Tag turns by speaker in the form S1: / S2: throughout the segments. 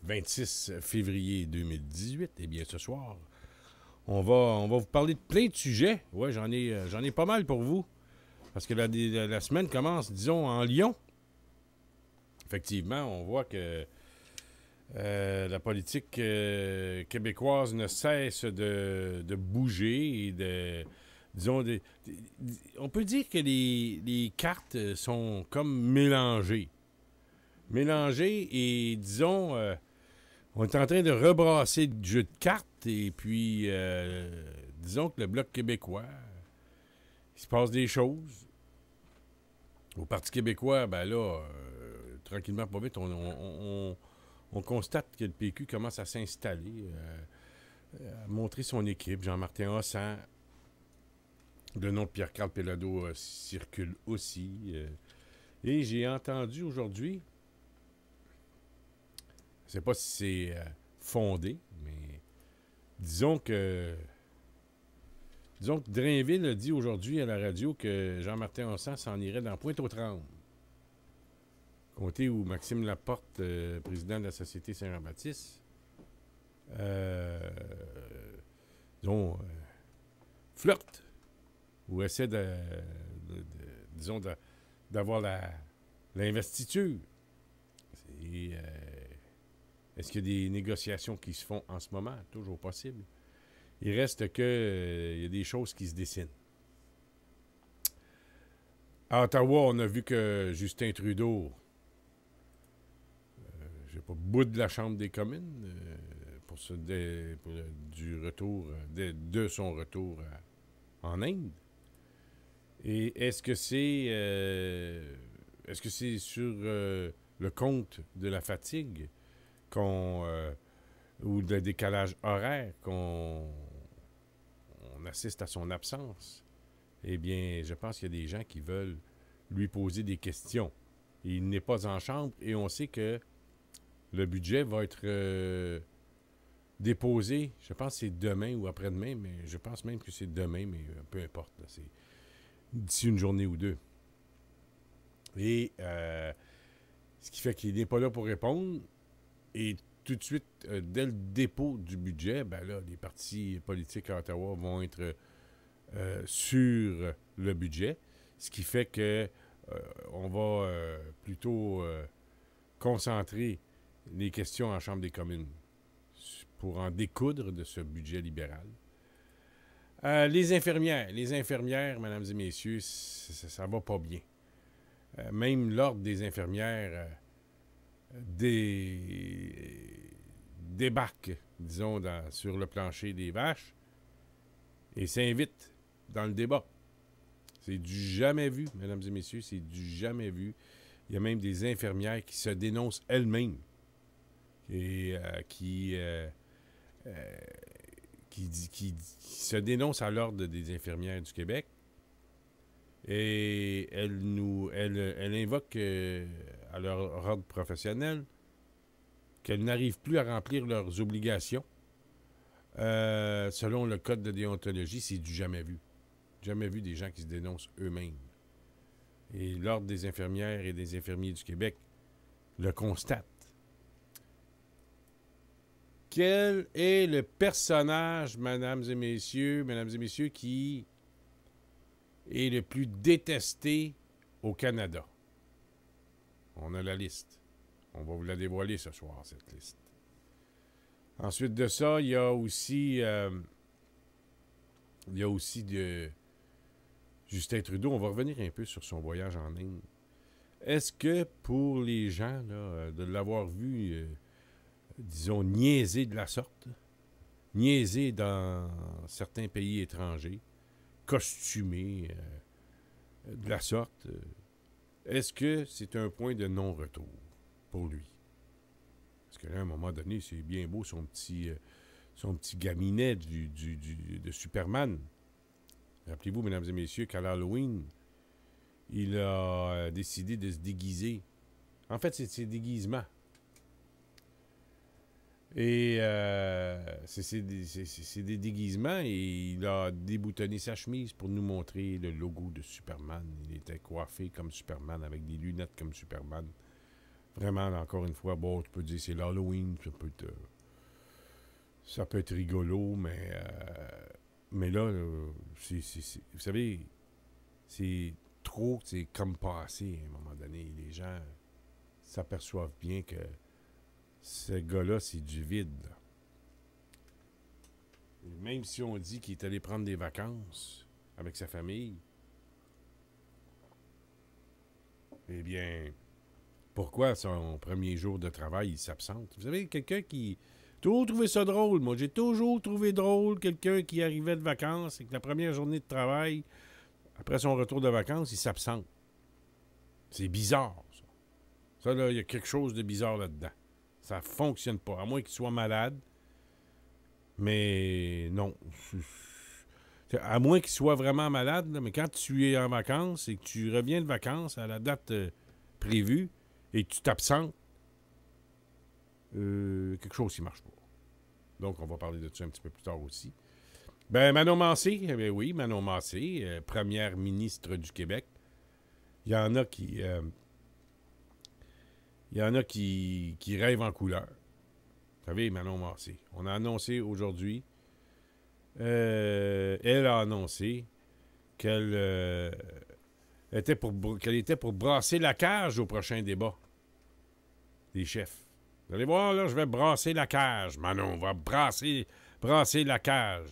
S1: 26 février 2018. Eh bien, ce soir, on va vous parler de plein de sujets. Ouais, j'en ai pas mal pour vous. Parce que la semaine commence, disons, en Lyon. Effectivement, on voit que la politique québécoise ne cesse de bouger et de... Disons, on peut dire que les cartes sont comme mélangées. Mélangées et, disons, on est en train de rebrasser le jeu de cartes et puis, disons que le Bloc québécois, il se passe des choses. Au Parti québécois, ben là, tranquillement, pas vite, on constate que le PQ commence à s'installer, à montrer son équipe. Jean-Martin Hossan, le nom de Pierre-Carl Péladeau circule aussi. Et j'ai entendu aujourd'hui, je ne sais pas si c'est fondé, mais disons que Drainville a dit aujourd'hui à la radio que Jean-Martin Hossan s'en irait dans Pointe-aux-Trembles. Comté où Maxime Laporte, président de la Société Saint-Jean-Baptiste, flirte ou essaie disons, d'avoir l'investiture. Est-ce qu'il y a des négociations qui se font en ce moment? Toujours possible. Il reste que il y a des choses qui se dessinent. À Ottawa, on a vu que Justin Trudeau, je sais pas, bout de la Chambre des communes du retour, de son retour en Inde. Et est-ce que c'est sur le compte de la fatigue ou de décalage horaire qu'on assiste à son absence? Eh bien, je pense qu'il y a des gens qui veulent lui poser des questions. Il n'est pas en chambre et on sait que le budget va être déposé, je pense que c'est demain ou après-demain, mais je pense même que c'est demain, mais peu importe. Là, c'est d'ici une journée ou deux. Et ce qui fait qu'il n'est pas là pour répondre. Et tout de suite, dès le dépôt du budget, ben là, les partis politiques à Ottawa vont être sur le budget. Ce qui fait que on va plutôt concentrer les questions en Chambre des communes pour en découdre de ce budget libéral. Les infirmières, mesdames et messieurs, ça va pas bien. Même l'Ordre des infirmières débarque, disons, sur le plancher des vaches et s'invite dans le débat. C'est du jamais vu, mesdames et messieurs, c'est du jamais vu. Il y a même des infirmières qui se dénoncent elles-mêmes et qui se dénoncent à l'Ordre des infirmières du Québec. Et elle invoque à leur ordre professionnel qu'elles n'arrivent plus à remplir leurs obligations. Selon le code de déontologie, c'est du jamais vu. Jamais vu des gens qui se dénoncent eux-mêmes. Et l'Ordre des infirmières et des infirmiers du Québec le constate. Quel est le personnage, mesdames et messieurs, qui est le plus détesté au Canada? On a la liste. On va vous la dévoiler ce soir, cette liste. Ensuite de ça, il y a aussi de Justin Trudeau. On va revenir un peu sur son voyage en Inde. Est-ce que pour les gens, là, de l'avoir vu, disons, niaiser de la sorte, niaiser dans certains pays étrangers, costumé de la sorte, est-ce que c'est un point de non-retour pour lui? Parce que là, à un moment donné, c'est bien beau son petit gaminet de Superman. Rappelez-vous, mesdames et messieurs, qu'à l'Halloween, il a décidé de se déguiser. En fait, c'est ses déguisements. Et c'est des déguisements et il a déboutonné sa chemise pour nous montrer le logo de Superman. Il était coiffé comme Superman avec des lunettes comme Superman. Vraiment, là, encore une fois, bon, tu peux dire c'est l'Halloween, ça peut être rigolo, mais là, vous savez, c'est trop, c'est comme passé à un moment donné. Les gens s'aperçoivent bien que ce gars-là, c'est du vide. Là. Et même si on dit qu'il est allé prendre des vacances avec sa famille, eh bien, pourquoi son premier jour de travail, il s'absente? Vous savez, quelqu'un qui... Toujours trouvé ça drôle, moi. J'ai toujours trouvé drôle quelqu'un qui arrivait de vacances et que la première journée de travail, après son retour de vacances, il s'absente. C'est bizarre, ça. Ça, là, il y a quelque chose de bizarre là-dedans. Ça fonctionne pas, à moins qu'il soit malade. Mais non. À moins qu'il soit vraiment malade, là, mais quand tu es en vacances et que tu reviens de vacances à la date prévue et que tu t'absentes, quelque chose qui marche pas. Donc, on va parler de ça un petit peu plus tard aussi. Ben, Manon Mancé, eh bien oui, Manon Mancé, première ministre du Québec. Il y en a qui... il y en a qui rêvent en couleur. Vous savez, Manon Mancé. On a annoncé aujourd'hui... elle a annoncé qu'elle était pour brasser la cage au prochain débat des chefs. Vous allez voir, là, je vais brasser la cage. Manon, on va brasser la cage.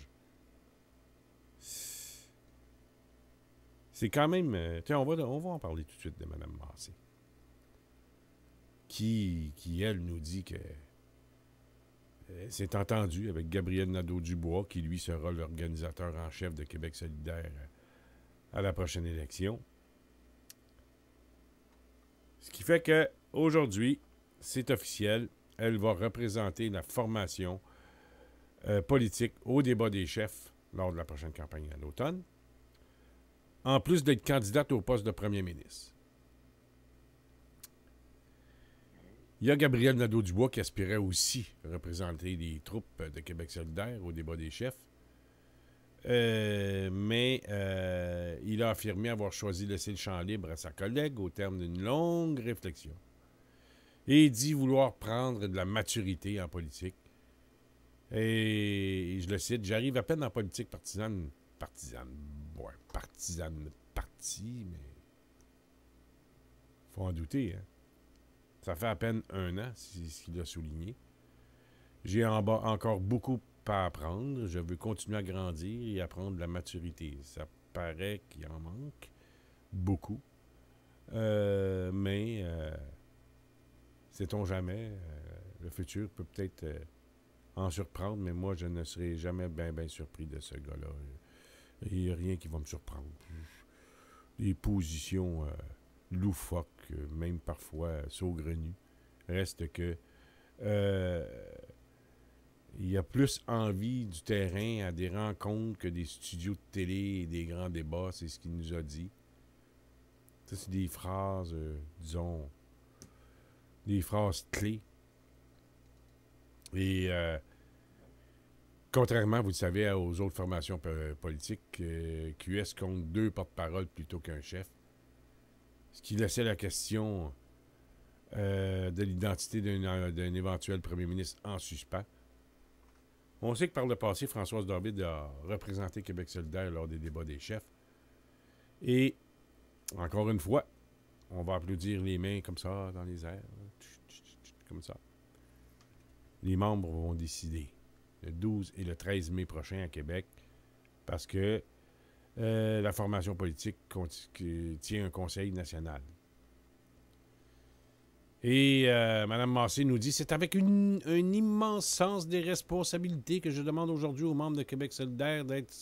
S1: C'est quand même... tiens, on va en parler tout de suite de Mme Massé. Qui, elle, nous dit que s'est entendue avec Gabriel Nadeau-Dubois, qui, lui, sera l'organisateur en chef de Québec solidaire à la prochaine élection. Ce qui fait que aujourd'hui, c'est officiel, elle va représenter la formation politique au débat des chefs lors de la prochaine campagne à l'automne, en plus d'être candidate au poste de premier ministre. Il y a Gabriel Nadeau-Dubois qui aspirait aussi représenter les troupes de Québec solidaire au débat des chefs. Mais il a affirmé avoir choisi de laisser le champ libre à sa collègue au terme d'une longue réflexion. Et il dit vouloir prendre de la maturité en politique. Et je le cite, j'arrive à peine en politique partisane, parti, mais faut en douter, hein. Ça fait à peine 1 an, c'est ce qu'il a souligné. J'ai encore beaucoup à apprendre. Je veux continuer à grandir et à prendre de la maturité. Ça paraît qu'il en manque beaucoup. Mais sait-on jamais, le futur peut peut-être en surprendre, mais moi, je ne serai jamais bien surpris de ce gars-là. Il n'y a rien qui va me surprendre. Les positions loufoques, même parfois saugrenues, reste que il y a plus envie du terrain à des rencontres que des studios de télé et des grands débats, c'est ce qu'il nous a dit. Ça, c'est des phrases, disons, des phrases clés. Et contrairement, vous le savez, aux autres formations politiques, QS compte 2 porte-parole plutôt qu'un chef. Ce qui laissait la question de l'identité d'un éventuel premier ministre en suspens. On sait que par le passé, Françoise David a représenté Québec solidaire lors des débats des chefs. Et, encore une fois, on va applaudir les mains comme ça, dans les airs. Comme ça. Les membres vont décider le 12 et le 13 mai prochain à Québec parce que la formation politique tient un conseil national. Et Mme Massé nous dit « C'est avec un immense sens des responsabilités que je demande aujourd'hui aux membres de Québec solidaire d'être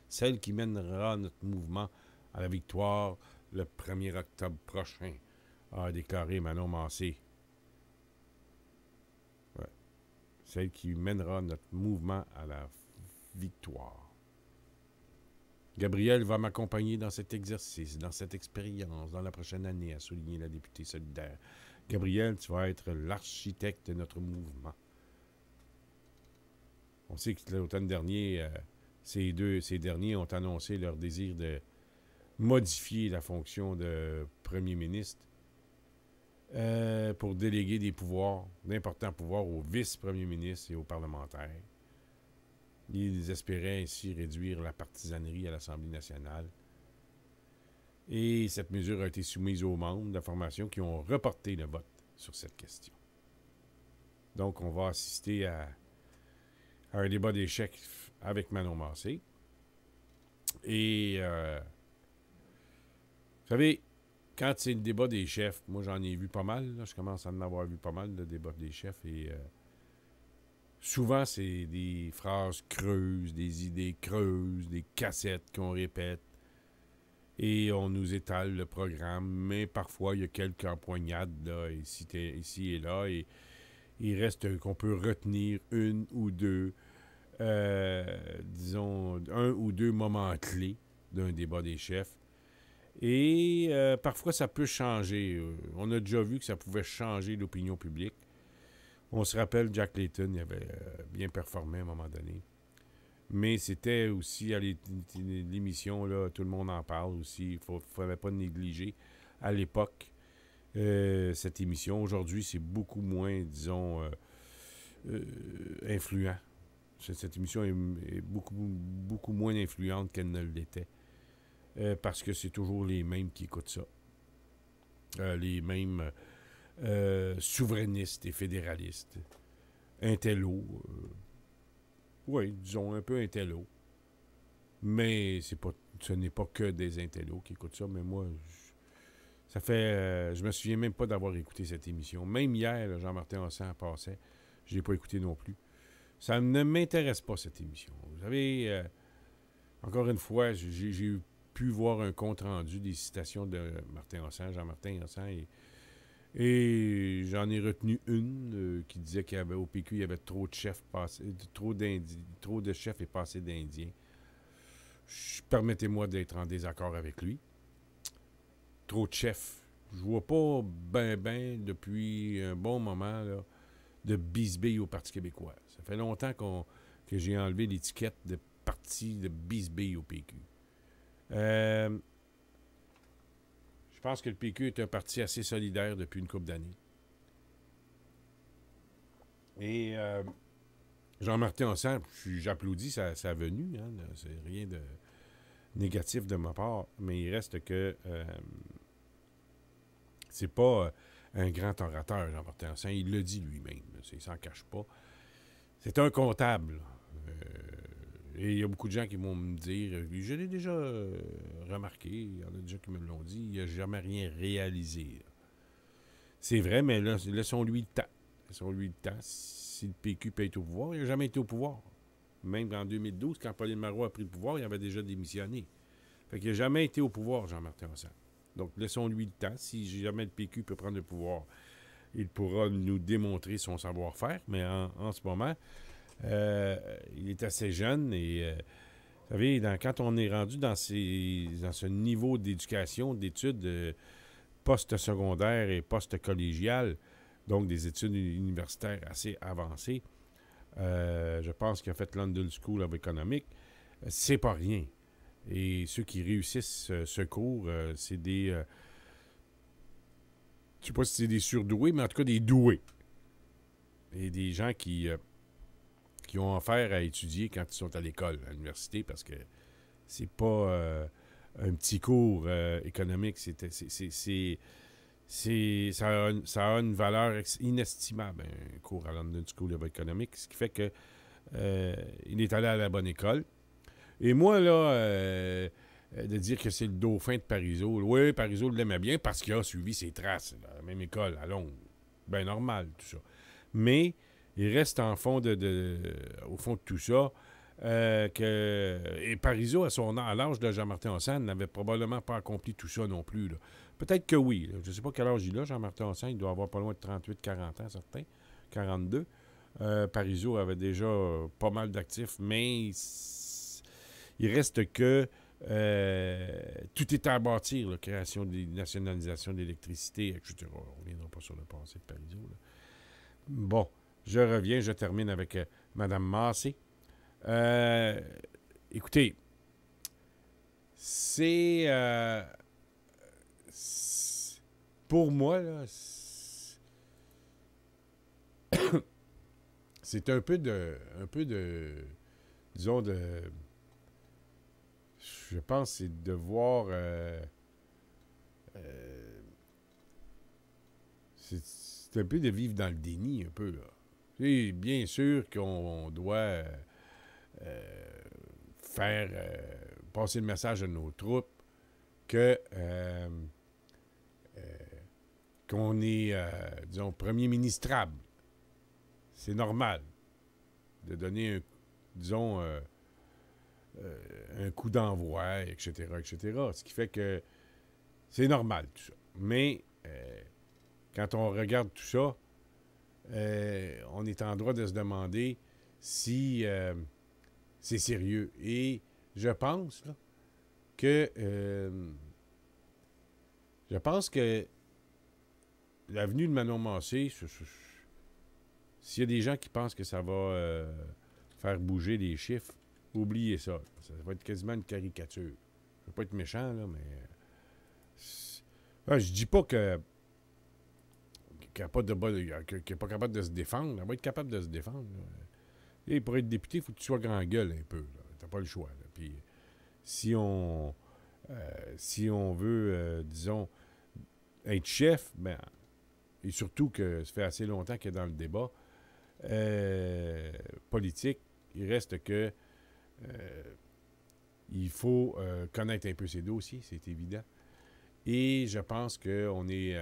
S1: celle qui mènera notre mouvement à la victoire le 1er octobre prochain », a déclaré Manon Massé. Ouais. Celle qui mènera notre mouvement à la victoire. Gabriel va m'accompagner dans cet exercice, dans cette expérience, dans la prochaine année, a souligné la députée solidaire. Gabriel, tu vas être l'architecte de notre mouvement. On sait que l'automne dernier, ces derniers ont annoncé leur désir de modifier la fonction de premier ministre pour déléguer des pouvoirs, d'importants pouvoirs aux vice-premiers ministres et aux parlementaires. Ils espéraient ainsi réduire la partisanerie à l'Assemblée nationale. Et cette mesure a été soumise aux membres de la formation qui ont reporté le vote sur cette question. Donc, on va assister à un débat d'échecs avec Manon Massé. Et, vous savez, quand c'est le débat des chefs, moi j'en ai vu pas mal, là, je commence à en avoir vu pas mal de débats des chefs, et souvent c'est des phrases creuses, des idées creuses, des cassettes qu'on répète, et on nous étale le programme, mais parfois il y a quelques empoignades là, ici et là, et il reste qu'on peut retenir une ou deux, disons, un ou deux moments clés d'un débat des chefs. Et parfois, ça peut changer. On a déjà vu que ça pouvait changer l'opinion publique. On se rappelle, Jack Layton, il avait bien performé à un moment donné. Mais c'était aussi à l'émission, là, tout le monde en parle aussi. Il ne fallait pas négliger à l'époque cette émission. Aujourd'hui, c'est beaucoup moins, disons, influent. Cette émission est beaucoup moins influente qu'elle ne l'était. Parce que c'est toujours les mêmes qui écoutent ça. Les mêmes souverainistes et fédéralistes. Intello. Oui, disons un peu intello. Mais ce n'est pas que des intellos qui écoutent ça. Mais moi, ça fait... je me souviens même pas d'avoir écouté cette émission. Même hier, Jean-Martin Hossan passait. Je l'ai pas écouté non plus. Ça ne m'intéresse pas, cette émission. Vous savez, encore une fois, j'ai pu voir un compte-rendu des citations de Jean-Martin Hossan, et j'en ai retenu une qui disait qu'il y avait au PQ, il y avait trop de chefs trop de chefs et pas assez d'Indiens. Permettez-moi d'être en désaccord avec lui. Trop de chefs. Je vois pas ben depuis un bon moment là, de bisbille au Parti québécois. Ça fait longtemps que j'ai enlevé l'étiquette de parti de bisbille au PQ. Je pense que le PQ est un parti assez solidaire depuis une couple d'années. Et Jean-Martin Hossan, j'applaudis sa venue. Hein, c'est rien de négatif de ma part, mais il reste que c'est pas un grand orateur, Jean-Martin Hossan. Il le dit lui-même. Il s'en cache pas. C'est un comptable. Et il y a beaucoup de gens qui vont me dire, je l'ai déjà remarqué, il y en a déjà qui me l'ont dit, il n'a jamais rien réalisé. C'est vrai, mais là, laissons-lui le temps. Laissons-lui le temps. Si le PQ peut être au pouvoir, il n'a jamais été au pouvoir. Même en 2012, quand Pauline Marois a pris le pouvoir, il avait déjà démissionné. Fait qu'il n'a jamais été au pouvoir, Jean-Martin Hossan. Donc, laissons-lui le temps. Si jamais le PQ peut prendre le pouvoir, il pourra nous démontrer son savoir-faire. Mais en ce moment, il est assez jeune et, vous savez, quand on est rendu dans ce niveau d'éducation, d'études post-secondaires et post-collégiales, donc des études universitaires assez avancées, je pense qu'il a fait London School of Economics, c'est pas rien. Et ceux qui réussissent ce cours, c'est des... je sais pas si c'est des surdoués, mais en tout cas des doués. Et des gens qui ont affaire à étudier quand ils sont à l'école, à l'université, parce que c'est pas un petit cours économique, ça a une valeur inestimable, un cours à London School of Economics, ce qui fait que il est allé à la bonne école. Et moi, là, de dire que c'est le dauphin de Parizeau, oui, Parizeau l'aimait bien parce qu'il a suivi ses traces, à la même école, à Londres. Ben normal, tout ça. Mais il reste au fond de tout ça, et Parizeau, à l'âge de Jean-Martin Hossan, n'avait probablement pas accompli tout ça non plus. Là. Peut-être que oui. Là. Je ne sais pas quel âge il a, Jean-Martin Hossan. Il doit avoir pas loin de 38-40 ans, certains. 42. Parizeau avait déjà pas mal d'actifs, mais il reste que tout est à bâtir, la création des nationalisations d'électricité, etc. On ne reviendra pas sur le passé de Parizeau. Là. Bon, je termine avec Mme Massé. Écoutez, pour moi, là, c'est un peu de, disons, je pense, c'est de voir, c'est un peu de vivre dans le déni, un peu, là. Et bien sûr qu'on doit faire passer le message à nos troupes que qu'on est, disons, premier ministrable. C'est normal de donner, disons, un coup d'envoi, etc., etc. Ce qui fait que c'est normal, tout ça. Mais quand on regarde tout ça, on est en droit de se demander si c'est sérieux. Et je pense là, que l'avenue de Manon Massé, s'il y a des gens qui pensent que ça va faire bouger les chiffres, oubliez ça. Ça va être quasiment une caricature. Je ne veux pas être méchant, là, mais... je dis pas que qu'elle n'est pas capable de se défendre. Elle va être capable de se défendre. Et pour être député, il faut que tu sois grand gueule un peu. Tu n'as pas le choix. Là. Puis, si on veut, disons, être chef, ben, et surtout que ça fait assez longtemps qu'elle est dans le débat politique, il reste que il faut connaître un peu ses dossiers, c'est évident. Et je pense qu'on est...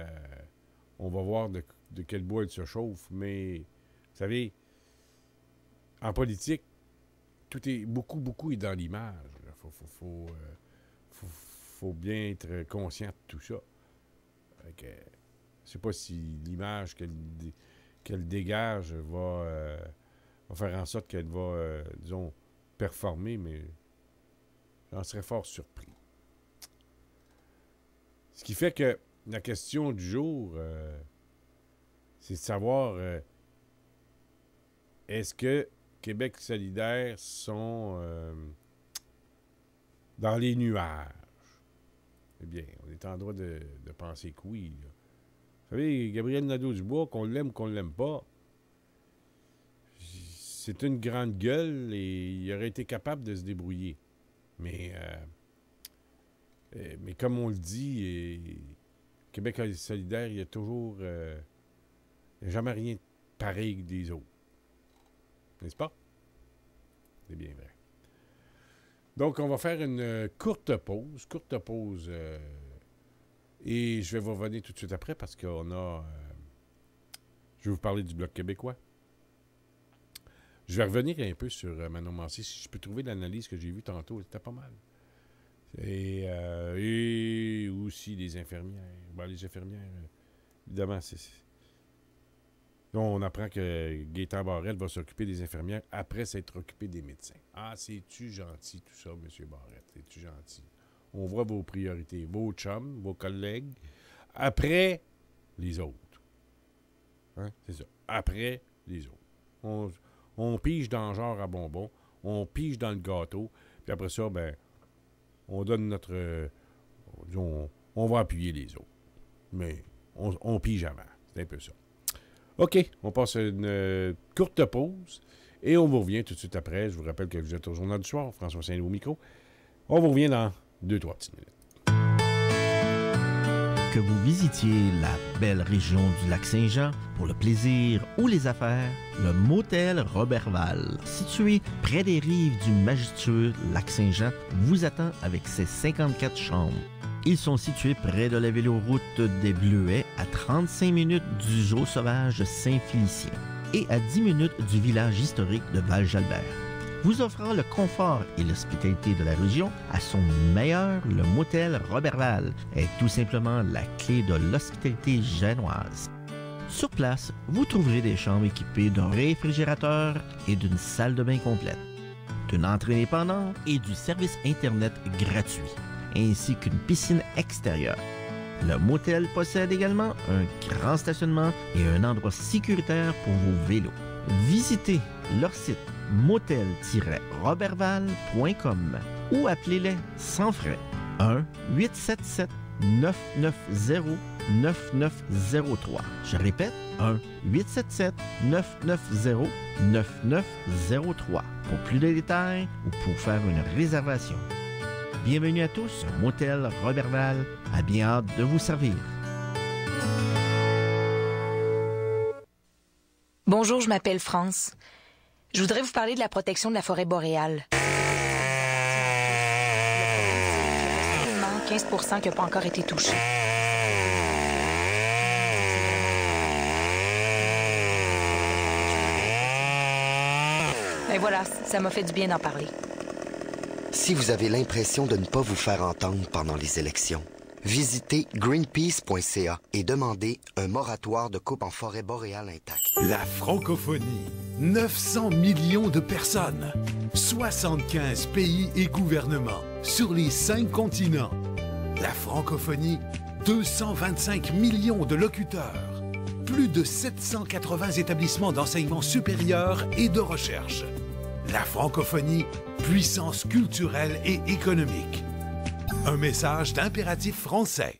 S1: on va voir de quel bois elle se chauffe, mais vous savez, en politique, tout est beaucoup est dans l'image. Il faut bien être conscient de tout ça. Je ne sais pas si l'image qu'elle dégage va faire en sorte qu'elle va, disons, performer, mais j'en serais fort surpris. Ce qui fait que la question du jour, c'est de savoir est-ce que Québec solidaire sont dans les nuages? Eh bien, on est en droit de penser que oui. Là. Vous savez, Gabriel Nadeau-Dubois, qu'on l'aime ou qu'on ne l'aime pas, c'est une grande gueule et il aurait été capable de se débrouiller. Mais comme on le dit, Québec solidaire, il y a toujours... il n'y a jamais rien de pareil des autres. N'est-ce pas? C'est bien vrai. Donc, on va faire une courte pause. Et je vais vous revenir tout de suite après parce qu'on a... je vais vous parler du Bloc québécois. Je vais revenir un peu sur Manon Massé. Si je peux trouver l'analyse que j'ai vue tantôt, c'était pas mal. Et aussi les infirmières. Bon, les infirmières, évidemment, c'est... On apprend que Gaétan Barrette va s'occuper des infirmières après s'être occupé des médecins. Ah, c'est-tu gentil tout ça, M. Barrette? C'est-tu gentil? On voit vos priorités, vos chums, vos collègues, après les autres. Hein? C'est ça. Après les autres. On pige dans le genre à bonbons, on pige dans le gâteau, puis après ça, ben, on donne notre... on va appuyer les autres. Mais on pige avant. C'est un peu ça. OK, on passe à une courte pause et on vous revient tout de suite après. Je vous rappelle que vous êtes au Journal du soir, François Saint-Loup au micro. On vous revient dans 2-3 petites minutes.
S2: Que vous visitiez la belle région du Lac-Saint-Jean pour le plaisir ou les affaires, le motel Roberval, situé près des rives du majestueux Lac-Saint-Jean, vous attend avec ses 54 chambres. Ils sont situés près de la véloroute des Bleuets, à 35 minutes du Zoo sauvage de Saint-Félicien et à 10 minutes du village historique de Val-Jalbert. Vous offrant le confort et l'hospitalité de la région, à son meilleur, le motel Roberval est tout simplement la clé de l'hospitalité génoise. Sur place, vous trouverez des chambres équipées d'un réfrigérateur et d'une salle de bain complète, d'une entrée indépendante et du service Internet gratuit, ainsi qu'une piscine extérieure. Le motel possède également un grand stationnement et un endroit sécuritaire pour vos vélos. Visitez leur site motel-roberval.com ou appelez-les sans frais 1-877-990-19 1-877-990-9903. Je répète, 1-877-990-9903 pour plus de détails ou pour faire une réservation. Bienvenue à tous au Motel Roberval. À bien hâte de vous servir.
S3: Bonjour, je m'appelle France. Je voudrais vous parler de la protection de la forêt boréale. 15% qui n'a pas encore été touché. Et voilà, ça m'a fait du bien d'en parler.
S4: Si vous avez l'impression de ne pas vous faire entendre pendant les élections, visitez greenpeace.ca et demandez un moratoire de coupe en forêt boréale intacte.
S5: La francophonie. 900 millions de personnes. 75 pays et gouvernements sur les 5 continents. La francophonie. 225 millions de locuteurs. Plus de 780 établissements d'enseignement supérieur et de recherche. La francophonie, puissance culturelle et économique. Un message d'Impératif français.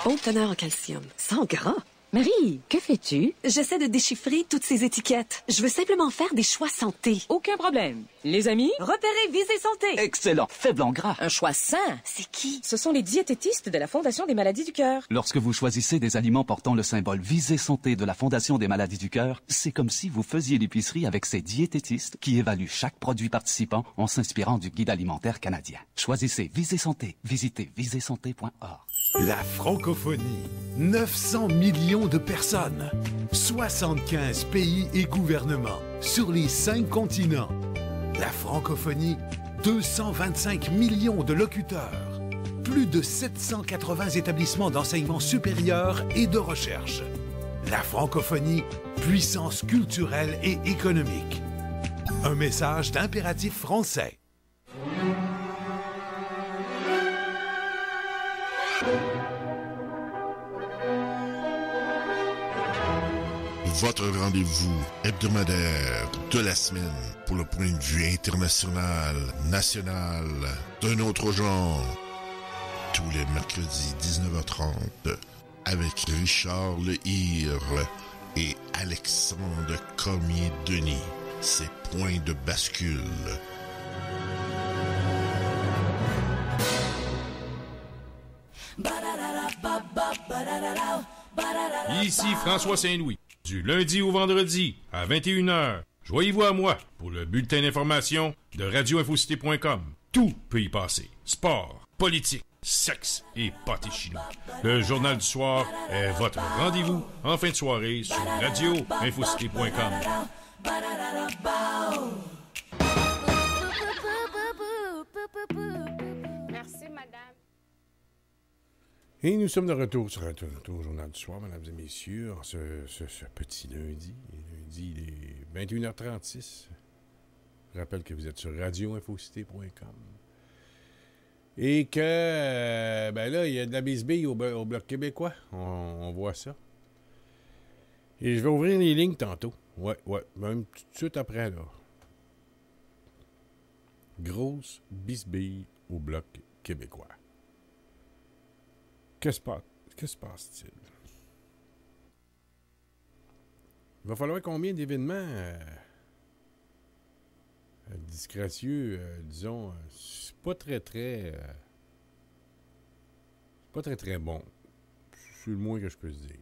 S6: Haute teneur en calcium, sans gras. Marie, que fais-tu?
S7: J'essaie de déchiffrer toutes ces étiquettes. Je veux simplement faire des choix santé.
S6: Aucun problème. Les amis?
S7: Repérez Visée Santé.
S8: Excellent. Faible en gras.
S6: Un choix sain.
S7: C'est qui?
S6: Ce sont les diététistes de la Fondation des maladies du cœur.
S8: Lorsque vous choisissez des aliments portant le symbole Visée Santé de la Fondation des maladies du cœur, c'est comme si vous faisiez l'épicerie avec ces diététistes qui évaluent chaque produit participant en s'inspirant du guide alimentaire canadien. Choisissez Visée Santé. Visitez visésanté.org.
S5: La francophonie. 900 millions de personnes. 75 pays et gouvernements sur les 5 continents. La francophonie. 225 millions de locuteurs. Plus de 780 établissements d'enseignement supérieur et de recherche. La francophonie. Puissance culturelle et économique. Un message d'Impératif français.
S9: Votre rendez-vous hebdomadaire de la semaine pour le point de vue international, national, d'un autre genre. Tous les mercredis 19h30 avec Richard Lehire et Alexandre Cormier-Denis. C'est Point de bascule.
S10: Ici François Saint-Louis. Du lundi au vendredi, à 21h, joignez-vous à moi pour le bulletin d'information de radioinfocité.com. Tout peut y passer. Sport, politique, sexe et pâté chinois. Le journal du soir est votre rendez-vous en fin de soirée sur radioinfocité.com.
S11: Merci, madame.
S1: Et nous sommes de retour sur au Journal du Soir, mesdames et messieurs, en ce petit lundi. Lundi, il est 21h36. Je rappelle que vous êtes sur radioinfocité.com. Et que, ben là, il y a de la bisbille au Bloc québécois. On voit ça. Et je vais ouvrir les lignes tantôt. Ouais, même tout de suite après, là. Grosse bisbille au Bloc québécois. Que se passe-t-il? Il va falloir combien d'événements disgracieux, disons, c'est pas très bon. C'est le moins que je peux se dire.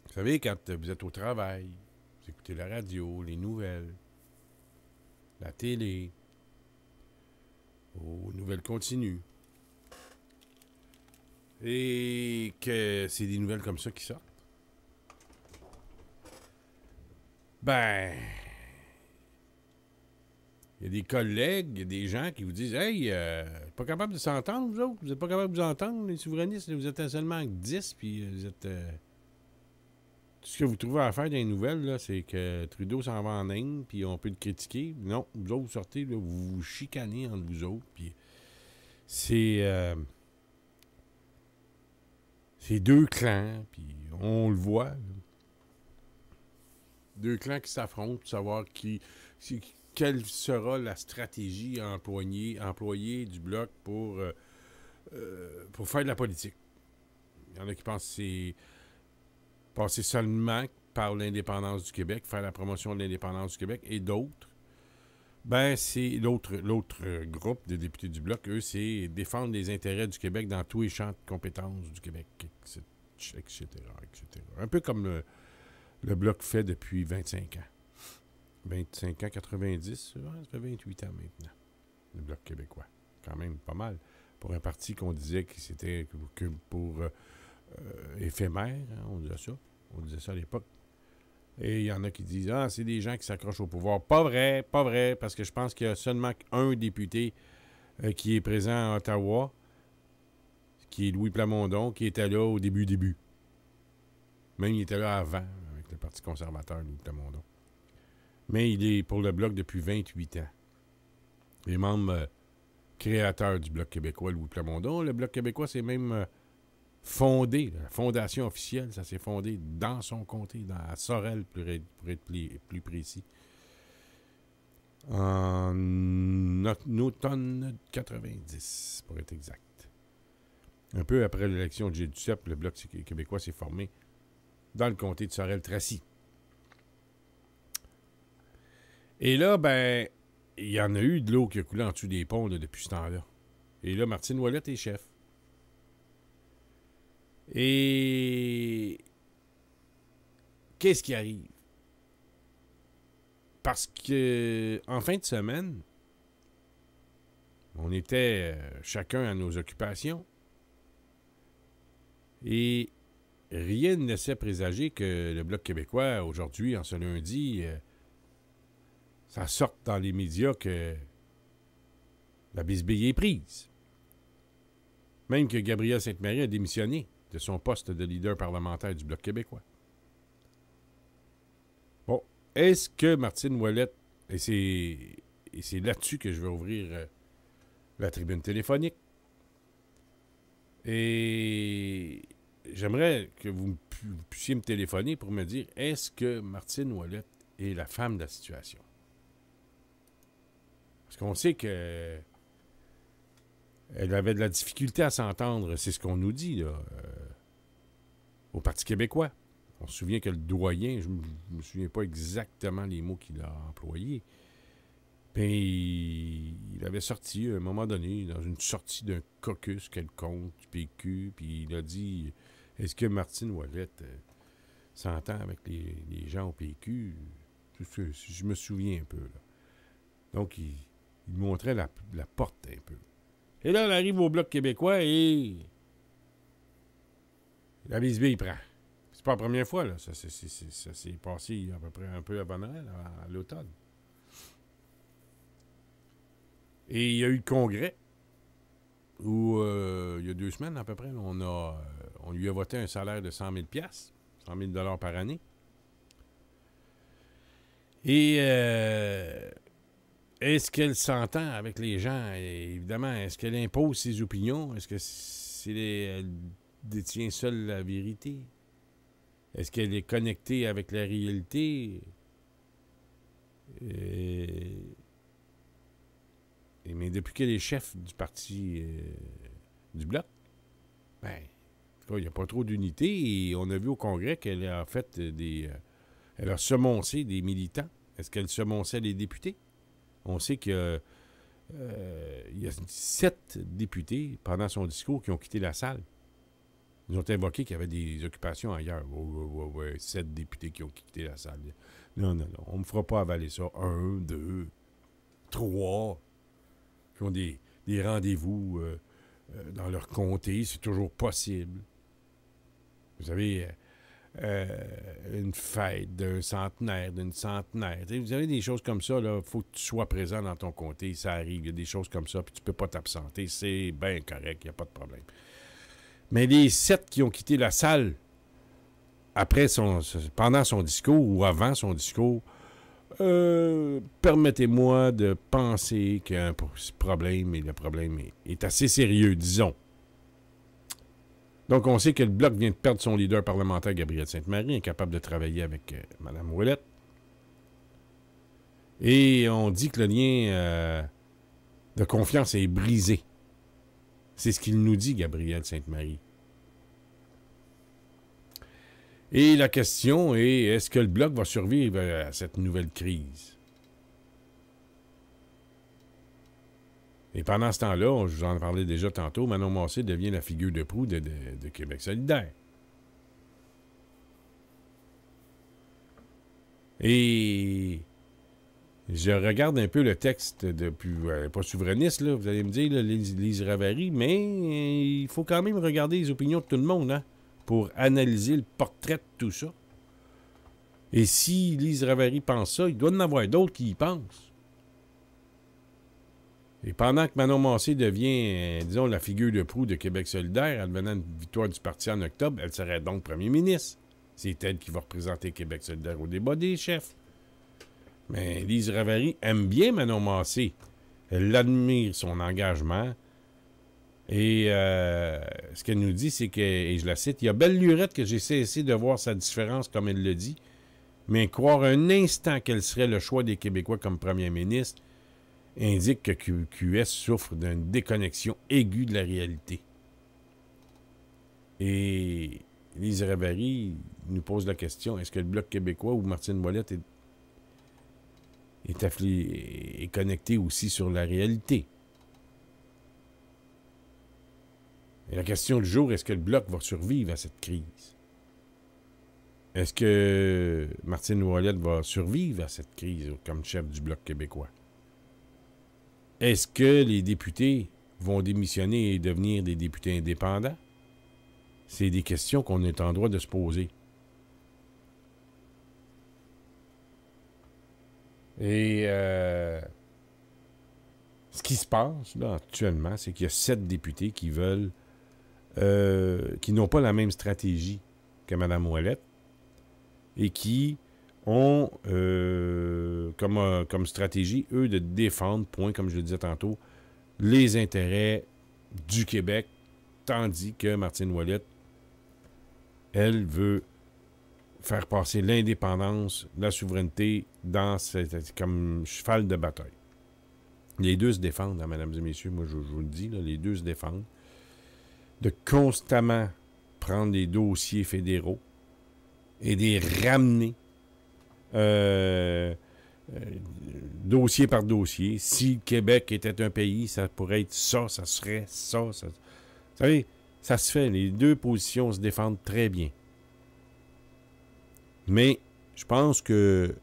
S1: Vous savez, quand vous êtes au travail, vous écoutez la radio, les nouvelles, la télé, aux nouvelles continues. Et que c'est des nouvelles comme ça qui sortent. Ben, il y a des collègues, il y a des gens qui vous disent « Hey, pas capable de s'entendre, vous autres? Vous êtes pas capable de vous entendre, les souverainistes? Vous êtes seulement 10, puis vous êtes... Tout ce que vous trouvez à faire dans les nouvelles, là, c'est que Trudeau s'en va en Inde, puis on peut le critiquer. Non, vous autres, vous sortez, là, vous vous chicanez entre vous autres, puis c'est deux clans, puis on le voit. Là. Deux clans qui s'affrontent pour savoir qui quelle sera la stratégie employée du Bloc pour faire de la politique. Il y en a qui pensent que c'est passer seulement par l'indépendance du Québec, faire la promotion de l'indépendance du Québec, et d'autres, ben c'est l'autre groupe de députés du Bloc, eux, c'est défendre les intérêts du Québec dans tous les champs de compétences du Québec, etc. Un peu comme le Bloc fait depuis 25 ans. 25 ans, 90, ça fait 28 ans maintenant, le Bloc québécois. Quand même pas mal. Pour un parti qu'on disait que c'était que pour éphémère, hein, on disait ça à l'époque. Et il y en a qui disent « Ah, c'est des gens qui s'accrochent au pouvoir. » Pas vrai, parce que je pense qu'il y a seulement un député qui est présent à Ottawa, qui est Louis Plamondon, qui était là au début. Même il était là avant, avec le Parti conservateur, Louis Plamondon. Mais il est pour le Bloc depuis 28 ans. Les membres créateurs du Bloc québécois, Louis Plamondon. Le Bloc québécois, c'est même fondé, la fondation officielle, ça s'est fondé dans son comté, à Sorel, pour être plus précis, en automne 90, pour être exact. Un peu après l'élection de Gilles Duceppe, le Bloc québécois s'est formé dans le comté de Sorel-Tracy. Et là, ben, il y en a eu de l'eau qui a coulé en dessous des ponts là, depuis ce temps-là. Et là, Martine Ouellette est chef. Et qu'est-ce qui arrive? Parce que en fin de semaine, on était chacun à nos occupations et rien ne laissait présager que le Bloc québécois, aujourd'hui, en ce lundi, ça sorte dans les médias que la bisbille est prise. Même que Gabriel Sainte-Marie a démissionné de son poste de leader parlementaire du Bloc québécois. Bon, est-ce que Martine Ouellette, et c'est là-dessus que je vais ouvrir la tribune téléphonique, et j'aimerais que vous puissiez me téléphoner pour me dire, est-ce que Martine Ouellette est la femme de la situation? Parce qu'on sait que elle avait de la difficulté à s'entendre, c'est ce qu'on nous dit, là, au Parti québécois. On se souvient que le doyen, je ne me souviens pas exactement les mots qu'il a employés, mais il avait sorti, à un moment donné, dans une sortie d'un caucus quelconque du PQ, puis il a dit, est-ce que Martine Ouellette s'entend avec les gens au PQ? Je me souviens un peu, là. Donc, il montrait la porte un peu. Et là, on arrive au Bloc québécois et la bisbille prend. C'est pas la première fois, là. Ça s'est passé à peu près un peu avant Noël, à l'automne. Et il y a eu le congrès où, il y a 2 semaines à peu près, on lui a voté un salaire de 100 000 $, 100 000 par année. Et est-ce qu'elle s'entend avec les gens? Et évidemment, est-ce qu'elle impose ses opinions? Est-ce que elle détient seule la vérité? Est-ce qu'elle est connectée avec la réalité? Mais depuis qu'elle est chef du parti du Bloc, ben, en tout cas, il n'y a pas trop d'unité. Et on a vu au Congrès qu'elle a fait elle a semoncé des militants. Est-ce qu'elle semonçait les députés? On sait qu'il y a 7 députés, pendant son discours, qui ont quitté la salle. Ils ont invoqué qu'il y avait des occupations ailleurs. 7 députés qui ont quitté la salle. Non, on ne me fera pas avaler ça. 1, 2, 3, qui ont des rendez-vous dans leur comté. C'est toujours possible. Vous savez, une fête d'un centenaire, d'une centenaire. Vous avez des choses comme ça, il faut que tu sois présent dans ton comté. Ça arrive, il y a des choses comme ça, puis tu peux pas t'absenter. C'est bien correct, il n'y a pas de problème. Mais les 7 qui ont quitté la salle pendant son discours ou avant son discours, permettez-moi de penser qu'il y a un problème, et le problème est assez sérieux, disons. Donc, on sait que le Bloc vient de perdre son leader parlementaire, Gabriel Sainte-Marie, incapable de travailler avec Mme Ouellette. Et on dit que le lien de confiance est brisé. C'est ce qu'il nous dit, Gabriel Sainte-Marie. Et la question est, est-ce que le Bloc va survivre à cette nouvelle crise? Et pendant ce temps-là, je vous en parlais déjà tantôt, Manon Massé devient la figure de proue de Québec solidaire. Et je regarde un peu le texte pas souverainiste, là, vous allez me dire, là, Lise Ravary, mais il faut quand même regarder les opinions de tout le monde, hein, pour analyser le portrait de tout ça. Et si Lise Ravary pense ça, il doit y en avoir d'autres qui y pensent. Et pendant que Manon Massé devient, disons, la figure de proue de Québec solidaire, advenant une victoire du parti en octobre, elle serait donc premier ministre. C'est elle qui va représenter Québec solidaire au débat des chefs. Mais Lise Ravary aime bien Manon Massé. Elle admire son engagement. Et ce qu'elle nous dit, c'est que, et je la cite, « Il y a belle lurette que j'ai cessé de voir sa différence, comme elle le dit, mais croire un instant qu'elle serait le choix des Québécois comme premier ministre indique que QS souffre d'une déconnexion aiguë de la réalité. » Et Lise Ravary nous pose la question, est-ce que le Bloc québécois ou Martine Ouellette est connecté aussi sur la réalité? Et la question du jour, est-ce que le Bloc va survivre à cette crise? Est-ce que Martine Ouellette va survivre à cette crise comme chef du Bloc québécois? Est-ce que les députés vont démissionner et devenir des députés indépendants? C'est des questions qu'on est en droit de se poser. Et ce qui se passe là actuellement, c'est qu'il y a 7 députés qui veulent, qui n'ont pas la même stratégie que Mme Ouellette et qui ont comme stratégie, eux, de défendre, comme je le disais tantôt, les intérêts du Québec, tandis que Martine Ouellette, elle, veut faire passer l'indépendance, la souveraineté comme cheval de bataille. Les deux se défendent, hein, mesdames et messieurs, moi je vous le dis, là, les deux se défendent, de constamment prendre des dossiers fédéraux et des ramener dossier par dossier. Si le Québec était un pays, ça pourrait être ça, ça serait ça. Vous savez, ça se fait. Les deux positions se défendent très bien. Mais je pense que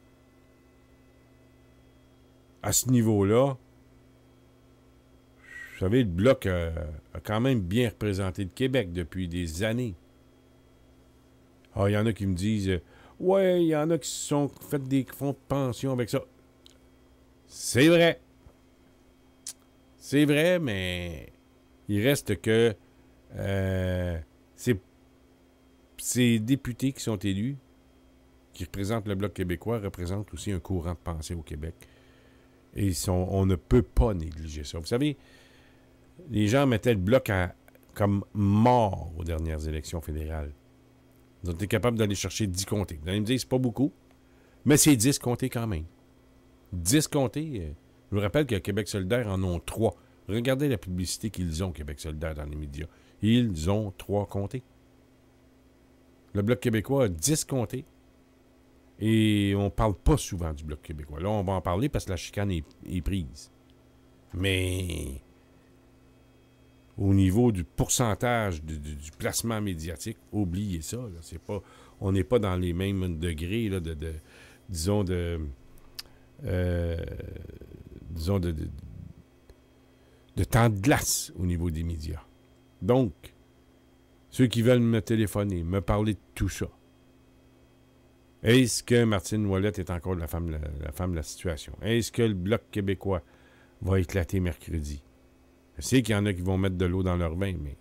S1: à ce niveau-là, vous savez, le Bloc a quand même bien représenté le Québec depuis des années. Ah, il y en a qui me disent ouais, il y en a qui se sont fait des fonds de pension avec ça. C'est vrai. C'est vrai, mais il reste que ces députés qui sont élus, qui représentent le Bloc québécois, représentent aussi un courant de pensée au Québec. Et on ne peut pas négliger ça. Vous savez, les gens mettaient le Bloc comme mort aux dernières élections fédérales. Ils ont été capables d'aller chercher 10 comtés. Vous allez me dire, c'est pas beaucoup, mais c'est 10 comtés quand même. 10 comtés, je vous rappelle que Québec solidaire en ont 3. Regardez la publicité qu'ils ont, Québec solidaire, dans les médias. Ils ont 3 comtés. Le Bloc québécois a 10 comtés. Et on parle pas souvent du Bloc québécois. Là, on va en parler parce que la chicane est prise. Mais au niveau du pourcentage du placement médiatique, oubliez ça. Là, c'est pas, on n'est pas dans les mêmes degrés là, de temps de glace au niveau des médias. Donc, ceux qui veulent me téléphoner, me parler de tout ça, est-ce que Martine Ouellette est encore la femme de la situation? Est-ce que le Bloc québécois va éclater mercredi? Je sais qu'il y en a qui vont mettre de l'eau dans leur vin, mais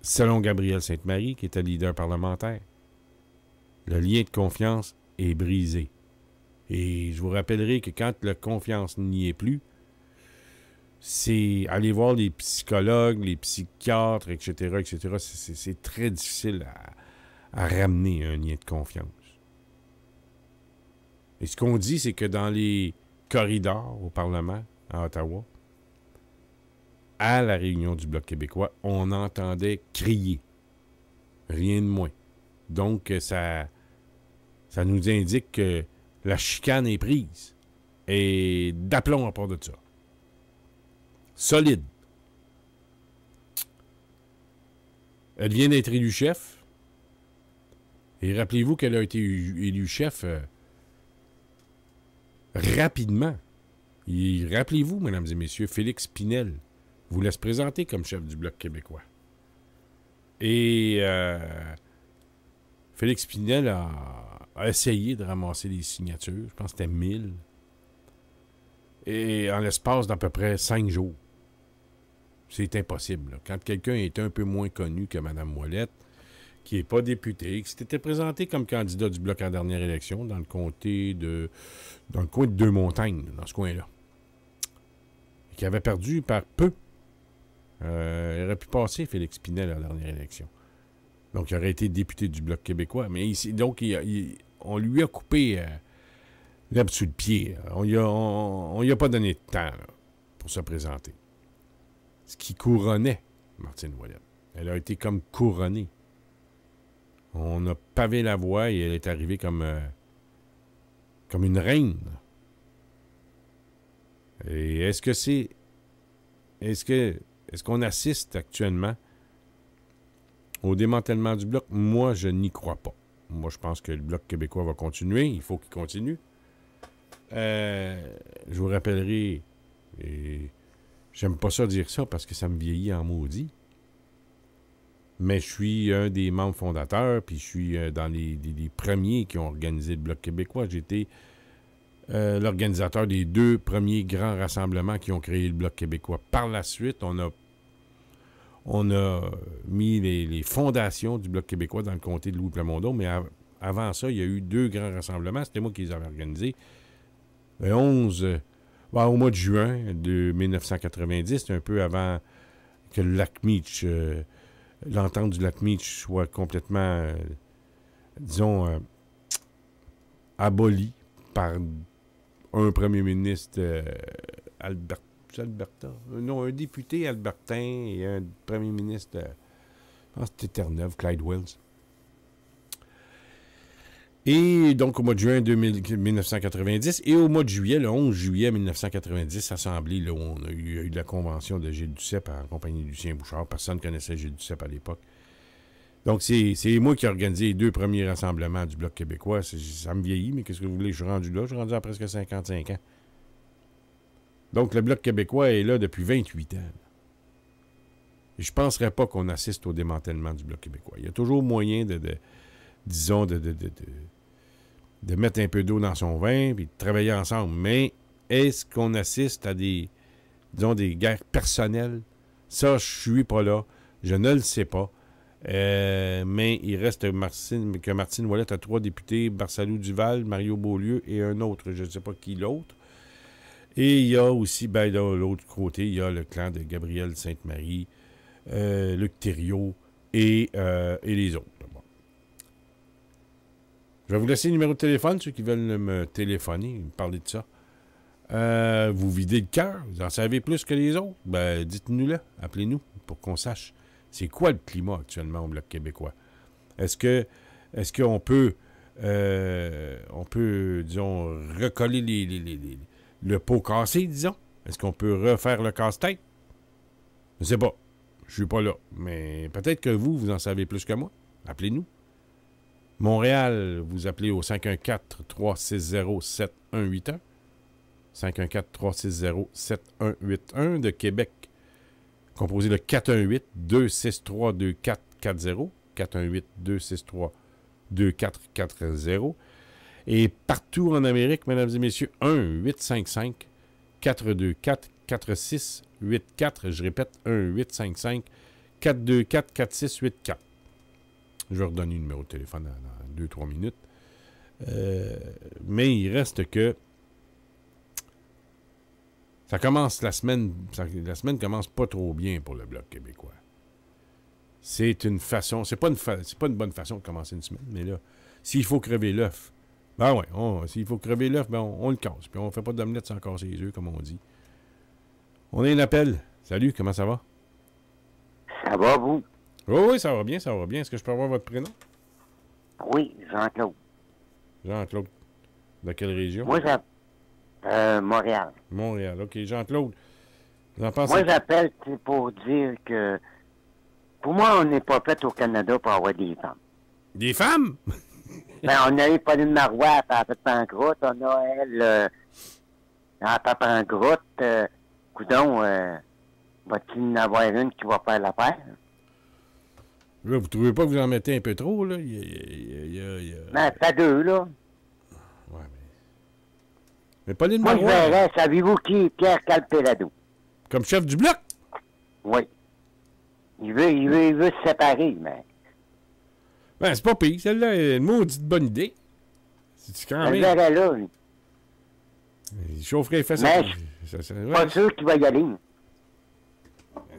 S1: selon Gabriel Sainte-Marie, qui était leader parlementaire, le lien de confiance est brisé. Et je vous rappellerai que quand la confiance n'y est plus, c'est aller voir les psychologues, les psychiatres, etc., etc. C'est très difficile à ramener un lien de confiance. Et ce qu'on dit, c'est que dans les corridors au Parlement, à Ottawa, à la réunion du Bloc québécois, on entendait crier. Rien de moins. Donc, ça nous indique que la chicane est prise. Et d'aplomb à part de ça. Solide. Elle vient d'être élue chef. Et rappelez-vous qu'elle a été élue chef rapidement. Et rappelez-vous, mesdames et messieurs, Félix Pinel vous laisse présenter comme chef du Bloc québécois. Et Félix Pinel a essayé de ramasser des signatures. Je pense que c'était 1000. Et en l'espace d'à peu près 5 jours. C'est impossible. Là. Quand quelqu'un est un peu moins connu que Mme Ouellette, qui n'est pas député, qui s'était présenté comme candidat du Bloc en dernière élection dans le coin de Deux-Montagnes, dans ce coin-là, et qui avait perdu par peu. Il aurait pu passer Félix Pinel à la dernière élection. Donc, il aurait été député du Bloc québécois. Mais ici, donc, on lui a coupé l'herbe sous le pied. On lui a pas donné de temps là, pour se présenter. Ce qui couronnait Martine Ouellette. Elle a été comme couronnée. On a pavé la voie et elle est arrivée comme une reine. Et est-ce qu'on assiste actuellement au démantèlement du Bloc? Moi, je n'y crois pas. Moi, je pense que le Bloc québécois va continuer. Il faut qu'il continue. Je vous rappellerai, et j'aime pas ça dire ça parce que ça me vieillit en maudit, mais je suis un des membres fondateurs, puis je suis dans les premiers qui ont organisé le Bloc québécois. J'étais l'organisateur des 2 premiers grands rassemblements qui ont créé le Bloc québécois. Par la suite, on a mis les fondations du Bloc québécois dans le comté de Louis-Plamondon, mais avant ça, il y a eu 2 grands rassemblements. C'était moi qui les avais organisés. Le 11, au mois de juin de 1990, un peu avant que le lac Meach, l'entente du lac Meach soit complètement, abolie par un premier ministre un député albertain et un premier ministre, je pense que c'était Terre-Neuve, Clyde Wells. Et donc, au mois de juin 1990, et au mois de juillet, le 11 juillet 1990, assemblée, là, où il y a eu de la convention de Gilles Duceppe en compagnie de Lucien Bouchard. Personne ne connaissait Gilles Duceppe à l'époque. Donc, c'est moi qui ai organisé les 2 premiers rassemblements du Bloc québécois. Ça me vieillit, mais qu'est-ce que vous voulez? Je suis rendu là. Je suis rendu à presque 55 ans. Donc, le Bloc québécois est là depuis 28 ans. Et je ne penserais pas qu'on assiste au démantèlement du Bloc québécois. Il y a toujours moyen de mettre un peu d'eau dans son vin et de travailler ensemble. Mais est-ce qu'on assiste à des guerres personnelles? Ça, je suis pas là. Je ne le sais pas. Mais il reste que Martine Ouellette a 3 députés, Barsalou Duval, Mario Beaulieu et un autre, je ne sais pas qui l'autre. Et il y a aussi, de l'autre côté, il y a le clan de Gabriel Sainte-Marie, Luc Thériault et les autres. Bon. Je vais vous laisser le numéro de téléphone, ceux qui veulent me téléphoner, me parler de ça. Vous videz le cœur, vous en savez plus que les autres, dites-nous-le, appelez-nous pour qu'on sache c'est quoi le climat actuellement au Bloc québécois. Est-ce qu'on peut, disons, recoller le pot cassé, disons? Est-ce qu'on peut refaire le casse-tête? Je ne sais pas. Je suis pas là. Mais peut-être que vous en savez plus que moi. Appelez-nous. Montréal, vous appelez au 514-360-7181. 514-360-7181. De Québec, composé de 418-263-2440. 418-263-2440. Et partout en Amérique, mesdames et messieurs, 1-855-424-4684. Je répète, 1-855-424-4684. Je vais redonner le numéro de téléphone dans 2-3 minutes. Mais il reste que ça commence la semaine commence pas trop bien pour le Bloc québécois. C'est une façon, c'est pas une bonne façon de commencer une semaine, mais là, s'il faut crever l'œuf Ben oui, s'il faut crever l'œuf, ben on le casse. Puis on fait pas d'omelette sans casser les œufs, comme on dit. On a un appel. Salut, comment ça va?
S11: Ça va, vous?
S1: Oui, ça va bien, ça va bien. Est-ce que je peux avoir votre prénom?
S11: Oui, Jean-Claude.
S1: Jean-Claude. De quelle région?
S11: Moi, j'appelle Montréal.
S1: Montréal, OK. Jean-Claude, vous en pensez?
S11: Moi, j'appelle pour dire que, pour moi, on n'est pas fait au Canada pour avoir des femmes.
S1: Des femmes?
S11: Ben, on a eu Pauline Marois à fait Pangrotte, on a elle à Pangrotte. Coudon, va-t-il y en avoir une qui va faire l'affaire?
S1: Là, vous trouvez pas que vous en mettez un peu trop, là?
S11: Ben, c'est deux, là.
S1: Ouais, mais Pauline
S11: Moi,
S1: Marois...
S11: je verrais, savez-vous qui est Pierre Calpelado?
S1: Comme chef du bloc?
S11: Oui. Il veut se séparer, mais...
S1: Ben, c'est pas pire. Celle-là est une maudite bonne idée. C'est quand même...
S11: Je verrais là, lui.
S1: Il chaufferait les fesses.
S11: Mais
S1: ouais.
S11: pas sûr qu'il va y aller.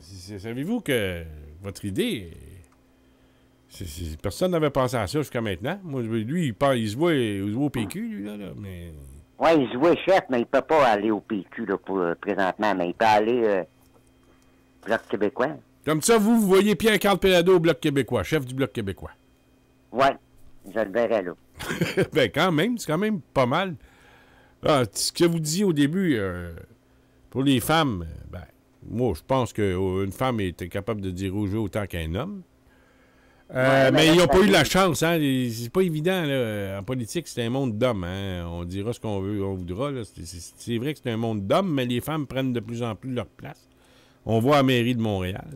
S1: Savez-vous que votre idée... personne n'avait pensé à ça jusqu'à maintenant. Moi, lui, il se voit au PQ, lui, là, mais...
S11: Oui, il se voit chef, mais il peut pas aller au PQ, là, présentement. Mais il peut aller Bloc québécois.
S1: Comme ça, vous voyez Pierre-Carl Pelado au Bloc québécois, chef du Bloc québécois.
S11: Oui, je le verrai là.
S1: Ben, quand même, c'est quand même pas mal. Ah, ce que vous disiez au début, pour les femmes, ben, moi, je pense qu'une femme est capable de diriger autant qu'un homme. Mais ils n'ont pas eu la chance, hein. C'est pas évident, là. En politique, c'est un monde d'hommes, hein. On dira ce qu'on veut, on voudra, là. C'est vrai que c'est un monde d'hommes, mais les femmes prennent de plus en plus leur place. On voit à la mairie de Montréal.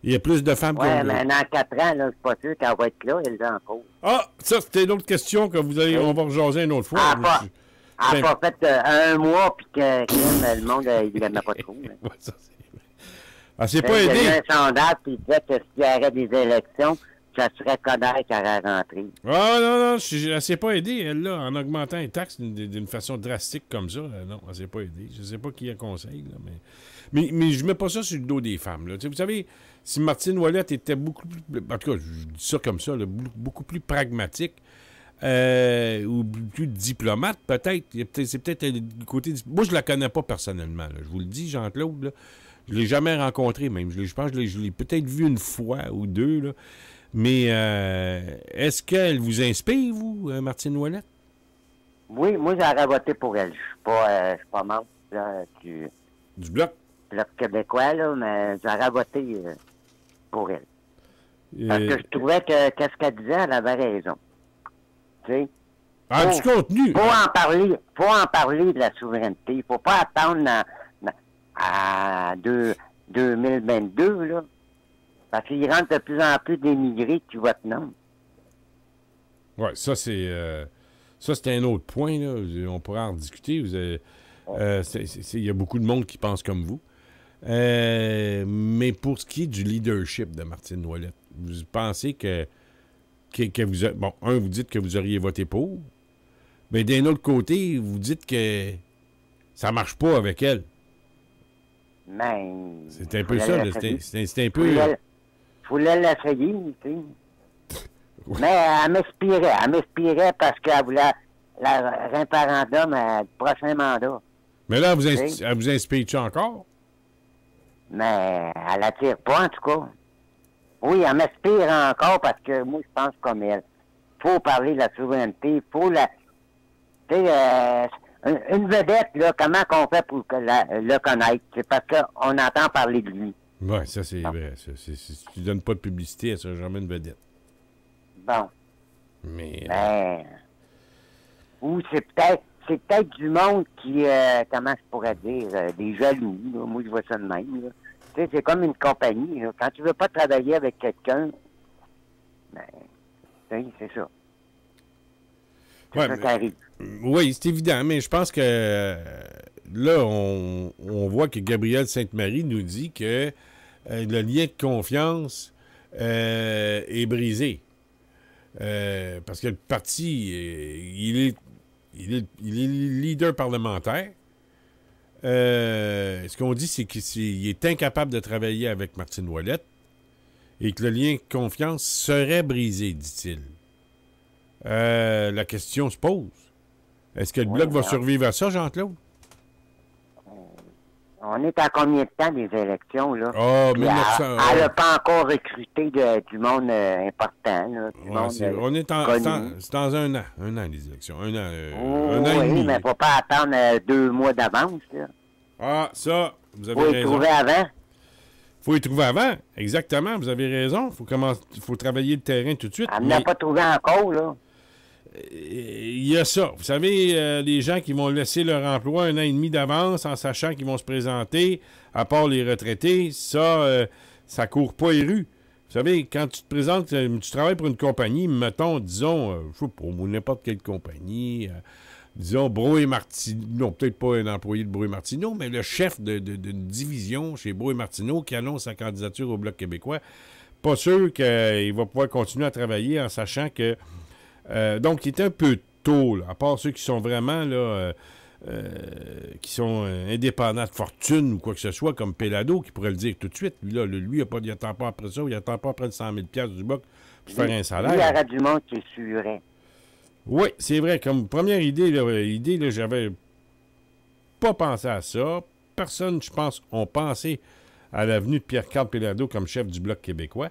S1: Il y a plus de femmes
S11: qui ont... mais dans 4 ans, là, je suis pas sûr qu'elle va être là, elle en cause.
S1: Ah, ça, c'était une autre question que vous allez, on va rejaser une autre fois.
S11: Elle n'a pas fait un mois, puis que le monde, il l'aimait pas trop.
S1: Ouais, ça, c'est pas aidé.
S11: Il y a eu un sondage qui disait que s'il y avait des élections, ça serait Coderre qui aurait rentré.
S1: Ah, non, elle s'est pas aidée, elle, là, en augmentant les taxes d'une façon drastique comme ça. Non, elle s'est pas aidée. Je sais pas qui a conseil, là, mais je mets pas ça sur le dos des femmes, là. Vous savez, si Martine Ouellette était beaucoup plus... En tout cas, je dis ça comme ça, là, beaucoup plus pragmatique, ou plus diplomate, peut-être. C'est peut-être le côté... Moi, je la connais pas personnellement, là. Je vous le dis, Jean-Claude, là. Je l'ai jamais rencontré, même. Je pense que je l'ai peut-être vu une fois ou deux, là. Mais est-ce qu'elle vous inspire, vous, Martine Ouellette?
S11: Oui, moi, j'aurais voté pour elle. Je suis pas membre du
S1: Bloc?
S11: Bloc québécois, là, mais j'aurais voté pour elle. Parce que je trouvais que qu'est-ce qu'elle disait, elle avait raison. Tu sais?
S1: Ah, du contenu!
S11: Faut en parler de la souveraineté. Il faut pas attendre à 2022, là. Parce qu'il rentre de plus en plus d'émigrés qui votent non.
S1: Oui, ça, c'est un autre point, là. On pourra en discuter. Il y a beaucoup de monde qui pense comme vous. Mais pour ce qui est du leadership de Martine Ouellette, vous pensez que vous... Bon, vous dites que vous auriez voté pour, mais d'un autre côté, vous dites que ça marche pas avec elle.
S11: Mais...
S1: C'est un peu ça, c'est un peu...
S11: Je voulais l'essayer, tu sais. Mais elle m'inspirait parce qu'elle voulait le référendum à le prochain mandat.
S1: Mais là, elle vous inspire-tu encore?
S11: Mais elle l'attire pas, en tout cas. Oui, elle m'inspire encore parce que moi, je pense comme elle. Faut parler de la souveraineté, faut la... Tu sais, une vedette, là, comment qu'on fait pour le connaître? C'est parce qu'on entend parler de lui.
S1: Oui, ça, c'est vrai. Si tu donnes pas de publicité, elle sera jamais une vedette.
S11: Bon.
S1: Mais...
S11: Ou c'est peut-être du monde qui, comment je pourrais dire, des jaloux, là. Moi, je vois ça de même, là. Tu sais, c'est comme une compagnie, là. Quand tu veux pas travailler avec quelqu'un, ben, c'est ça. C'est ça qui arrive.
S1: Oui, c'est évident, mais je pense que là, on voit que Gabrielle Sainte-Marie nous dit que le lien de confiance est brisé. Parce que le parti, il est leader parlementaire. Ce qu'on dit, c'est qu'il est incapable de travailler avec Martine Ouellette et que le lien de confiance serait brisé, dit-il. la question se pose. Est-ce que le Bloc va survivre à ça, Jean-Claude?
S11: On est à combien de temps des élections, là?
S1: Ah,
S11: Puis
S1: 1900...
S11: Elle n'a pas encore recruté du monde important, là.
S1: On est c'est dans un an les élections. Un an et demi.
S11: Oui, mais faut pas attendre 2 mois d'avance, là.
S1: Ah, ça, vous avez
S11: raison.
S1: Faut y trouver avant. Faut y trouver avant, exactement, vous avez raison. Faut travailler le terrain tout de suite.
S11: Elle n'a pas trouvé encore, là.
S1: Il y a ça. Vous savez, les gens qui vont laisser leur emploi 1 an et demi d'avance en sachant qu'ils vont se présenter, à part les retraités, ça court pas les rues. Vous savez, quand tu te présentes, tu travailles pour une compagnie, mettons, disons, je sais pas, n'importe quelle compagnie, disons, Bro et Martineau, non, peut-être pas un employé de Bro et Martineau, mais le chef d'une division chez Bro et Martineau qui annonce sa candidature au Bloc québécois, pas sûr qu'il va pouvoir continuer à travailler en sachant que donc, il est un peu tôt, là, à part ceux qui sont vraiment là, qui sont indépendants de fortune ou quoi que ce soit, comme Pelado, qui pourrait le dire tout de suite. Lui, il n'attend pas après ça, il n'attend pas après le 100 000 du Bloc pour faire un salaire.
S11: Il y aurait du monde qui suivrait.
S1: Oui, c'est vrai. Comme première idée, j'avais pas pensé à ça. Personne, je pense, ont pensé à l'avenue de Pierre-Carl Pelado comme chef du Bloc québécois.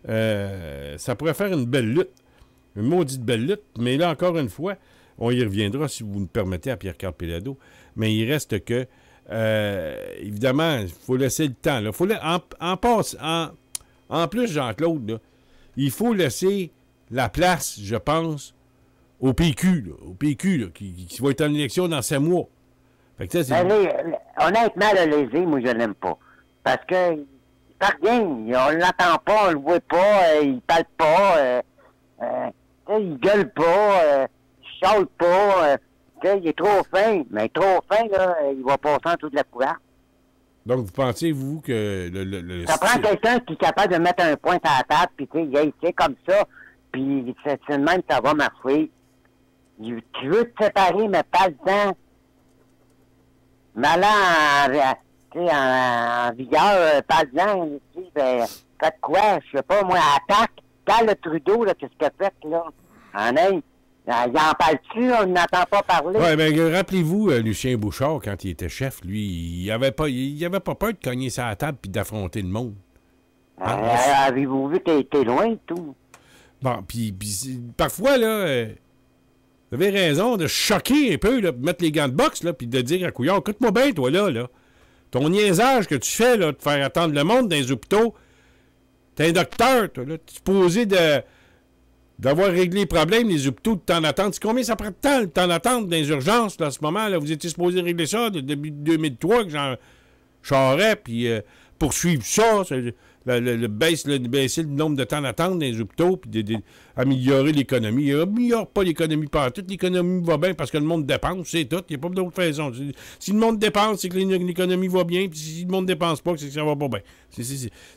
S1: Ça pourrait faire une belle lutte. Une maudite belle lutte, mais là, encore une fois, on y reviendra, si vous me permettez, à Pierre-Carl Pelado. Mais il reste que, évidemment, il faut laisser le temps. Là. Faut en plus, Jean-Claude, là, il faut laisser la place, je pense, au PQ, qui va être en élection dans 5 mois. Fait que ça,
S11: honnêtement, le léger, moi, je l'aime pas. Parce que il parle bien, on l'entend pas, on le voit pas, il parle pas, il gueule pas, il chale pas, il est trop fin. Mais trop fin, là, il va passer en toute la couleur.
S1: Donc, vous pensez, vous, que
S11: ça prend quelqu'un qui est capable de mettre un point à la table, puis tu sais, comme ça, puis c'est de même que ça va marcher. Tu veux te séparer, mais pas le temps. Mais là, en vigueur, pas le temps, faites quoi, je sais pas, moi, attaque. Quand le Trudeau, là, qu'est-ce qu'il a fait, là? En Inde, il en parle-tu? On n'entend pas parler.
S1: Oui, bien, rappelez-vous, Lucien Bouchard, quand il était chef, lui, il avait pas peur de cogner sa à table puis d'affronter le monde.
S11: Avez-vous vu qu'il était loin, tout?
S1: Bon, puis parfois, là, vous avez raison de choquer un peu, là, de mettre les gants de boxe, là, puis de dire à Couillard, écoute-moi bien, toi, là. Ton niaisage que tu fais, là, de faire attendre le monde dans les hôpitaux, t'es un docteur, toi, là. Tu es supposé d'avoir réglé les problèmes, les hôpitaux, de temps d'attente. C'est combien ça prend de temps, le temps d'attente dans les urgences, là, en ce moment? Là, vous étiez supposé régler ça depuis 2003, que j'en charrais, puis poursuivre ça, baisser le nombre de temps d'attente dans les hôpitaux, puis améliorer l'économie. Il n'améliore pas l'économie partout. L'économie va bien parce que le monde dépense, c'est tout. Il n'y a pas d'autre façon. Si le monde dépense, c'est que l'économie va bien, puis si le monde ne dépense pas, c'est que ça va pas bien.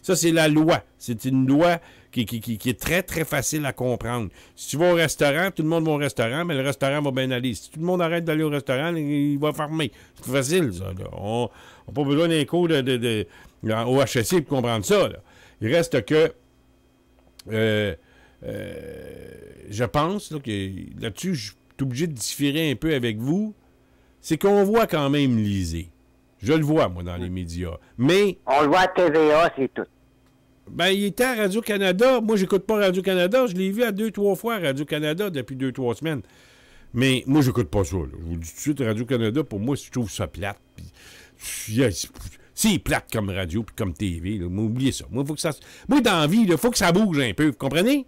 S1: Ça, c'est la loi. C'est une loi qui est très, très facile à comprendre. Si tu vas au restaurant, tout le monde va au restaurant, mais le restaurant va bien aller. Si tout le monde arrête d'aller au restaurant, il va fermer. C'est facile, ça. Là. On n'a pas besoin d'un cours au HSC pour comprendre ça. Là. Il reste que je pense là, que là-dessus, je suis obligé de différer un peu avec vous. C'est qu'on voit quand même Lisée. Je le vois, moi, dans les médias. Mais.
S11: On le voit à TVA, c'est tout.
S1: Ben, il était à Radio-Canada. Moi, j'écoute pas Radio-Canada. Je l'ai vu à 2-3 fois à Radio-Canada depuis 2-3 semaines. Mais moi, j'écoute pas ça. Là. Je vous dis tout de suite, Radio-Canada, pour moi, je trouve ça plate. C'est plate comme radio puis comme TV. Là. Oubliez ça. Moi, dans la vie, il faut que ça bouge un peu. Vous comprenez?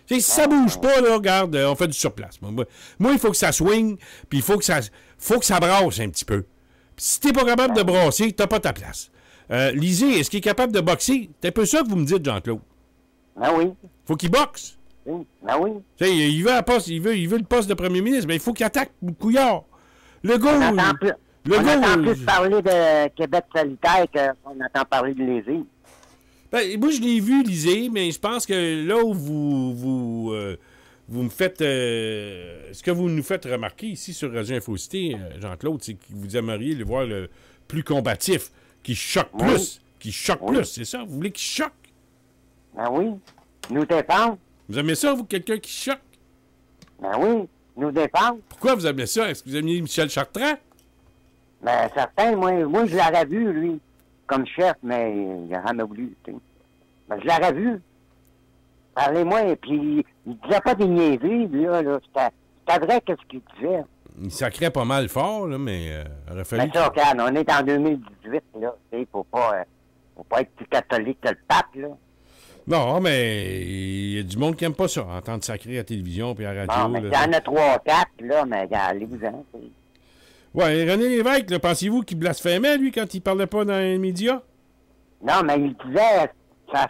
S1: Si ça bouge pas, là, regarde, on fait du surplace. Moi, il faut que ça swing, puis il faut que ça brasse un petit peu. Puis si t'es pas capable de brasser, t'as pas ta place. Lisée, est-ce qu'il est capable de boxer? C'est un peu ça que vous me dites, Jean-Claude.
S11: Ben oui.
S1: Faut qu'il boxe.
S11: Oui, ben oui.
S1: Il veut le poste de premier ministre, mais il faut qu'il attaque Couillard. Le gars...
S11: On entend plus parler de Québec solitaire qu'on entend parler de Lisée.
S1: Ben, moi, je l'ai vu, Lisée, mais je pense que là où vous me faites... ce que vous nous faites remarquer ici sur Radio Infocité, Jean-Claude, c'est que vous aimeriez le voir le plus combatif, qui choque plus. Qui choque plus, c'est ça? Vous voulez qu'il choque?
S11: Ben oui. Nous défendre.
S1: Vous aimez ça, vous, quelqu'un qui choque?
S11: Ben oui, nous défendre.
S1: Pourquoi vous aimez ça? Est-ce que vous aimez Michel Chartrand?
S11: Ben, certain, moi, je l'aurais vu, lui, comme chef, mais il n'a jamais voulu, tu sais. Ben, je l'aurais vu. Parlez-moi, et puis, il disait pas des niaiseries, lui, là. C'était vrai qu'est-ce qu'il disait.
S1: Il sacrait pas mal fort, là, mais aurait fallu...
S11: Mais ça, regarde, on est en 2018, là, tu sais, faut pas être plus catholique que le pape, là.
S1: Non, mais il y a du monde qui aime pas ça, entendre sacrer à la télévision puis à la radio.
S11: Bon, mais
S1: là,
S11: il y en a 3-4, là, mais allez-vous-en.
S1: Ouais, René Lévesque, là, pensez-vous qu'il blasphémait, lui, quand il parlait pas dans les médias?
S11: Non, mais il disait sa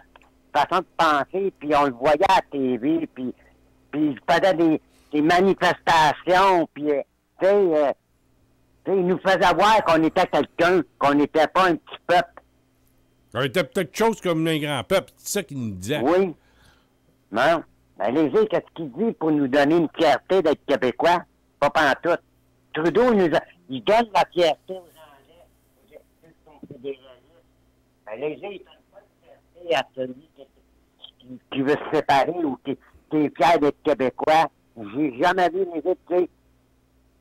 S11: façon de penser, puis on le voyait à la TV, puis il faisait des manifestations, puis, tu sais, il nous faisait voir qu'on était quelqu'un, qu'on n'était pas un petit peuple.
S1: On était peut-être chose comme un grand peuple, c'est ça qu'il nous disait.
S11: Oui. Non. Ben, léger, qu'est-ce qu'il dit pour nous donner une fierté d'être Québécois? Pas pantoute. Trudeau, il donne la fierté aux Anglais, aux fédéralistes. Ben, léger, il donne pas de fierté à celui qui veut se séparer ou qui est fier d'être Québécois. J'ai jamais vu léger, tu sais,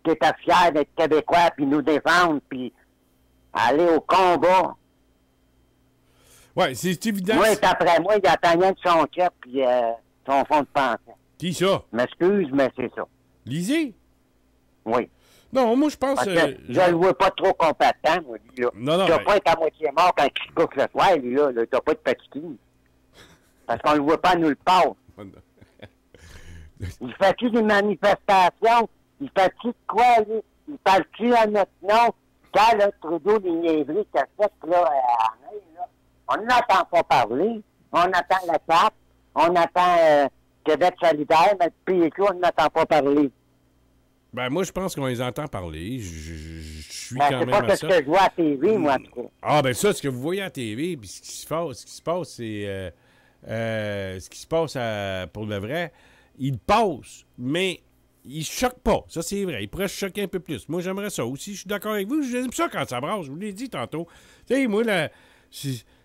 S11: qui était fier d'être Québécois, puis nous défendre, puis aller au combat.
S1: Ouais, c'est évident.
S11: Moi, après moi, il attend rien de son chef puis son fond de pension.
S1: Qui ça?
S11: M'excuse, mais c'est ça.
S1: Lisez?
S11: Oui.
S1: Non, moi, je pense...
S11: Parce que je le vois pas trop compétent, moi, lui, là.
S1: Non,
S11: il doit
S1: mais...
S11: pas être à moitié mort quand il se couche le soir, lui, là. Il doit pas être fatigué. Parce qu'on le voit pas nulle part. Il fait-tu des manifestations? Il fait-tu de quoi, lui? Il parle-tu à notre nom? Quand, là, Trudeau, les niaiseries qu'il a faites, là, on n'entend pas parler. On attend la CAP. On attend Québec solidaire, mais depuis tout, on n'entend pas parler.
S1: Ben, moi, je pense qu'on les entend parler. Je suis quand même à ça.
S11: C'est pas ce que je vois à la TV, moi, en tout cas.
S1: Ah, ben ça, ce que vous voyez à la TV, puis ce qui se passe, c'est... ce qui se passe pour le vrai, il passe, mais il choque pas. Ça, c'est vrai. Il pourrait se choquer un peu plus. Moi, j'aimerais ça aussi. Je suis d'accord avec vous. J'aime ça quand ça brasse. Je vous l'ai dit tantôt. Tu sais, moi,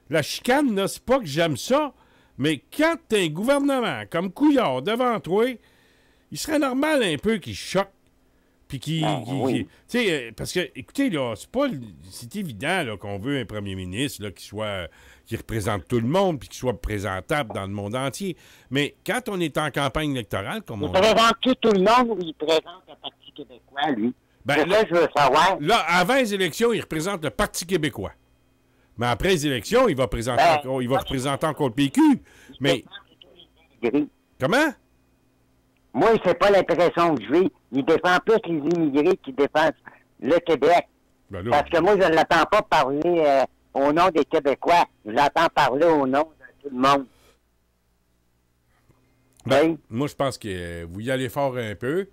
S1: la chicane, là, c'est pas que j'aime ça, mais quand t'as un gouvernement comme Couillard devant toi, il serait normal un peu qu'il choque. Puis
S11: oui.
S1: tu sais, parce que, écoutez, là, c'est évident là, qu'on veut un premier ministre là, qui représente tout le monde puis qui soit présentable dans le monde entier. Mais quand on est en campagne électorale, comme on...
S11: Il présente tout le monde ou il présente le Parti québécois, lui?
S1: Ben,
S11: c'est ça que je veux savoir.
S1: Là, avant les élections, il représente le Parti québécois. Mais après les élections, il va représenter encore le PQ. Mais... Comment?
S11: Moi, c'est pas l'impression que j'ai. Il défend plus les immigrés qui défendent le Québec.
S1: Ben là,
S11: parce que moi, je ne l'attends pas parler au nom des Québécois. Je l'attends parler au nom de tout le monde.
S1: Ben, oui? Moi, je pense que vous y allez fort un peu.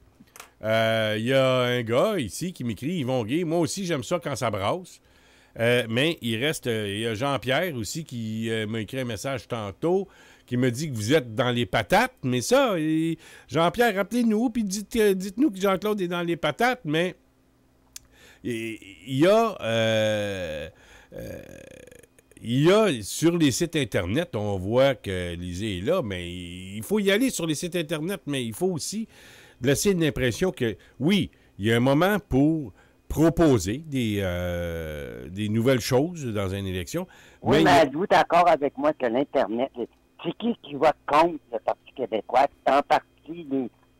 S1: Il y a un gars ici qui m'écrit, Yvon Gay. Moi aussi, j'aime ça quand ça brasse. Mais il y a Jean-Pierre aussi qui m'a écrit un message tantôt qui me dit que vous êtes dans les patates. Mais ça, Jean-Pierre, rappelez-nous, puis dites-nous que Jean-Claude est dans les patates, mais il y a sur les sites Internet, on voit que Lisée est là, mais il faut y aller sur les sites Internet, mais il faut aussi laisser une impression que, oui, il y a un moment pour proposer des nouvelles choses dans une élection.
S11: Oui, mais êtes-vous d'accord avec moi que l'Internet, c'est qui vote contre le Parti québécois? C'est en partie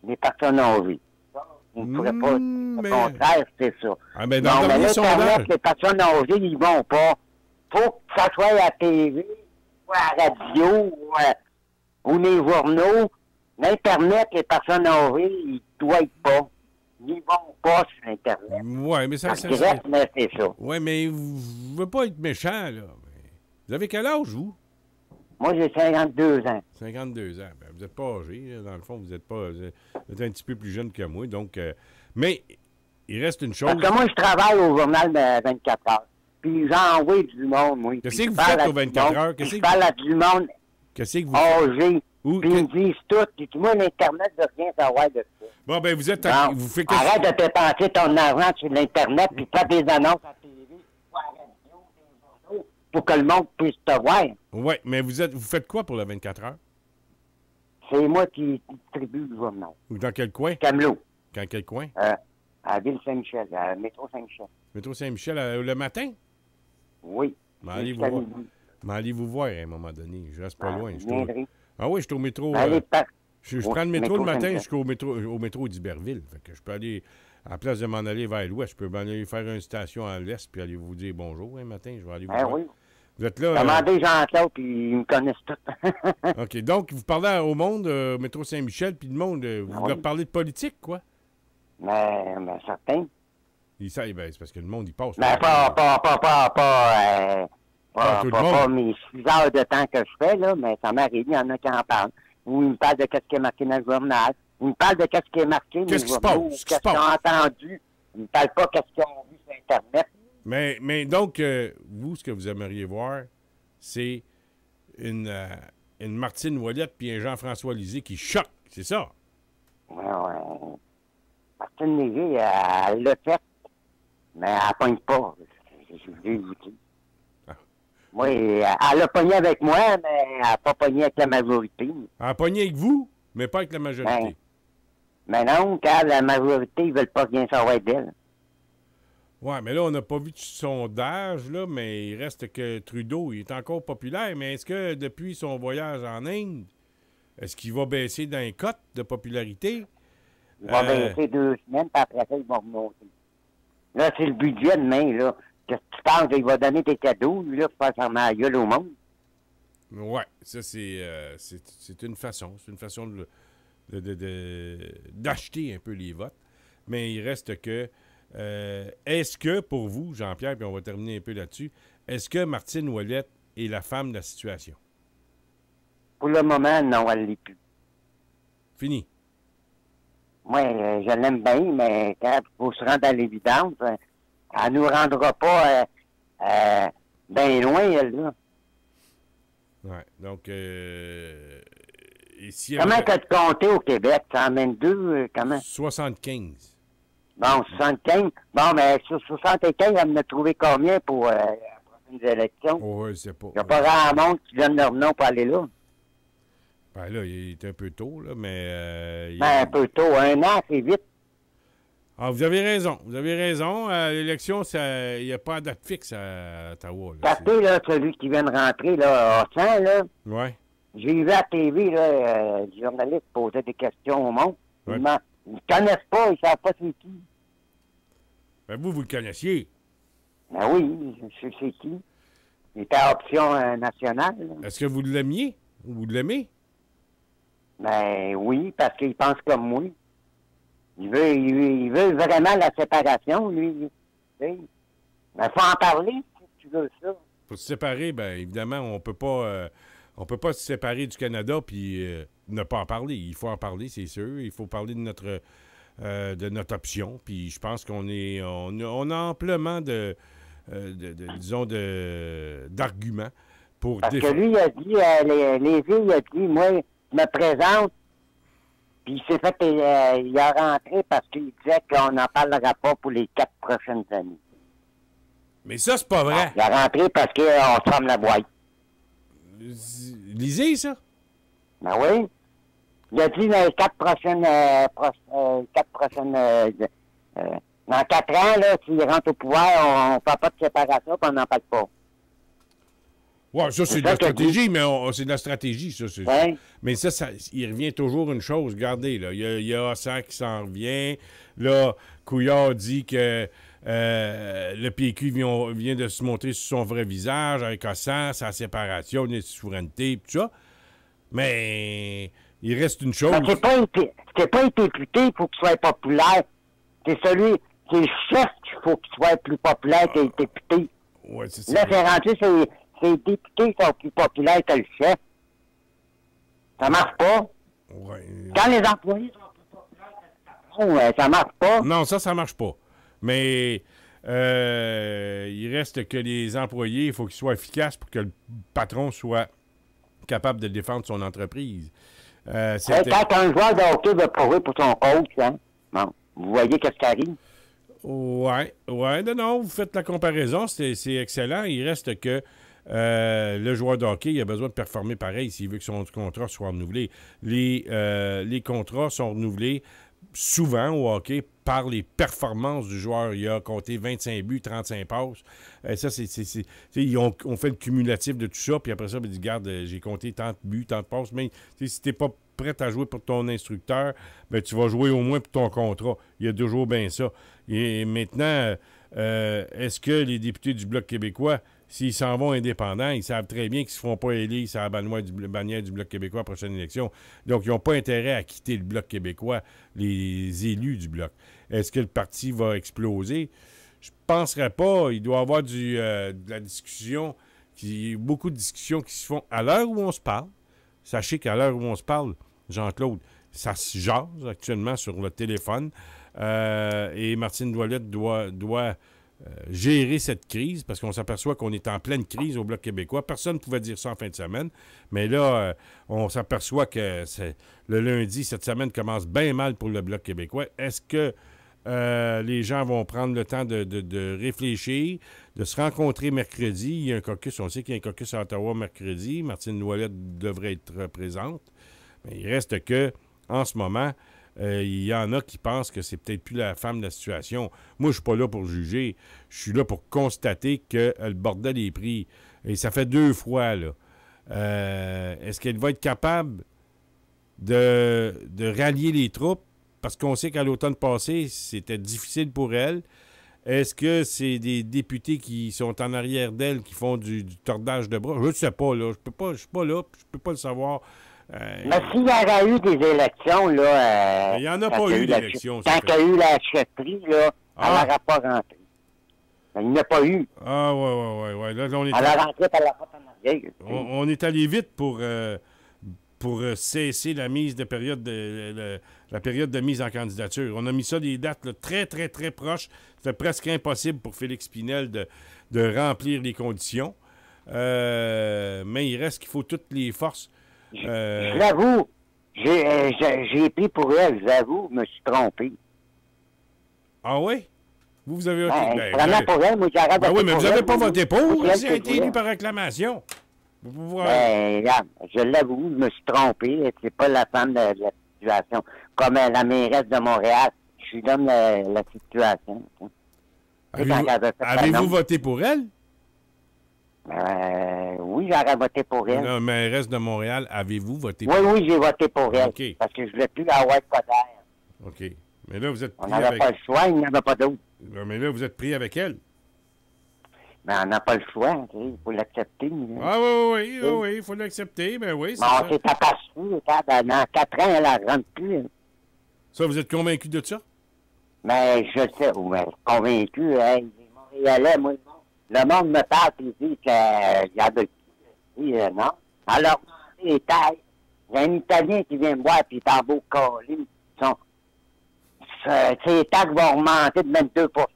S11: les personnes âgées. On ne pourrait pas... Le contraire, c'est ça.
S1: Ah, mais dans l'Internet,
S11: les personnes âgées, ils vont pas. Faut que ça soit à la TV, ou à la radio, ou les journaux. L'Internet, les personnes âgées, ils ne doivent pas. Ils vont pas sur Internet.
S1: Oui, mais ça
S11: c'est ça.
S1: Oui, mais vous ne voulez pas être méchant, là. Vous avez quel âge, vous?
S11: Moi, j'ai 52 ans.
S1: 52 ans. Ben, vous n'êtes pas âgé. Là. Dans le fond, vous êtes un petit peu plus jeune que moi. Donc, mais il reste une chose...
S11: Parce que moi, je travaille au journal de 24 heures. Puis j'envoie du monde, moi.
S1: Qu'est-ce que vous faites aux 24 heures?
S11: Je parle à du monde âgé. Puis ils me disent tout. Puis moi, l'Internet ne veut rien savoir de ça.
S1: Bon, ben, vous êtes...
S11: Vous faites arrête de dépenser ton argent sur l'Internet puis fais des annonces à la télé, ou à la radio, des journaux, pour que le monde puisse te voir.
S1: Oui, mais vous faites quoi pour le 24 heures?
S11: C'est moi qui distribue le journal.
S1: Dans quel coin?
S11: Camelot.
S1: Dans quel coin?
S11: À Ville-Saint-Michel, à Métro Saint-Michel.
S1: Métro Saint-Michel, le matin?
S11: Oui.
S1: Allez vous voir à un moment donné. Je reste pas loin. Ah oui, je suis au métro. Je prends le métro le matin jusqu'au métro d'Iberville. Fait que je peux aller, à la place de m'en aller vers l'ouest, je peux m'en aller faire une station à l'est, puis aller vous dire bonjour un matin. Je vais aller vous voir.
S11: Oui.
S1: Vous êtes là.
S11: Demandez Jean-Claude, puis ils me connaissent tous.
S1: OK. Donc, vous parlez au monde, métro Saint-Michel, puis le monde, vous leur parlez de politique, quoi?
S11: Mais certain.
S1: C'est parce que le monde, il passe.
S11: Mais pas mes 6 heures de temps que je fais, là, mais ça m'arrive, il y en a qui en parlent. Ou ils me parlent de qu'est-ce qui est marqué dans le journal. Ils me parlent de qu'est-ce qui est marqué
S1: qu'est-ce qui se passe?
S11: Qu'est-ce qu'ils ont entendu. Ils me parlent pas qu'est-ce qu'ils ont vu sur Internet.
S1: Mais donc, vous, ce que vous aimeriez voir, c'est une Martine Ouellette puis un Jean-François Lisée qui choquent, c'est ça?
S11: Ouais. Martine Lisée, elle l'a fait, mais elle ne pogne pas. Je vous dis. Oui, elle a pogné avec moi, mais elle n'a pas pogné avec la majorité.
S1: Elle a pogné avec vous, mais pas avec la majorité.
S11: Mais non, car la majorité, ils ne veulent pas rien savoir d'elle.
S1: Oui, mais là, on n'a pas vu de sondage, là, mais il reste que Trudeau, il est encore populaire. Mais est-ce que depuis son voyage en Inde, est-ce qu'il va baisser d'un cote de popularité?
S11: Il va baisser 2 semaines, puis après ça, il va remonter. Là, c'est le budget demain, là. Qu'est-ce que tu penses? Il va donner des cadeaux, lui, là, pour faire fermer la gueule au monde.
S1: Oui, ça, c'est une façon. C'est une façon d'acheter un peu les votes. Mais il reste que... est-ce que, pour vous, Jean-Pierre, puis on va terminer un peu là-dessus, est-ce que Martine Ouellette est la femme de la situation?
S11: Pour le moment, non, elle ne l'est plus.
S1: Fini.
S11: Moi, je l'aime bien, mais quand il faut se rendre à l'évidence, elle ne nous rendra pas bien loin, elle, là.
S1: Oui, donc...
S11: comment tu as compté au Québec? 122, comment?
S1: 75.
S11: Bon, 75. Bon, mais sur 75, elle m'a trouvé combien pour les prochaines élections?
S1: Oh, je sais pas.
S11: Il n'y a pas grand monde qui donne leur nom pour aller là.
S1: Ben là, il est un peu tôt, là, mais...
S11: un peu tôt. 1 an, c'est vite.
S1: Ah, vous avez raison. Vous avez raison. L'élection, il n'y a pas de date fixe à Ottawa.
S11: Tapez, là, celui qui vient de rentrer, là, à 100, là.
S1: Oui.
S11: J'ai vu à la TV, là, le journaliste posait des questions au monde.
S1: Ouais.
S11: Ils ne connaissent pas, ils ne savent pas c'est qui.
S1: Ben vous le connaissiez.
S11: Ben oui, je sais c'est qui. Il était à Option nationale.
S1: Est-ce que vous l'aimiez? Ou vous l'aimez?
S11: Ben oui, parce qu'il pense comme moi. Il veut vraiment la séparation, lui. Mais il faut en parler si tu veux ça.
S1: Pour se séparer, bien évidemment, on peut pas se séparer du Canada puis ne pas en parler. Il faut en parler, c'est sûr. Il faut parler de notre option. Puis je pense on a amplement d'arguments pour
S11: parce que lui, il a dit, il a dit, moi, je me présente. Puis il s'est fait, il a rentré parce qu'il disait qu'on n'en parlera pas pour les 4 prochaines années.
S1: Mais ça, c'est pas vrai.
S11: Il a rentré parce qu'on se ferme la boîte.
S1: Lisez ça?
S11: Ben oui. Il a dit dans les 4 prochaines... dans 4 ans, là, s'il rentre au pouvoir, on ne fait pas de séparation, puis on n'en parle pas.
S1: Oui, ça, c'est de la stratégie, mais c'est de la stratégie, ça.
S11: Ouais.
S1: Mais ça, il revient toujours une chose. Regardez, là, il y a ça qui s'en revient. Là, Couillard dit que le PQ vient de se montrer sur son vrai visage avec Ossan, sa séparation, la souveraineté, tout ça. Mais il reste une chose.
S11: Mais c'est pas été député, il faut qu'il soit populaire. C'est le chef qu'il faut qu'il soit plus populaire que le député.
S1: Ouais, c'est ça.
S11: Là, c'est rendu, les députés sont plus populaires que le chef. Ça marche pas.
S1: Ouais.
S11: Quand les employés sont plus populaires que le patron, ça marche pas.
S1: Non, ça marche pas. Mais il reste que les employés, il faut qu'ils soient efficaces pour que le patron soit capable de défendre son entreprise.
S11: Quand un joueur de hockey veut prouver pour son coach, hein? Bon, vous voyez qu'est-ce qui arrive?
S1: Ouais, non, vous faites la comparaison, c'est excellent. Il reste que le joueur de hockey, il a besoin de performer pareil s'il veut que son contrat soit renouvelé. Les contrats sont renouvelés souvent au hockey par les performances du joueur. Il a compté 25 buts, 35 passes. Ça, on fait le cumulatif de tout ça, puis après ça, il dit, regarde, j'ai compté tant de buts, tant de passes, mais si tu n'es pas prêt à jouer pour ton instructeur, ben, tu vas jouer au moins pour ton contrat. Il y a toujours bien ça. Et maintenant, est-ce que les députés du Bloc québécois, s'ils s'en vont indépendants, ils savent très bien qu'ils ne se feront pas élire sur la bannière du Bloc québécois à la prochaine élection. Donc, ils n'ont pas intérêt à quitter le Bloc québécois, les élus du Bloc. Est-ce que le parti va exploser? Je ne penserais pas. Il doit y avoir de la discussion, beaucoup de discussions qui se font à l'heure où on se parle. Sachez qu'à l'heure où on se parle, Jean-Claude, ça se jase actuellement sur le téléphone. Et Martine Ouellette doit gérer cette crise, parce qu'on s'aperçoit qu'on est en pleine crise au Bloc québécois. Personne ne pouvait dire ça en fin de semaine, mais là, on s'aperçoit que le lundi, cette semaine commence bien mal pour le Bloc québécois. Est-ce que les gens vont prendre le temps de réfléchir, de se rencontrer mercredi? Il y a un caucus, on sait qu'il y a un caucus à Ottawa mercredi. Martine Ouellette devrait être présente. Mais il reste que, en ce moment, il y en a qui pensent que c'est peut-être plus la femme de la situation. Moi, je suis pas là pour juger. Je suis là pour constater que le bordel est pris. Et ça fait 2 fois, là. Est-ce qu'elle va être capable de rallier les troupes? Parce qu'on sait qu'à l'automne passé, c'était difficile pour elle. Est-ce que c'est des députés qui sont en arrière d'elle qui font du tordage de bras? Je ne sais pas, là. Je suis pas là, je peux pas le savoir.
S11: Mais s'il y aurait eu des élections, là...
S1: il n'y en a pas eu d'élections.
S11: Quand il y a eu la chefferie, là, elle n'aurait pas rentré. Il n'y en a pas eu.
S1: Ah, ouais. Là, on est
S11: elle a rentré par la porte en arrière.
S1: On est allé vite pour cesser la mise de la période de mise en candidature. On a mis ça des dates là, très, très, très proches. C'était presque impossible pour Félix Pinel de remplir les conditions. Mais il reste qu'il faut toutes les forces.
S11: Je l'avoue, j'ai pris pour elle, je l'avoue, je me suis trompé.
S1: Ah oui? Vous avez
S11: voté pour elle, moi j'arrête de voter
S1: oui, mais vous n'avez pas voté pour,
S11: elle
S1: elle a été élu par acclamation.
S11: Regarde, je l'avoue, je me suis trompé. C'est pas la femme de la situation. Comme la mairesse de Montréal, je suis l'homme de la situation.
S1: Avez-vous voté pour elle?
S11: Oui, j'aurais voté pour elle.
S1: La mairesse de Montréal, avez-vous voté pour
S11: elle?
S1: Oui,
S11: oui, j'ai voté pour elle.
S1: Okay.
S11: Parce que je voulais plus la White Coder.
S1: OK. Mais là, vous êtes pris
S11: on n'avait pas le choix, il n'y avait pas d'autre.
S1: Mais là, vous êtes pris avec elle.
S11: Mais on n'a pas le choix, il faut l'accepter.
S1: Ah oui, il faut l'accepter, ben oui.
S11: On s'est aperçu, dans 4 ans, elle ne rentre plus.
S1: Ça, vous êtes convaincu de ça?
S11: Mais je sais, convaincu, les Montréalais, moi, le monde me parle et dit qu'il y a de qui. Non. Alors, les tailles, il y a un Italien qui vient me voir, puis il est en beau colis. Ces taxes vont augmenter de 22 là.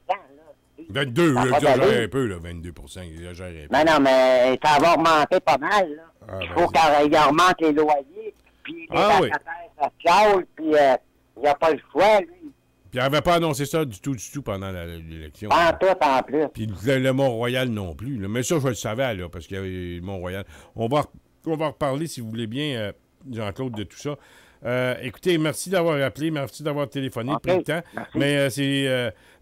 S1: 22, il exagère un peu, là, 22 il exagère un peu.
S11: Mais non, mais ça va augmenter pas mal, là. Il faut qu'il augmente les loyers, puis les locataires sociaux, puis il n'y a pas le choix, lui.
S1: Puis il n'avait pas annoncé ça du tout pendant l'élection.
S11: En tout, en plus.
S1: Puis le Mont-Royal non plus. Là. Mais ça, je le savais, là, parce qu'il y avait le Mont-Royal. On va reparler, si vous voulez bien, Jean-Claude, de tout ça. Écoutez, merci d'avoir appelé, merci d'avoir téléphoné, pris le temps. Merci.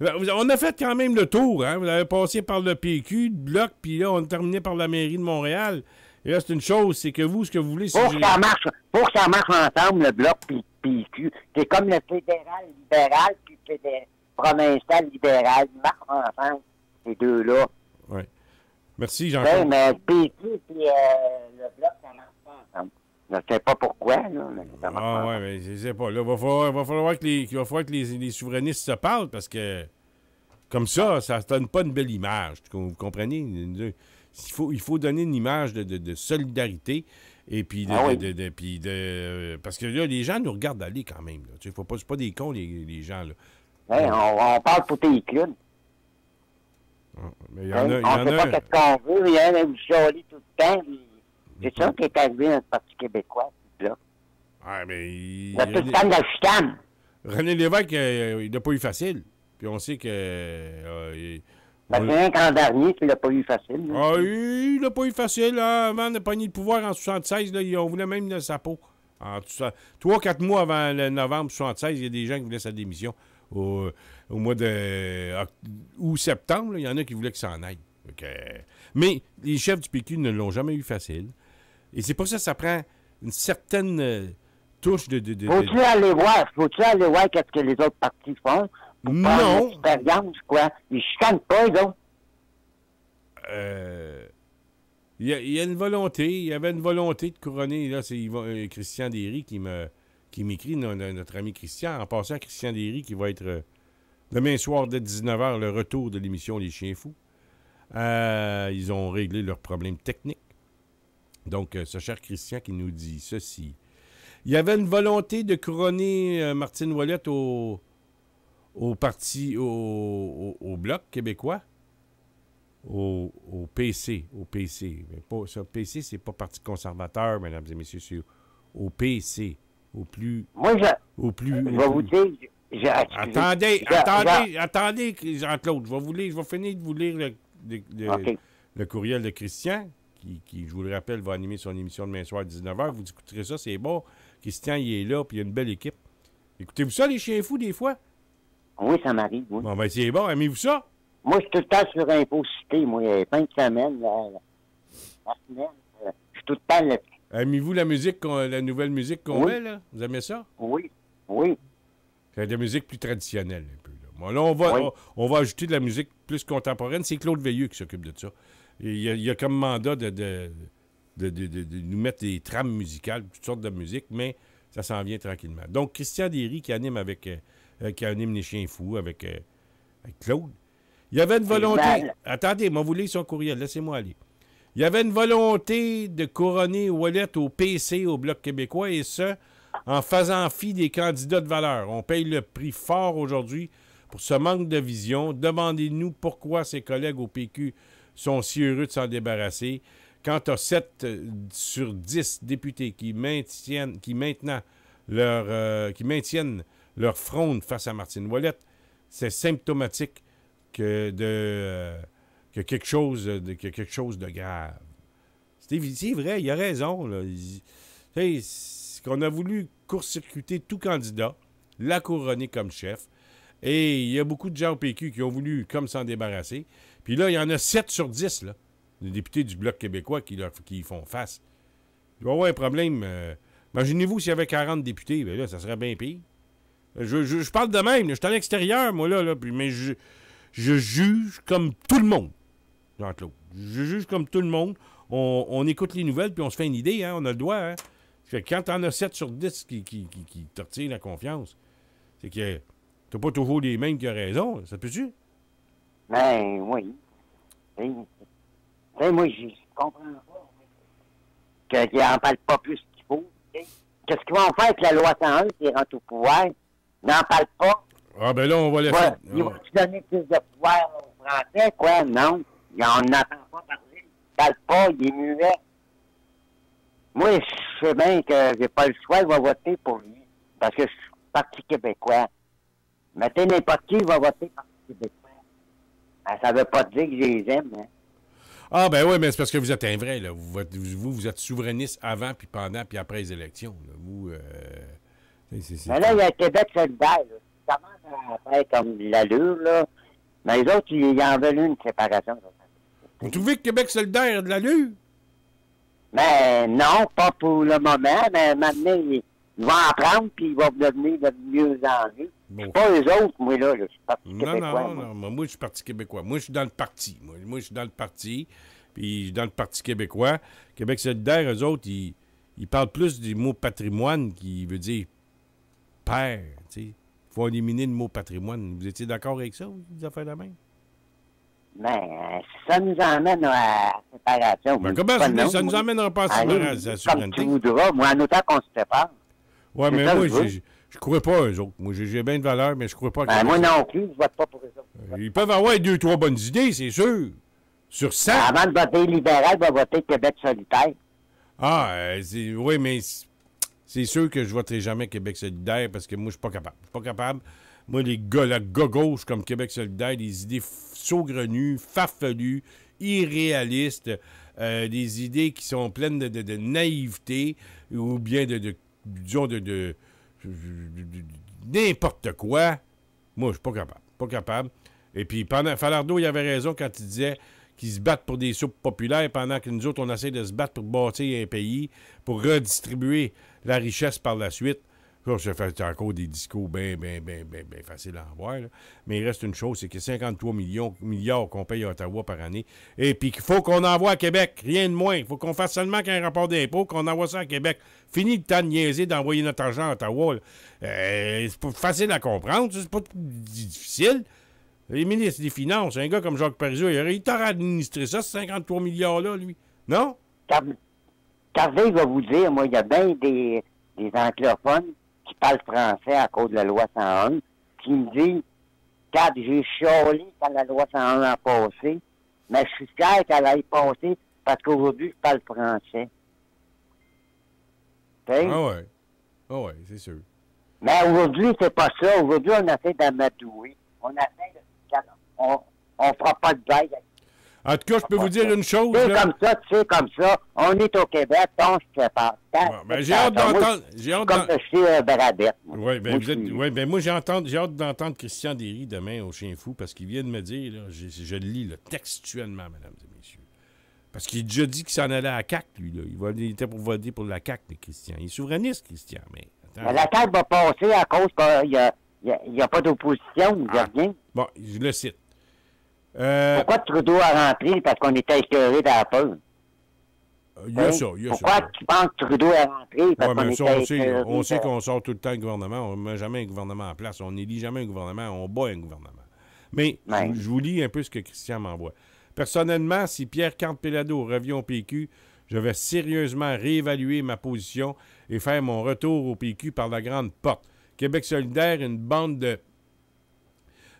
S1: Mais on a fait quand même le tour, hein? Vous avez passé par le PQ, le Bloc, puis là, on a terminé par la mairie de Montréal. Et là, c'est une chose, c'est que vous, ce que vous voulez, c'est...
S11: Pour que ça marche ensemble, le Bloc puis le PQ, c'est comme le fédéral libéral puis le provincial libéral. Ils marchent ensemble, ces deux-là.
S1: Oui. Merci, Jean-Claude.
S11: Mais le PQ puis le Bloc, ça marche pas ensemble. Je ne sais pas pourquoi, là.
S1: Mais je sais pas. Là, il va falloir que les souverainistes se parlent parce que, comme ça ne donne pas une belle image. Vous comprenez? Il faut donner une image de solidarité et puis parce que là, les gens nous regardent aller quand même. C'est pas des cons, les gens. Là.
S11: Ouais, on parle pour tes clowns.
S1: On
S11: ne sait pas ce qu'on veut. Il y en a qui chialent tout le temps. C'est ça qui est arrivé dans le Parti québécois, là.
S1: Mais
S11: il y a tout le temps de la chicane.
S1: René Lévesque, il n'a pas eu facile. Puis on sait que
S11: Parce que rien qu'en dernier, tu l'as pas eu facile.
S1: Ah, il l'a pas eu facile. Hein. Avant de pogner le pouvoir en 76, là, on voulait même de sa peau. 3-4 mois avant le novembre 76, il y a des gens qui voulaient sa démission. Au mois de août-septembre, il y en a qui voulaient que ça en aille. Mais les chefs du PQ ne l'ont jamais eu facile. Et c'est pour ça que ça prend une certaine touche de...
S11: Faut-tu aller voir qu'est-ce que les autres partis font?
S1: Non.
S11: Expérience, quoi. Ils chicanent pas, les autres.
S1: Il y a une volonté. Il y avait une volonté de couronner. Là, c'est Christian Derry qui m'écrit, notre ami Christian. En passant, Christian Derry qui va être demain soir dès 19h, le retour de l'émission Les Chiens Fous. Ils ont réglé leurs problèmes techniques. Donc, ce cher Christian qui nous dit ceci. Il y avait une volonté de couronner Martine Ouellette au parti, au Bloc québécois, au PC. Mais pas, ça, PC, c'est pas Parti conservateur, mesdames et messieurs, c'est au PC, au plus...
S11: Moi,
S1: je
S11: vais vous dire...
S1: Attendez, Jean-Claude, je vais finir de vous lire le courriel de Christian, qui, je vous le rappelle, va animer son émission demain soir à 19h. Vous écouterez ça, c'est bon. Christian, il est là, puis il y a une belle équipe. Écoutez-vous ça, les chiens fous, des fois?
S11: Oui, ça m'arrive, oui.
S1: Bon, ben, c'est bon. Aimez-vous ça?
S11: Moi, je suis tout le temps sur Infocité, moi. Fin de semaine, la semaine, je suis tout le temps là.
S1: Aimez-vous la musique, la nouvelle musique qu'on met, là? Vous aimez ça?
S11: Oui.
S1: C'est de la musique plus traditionnelle, un peu. Là. Bon, là, on va ajouter de la musique plus contemporaine. C'est Claude Veilleux qui s'occupe de ça. Il y a comme mandat de nous mettre des trames musicales, toutes sortes de musique, mais ça s'en vient tranquillement. Donc, Christian Derry qui anime Les Chiens Fous avec Claude. Il y avait une volonté... Attendez, moi, vous lisez son courriel, laissez-moi aller. Il y avait une volonté de couronner Ouellette au PC, au Bloc québécois, et ce, en faisant fi des candidats de valeur. On paye le prix fort aujourd'hui pour ce manque de vision. Demandez-nous pourquoi ses collègues au PQ sont si heureux de s'en débarrasser. Quant à 7 sur 10 députés qui maintiennent leur fronde face à Martine Ouellette, c'est symptomatique que quelque chose de grave. C'est vrai, il a raison. Là. Qu'on a voulu court-circuiter tout candidat, la couronner comme chef, et il y a beaucoup de gens au PQ qui ont voulu comme s'en débarrasser. Puis là, il y en a 7 sur 10, là, des députés du Bloc québécois qui font face. Il va y avoir un problème. Imaginez-vous s'il y avait 40 députés, bien là, ça serait bien pire. Je parle de même, là, je suis à l'extérieur, moi, là, mais je juge comme tout le monde, Jean-Claude. Je juge comme tout le monde. On écoute les nouvelles, puis on se fait une idée, hein, on a le droit. Hein. Fait que quand t'en as 7 sur 10 qui te retirent la confiance, c'est que t'as pas toujours les mêmes qui ont raison. Ça peut-tu?
S11: Ben, oui. Moi, je comprends pas qu'ils n'en parlent pas plus qu'il faut. Qu'est-ce qu'ils vont faire avec la loi 101 qui rentre au pouvoir? Ils n'en parlent pas.
S1: Ah, ben là, on va laisser...
S11: Ils vont-tu donner plus de pouvoir aux Français, quoi? Non. On n'entend pas parler. Ils ne parlent pas, il est muet. Moi, je sais bien que j'ai pas le choix, je vais voter pour lui. Parce que je suis Parti québécois. Mettez n'importe qui, il va voter Parti québécois. Ben, ça veut pas dire que je les aime, hein.
S1: Ah, ben oui, mais c'est parce que vous êtes un vrai, là. Vous êtes souverainiste avant, puis pendant, puis après les élections. Là. Vous,
S11: mais là, il y a Québec solidaire, là. Ça commence à faire comme l'allure, là. Mais les autres, ils en veulent une séparation.
S1: Vous trouvez que Québec solidaire a de l'allure?
S11: Mais non, pas pour le moment, mais maintenant, ils vont en prendre, puis ils vont devenir de mieux en mieux. Bon. C'est pas eux autres, moi, là. Je suis Parti québécois.
S1: Non. Moi, je suis Parti québécois. Moi, je suis dans le parti. Moi, je suis dans le parti, puis je suis dans le Parti québécois. Québec solidaire, eux autres, ils parlent plus du mot patrimoine qui veut dire père, tu sais. Il faut éliminer le mot patrimoine. Vous étiez d'accord avec ça, des affaires de même?
S11: Ben, ça nous emmène à la séparation.
S1: Ben, comment ça nous emmènera pas à la souveraineté?
S11: Comme tu voudras, moi, en autant qu'on se sépare.
S1: Ouais, mais moi, je crois pas eux autres. Moi, j'ai bien de valeur, mais je crois pas.
S11: Ben, moi non plus, je vote pas pour eux autres.
S1: Ils peuvent avoir 2-3 bonnes idées, c'est sûr. Sur 100.
S11: Ben, avant de voter libéral, je vais voter Québec solidaire.
S1: Ah, oui, mais c'est sûr que je voterai jamais Québec solidaire parce que moi, je suis pas capable. Je suis pas capable. Moi, les gars, la gauche comme Québec solidaire, des idées saugrenues, farfelues, irréalistes, des idées qui sont pleines de naïveté ou bien disons, de n'importe quoi. Moi, je suis pas capable. Pas capable. Et puis, Falardeau, il avait raison quand il disait qu'ils se battent pour des soupes populaires pendant que nous autres, on essaie de se battre pour bâtir un pays, pour redistribuer la richesse par la suite. Ça fait encore des discours bien faciles à avoir. Là. Mais il reste une chose, c'est que 53 milliards qu'on paye à Ottawa par année. Et puis qu'il faut qu'on envoie à Québec, rien de moins. Il faut qu'on fasse seulement qu'un rapport d'impôt, qu'on envoie ça à Québec. Fini le temps de niaiser d'envoyer notre argent à Ottawa. C'est pas facile à comprendre, c'est pas difficile. Les ministres des Finances, un gars comme Jacques Parizeau, il t'aurait administré ça, ce 53 milliards-là, lui. Non?
S11: Carvey va vous dire, moi, il y a bien des anglophones qui parlent français à cause de la loi 101, qui me disent, quand j'ai chialé quand la loi 101 a passé, mais je suis fier qu'elle aille passer parce qu'aujourd'hui, je parle français. T'sais?
S1: Ah ouais, c'est sûr.
S11: Mais aujourd'hui, c'est pas ça. Aujourd'hui, on essaie d'amadouer. On essaie de... On fera pas de blague.
S1: En tout cas, je peux vous dire une chose.
S11: Tu sais comme ça. On est au Québec, on se prépare.
S1: J'ai hâte d'entendre...
S11: Comme je suis Barabette.
S1: Oui, moi, j'ai hâte d'entendre Christian Derry demain au Chien Fou parce qu'il vient de me dire, là, je le lis là, textuellement, mesdames et messieurs. Parce qu'il a déjà dit qu'il s'en allait à la CAQ, lui. Là. Il était pour voter pour la CAQ, Christian. Il est souverainiste, Christian, mais...
S11: Mais la CAQ va passer à cause qu'il n'y a pas d'opposition, il n'y a rien.
S1: Bon, je le cite.
S11: Pourquoi Trudeau a rentré? Parce qu'on était écœurés dans la peur.
S1: Il y a ça.
S11: Pourquoi tu penses que Trudeau est rentré? Parce qu'on était écœurés.
S1: On sait qu'on sort tout le temps le gouvernement. On ne met jamais un gouvernement en place. On n'élit jamais un gouvernement. On bat un gouvernement. Mais je vous lis un peu ce que Christian m'envoie. Personnellement, si Pierre Carl-Péladeau revient au PQ, je vais sérieusement réévaluer ma position et faire mon retour au PQ par la grande porte. Québec solidaire, une bande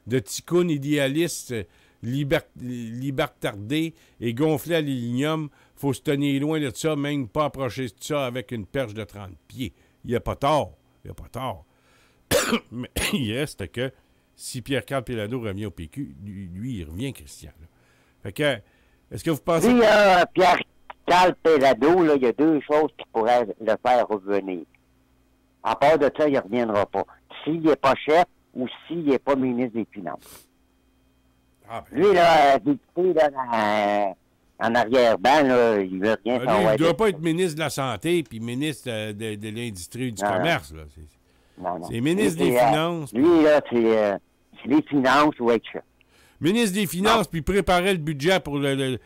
S1: de ticounes idéalistes libertardés et gonflés à l'hélium. Faut se tenir loin de ça, même pas approcher de ça avec une perche de 30 pieds. Il n'y a pas tort. Mais il reste que si Pierre-Carl Péladeau revient au PQ, lui, il revient, Christian. Là. Fait que, est-ce que vous pensez...
S11: Si Pierre-Carl Péladeau, il y a deux choses qui pourraient le faire revenir. À part de ça, il ne reviendra pas. S'il n'est pas chef ou s'il n'est pas ministre des Finances. Lui, là, député, là, en arrière-ban, là, il veut rien savoir.
S1: Il ne doit pas être ministre de la Santé puis ministre de l'Industrie et du Commerce. Là. C'est ministre des Finances.
S11: Lui, là, c'est les Finances ou être chef.
S1: Ministre des Finances, puis préparer le budget pour un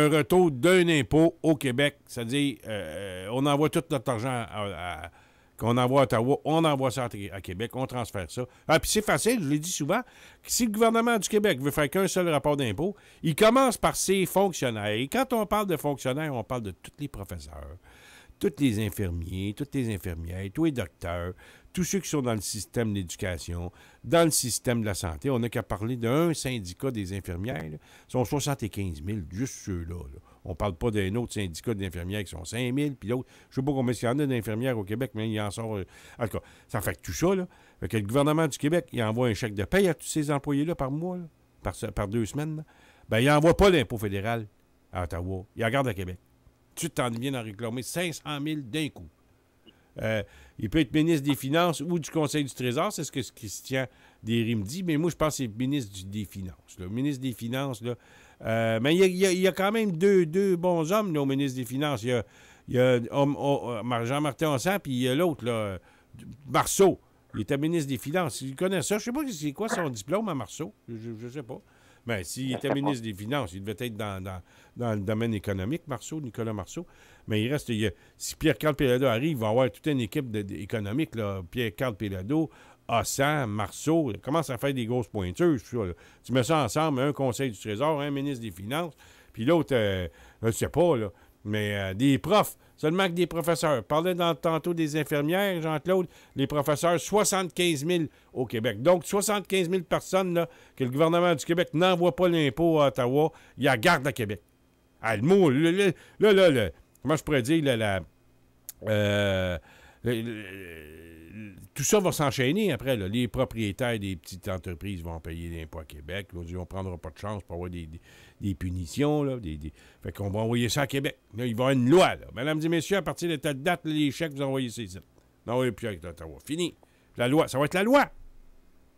S1: retour d'un impôt au Québec. C'est-à-dire, on envoie tout notre argent qu'on envoie à Ottawa, on envoie ça à Québec, on transfère ça. Ah, puis c'est facile, je l'ai dit souvent, si le gouvernement du Québec veut faire qu'un seul rapport d'impôt, il commence par ses fonctionnaires. Et quand on parle de fonctionnaires, on parle de tous les professeurs, tous les infirmiers, toutes les infirmières, tous les docteurs, tous ceux qui sont dans le système de l'éducation, dans le système de la santé. On n'a qu'à parler d'un syndicat des infirmières. Là. Ils sont 75 000, juste ceux-là. Là. On ne parle pas d'un autre syndicat d'infirmières qui sont 5 000, puis l'autre, je ne sais pas combien il y en a d'infirmières au Québec, mais il en sort... En tout cas, ça fait que tout ça, là. Fait que le gouvernement du Québec, il envoie un chèque de paye à tous ces employés-là par mois, là, par 2 semaines. Là. Ben, il n'envoie pas l'impôt fédéral à Ottawa. Il regarde à Québec. Tu t'en viens d'en réclamer 500 000 d'un coup. Il peut être ministre des Finances ou du Conseil du Trésor, c'est ce que Christian Derry me dit, mais moi, je pense que c'est ministre des Finances. Là. Ministre des Finances, là. Mais il y a quand même deux bons hommes là, au ministre des Finances. Il y a Jean-Martin Hansan, puis il y a l'autre, là, Marceau. Il était ministre des Finances. Il connaît ça. Je ne sais pas c'est quoi son diplôme à Marceau. Je ne sais pas. Mais s'il était ministre des Finances, il devait être dans le domaine économique, Nicolas Marceau. Mais il reste... si Pierre-Carl Péladeau arrive, il va avoir toute une équipe économique. Pierre-Carl Péladeau, Hassan, Marceau, commence à faire des grosses pointures. Tu mets ça ensemble, un conseil du Trésor, un ministre des Finances, puis l'autre, je ne sais pas, là, mais des profs, seulement que des professeurs. Parlais tantôt des infirmières, Jean-Claude, les professeurs, 75 000 au Québec. Donc, 75 000 personnes là, que le gouvernement du Québec n'envoie pas l'impôt à Ottawa, il la garde à Québec. Ah, le mot, là, comment je pourrais dire, tout ça va s'enchaîner après. Là. Les propriétaires des petites entreprises vont payer l'impôt à Québec. Là. On ne prendra pas de chance pour avoir des punitions. Là, Fait qu'on va envoyer ça à Québec. Là, il va y avoir une loi. Là. Mesdames et messieurs, à partir de telle date, là, les chèques, vous envoyez ça ici. Non, et puis avec l'Ottawa. Fini. La loi, ça va être la loi.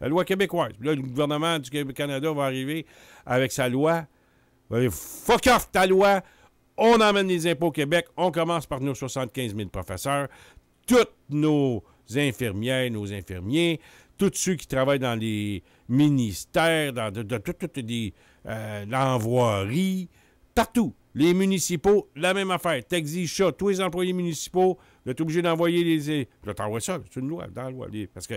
S1: La loi québécoise. Puis là, le gouvernement du Canada va arriver avec sa loi. Il va dire, fuck off ta loi. On emmène les impôts au Québec. On commence par nos 75 000 professeurs. Toutes nos infirmières, nos infirmiers, tous ceux qui travaillent dans les ministères, dans toutes les l'envoirie, partout. Les municipaux, la même affaire. T'exiges ça. Tous les employés municipaux, tu es obligé d'envoyer les... Là, t'envoies ça. C'est une loi, dans la loi. Parce que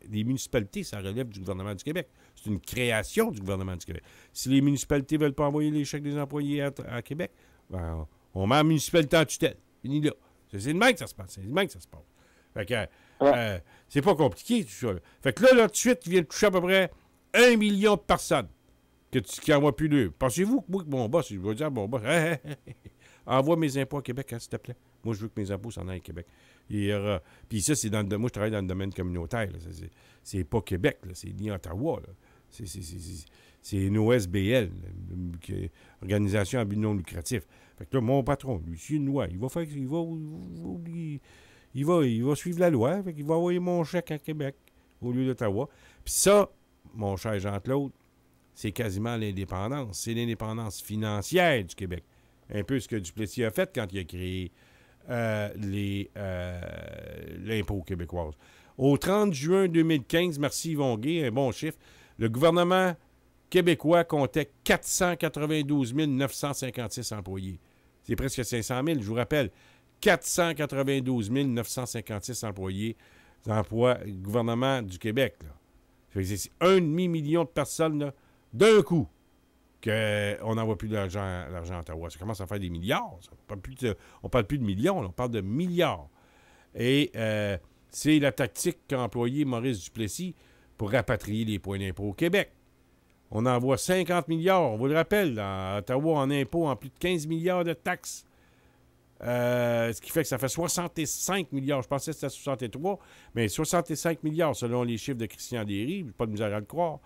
S1: les municipalités, ça relève du gouvernement du Québec. C'est une création du gouvernement du Québec. Si les municipalités ne veulent pas envoyer les chèques des employés à Québec, ben, on met la municipalité en tutelle. Fini là. C'est de même que ça se passe. C'est de même que ça se passe. Fait que, c'est pas compliqué, tout ça. Là. Fait que là, tout de suite, il vient de toucher à peu près 1 million de personnes qui n'envoient plus d'eux. Pensez-vous que moi, mon boss, je vais dire à mon boss, envoie mes impôts à Québec, hein, s'il te plaît. Moi, je veux que mes impôts s'en aillent à Québec. Puis ça, c'est dans le moi, je travaille dans le domaine communautaire. Là. C'est pas Québec, là. C'est ni Ottawa. Là. C'est une OSBL, Organisation à but non lucratif. Fait que là, mon patron, lui, c'est une loi. Il va suivre la loi. Fait qu'il va envoyer mon chèque à Québec au lieu d'Ottawa. Puis ça, mon cher Jean-Claude, c'est quasiment l'indépendance. C'est l'indépendance financière du Québec. Un peu ce que Duplessis a fait quand il a créé l'impôt québécoise. Au 30 juin 2015, merci Yvon Gay, un bon chiffre, le gouvernement québécois comptait 492 956 employés. C'est presque 500 000, je vous rappelle. 492 956 employés d'emploi gouvernement du Québec. Là. C'est 1,5 million de personnes là, d'un coup qu'on n'envoie plus l'argent à Ottawa. Ça commence à faire des milliards. Ça. On parle plus de millions, là, on parle de milliards. Et c'est la tactique qu'a employée Maurice Duplessis pour rapatrier les points d'impôt au Québec. On envoie 50 milliards, on vous le rappelle, à Ottawa en impôts, en plus de 15 milliards de taxes. Ce qui fait que ça fait 65 milliards. Je pensais que c'était 63, mais 65 milliards selon les chiffres de Christian Derry. Pas de misère à le croire.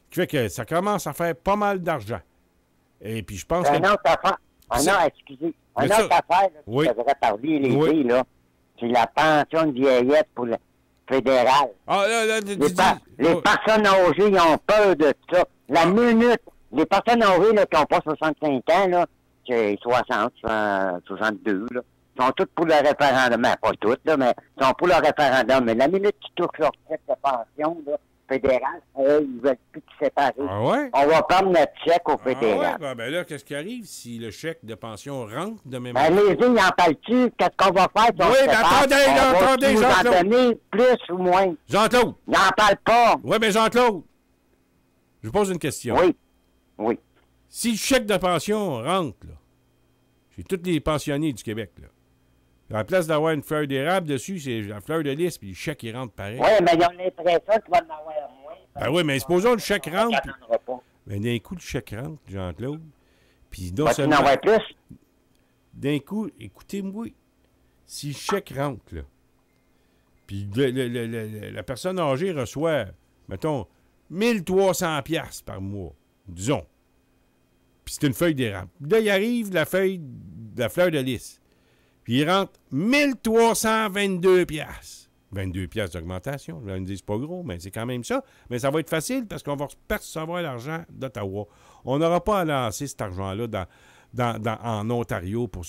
S1: Ce qui fait que ça commence à faire pas mal d'argent. Et puis je pense que...
S11: Une autre affaire, excusez. Une autre affaire là,
S1: oui.
S11: que je devrais parler l'aider, là, c'est la pension de vieillesse pour le fédéral.
S1: Ah, là,
S11: les personnes âgées, ils ont peur de ça. La minute, les personnes âgées là, qui n'ont pas 65 ans, là, c'est 60, 62, là, sont toutes pour le référendum. Ben, pas toutes, là, mais sont pour le référendum. Mais la minute qu'ils touchent leur chèque de pension là, fédérale, ils veulent plus se séparer.
S1: Ah ouais?
S11: On va prendre notre chèque au fédéral.
S1: Ah ouais? Ben là, qu'est-ce qui arrive si le chèque de pension rentre de même?
S11: Ben, les îles, ils en parlent-tu? Qu'est-ce qu'on va faire?
S1: Oui, mais attendez, Jean-Claude.
S11: En donner plus ou moins?
S1: Jean-Claude.
S11: Ils n'en parlent pas.
S1: Oui, mais Jean-Claude, je vous pose une question.
S11: Oui.
S1: Si le chèque de pension rentre, là, chez tous les pensionnés du Québec, là, à la place d'avoir une fleur d'érable dessus, c'est la fleur de lys, puis le chèque, il rentre pareil.
S11: Oui, mais ils ont l'impression qu'il va en avoir moins.
S1: Ben oui, mais supposons le chèque rentre. Ben d'un coup, le chèque rentre, Jean-Claude. Puis non seulement...
S11: Tu n'en vois plus?
S1: D'un coup, écoutez-moi, si le chèque rentre, là, puis la personne âgée reçoit, mettons, 1300 piastres par mois, disons. Puis c'est une feuille d'érable. Là, il arrive la fleur de lys. Puis il rentre 1322 piastres. 22 piastres d'augmentation. Je vais me dire, c'est pas gros, mais c'est quand même ça. Mais ça va être facile parce qu'on va percevoir l'argent d'Ottawa. On n'aura pas à lancer cet argent-là en Ontario pour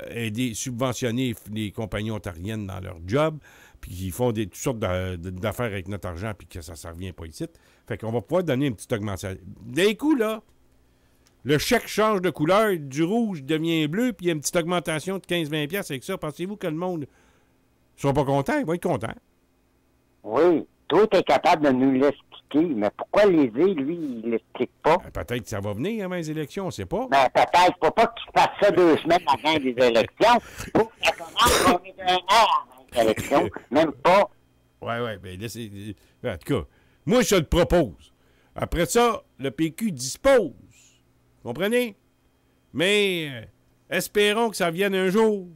S1: aider, subventionner les compagnies ontariennes dans leur job, puis ils font toutes sortes d'affaires avec notre argent, puis que ça ne revient pas ici. Fait qu'on va pouvoir donner une petite augmentation. D'un coup, là, le chèque change de couleur, du rouge devient bleu, puis il y a une petite augmentation de 15-20 piastres avec ça. Pensez-vous que le monde ne sera pas content? Il va être content.
S11: Oui. Toi, tu es capable de nous l'expliquer, mais pourquoi les îles, lui, il ne l'explique pas?
S1: Peut-être que ça va venir avant les élections, on ne sait pas.
S11: Ben, peut-être. Faut pas que tu fasses ça 2 semaines avant les élections. Faut que ça commence qu'on est 1 an avant les élections. Même pas.
S1: Oui. Ben, là, en tout cas, moi, je te le propose. Après ça, le PQ dispose. Comprenez? Mais espérons que ça vienne un jour.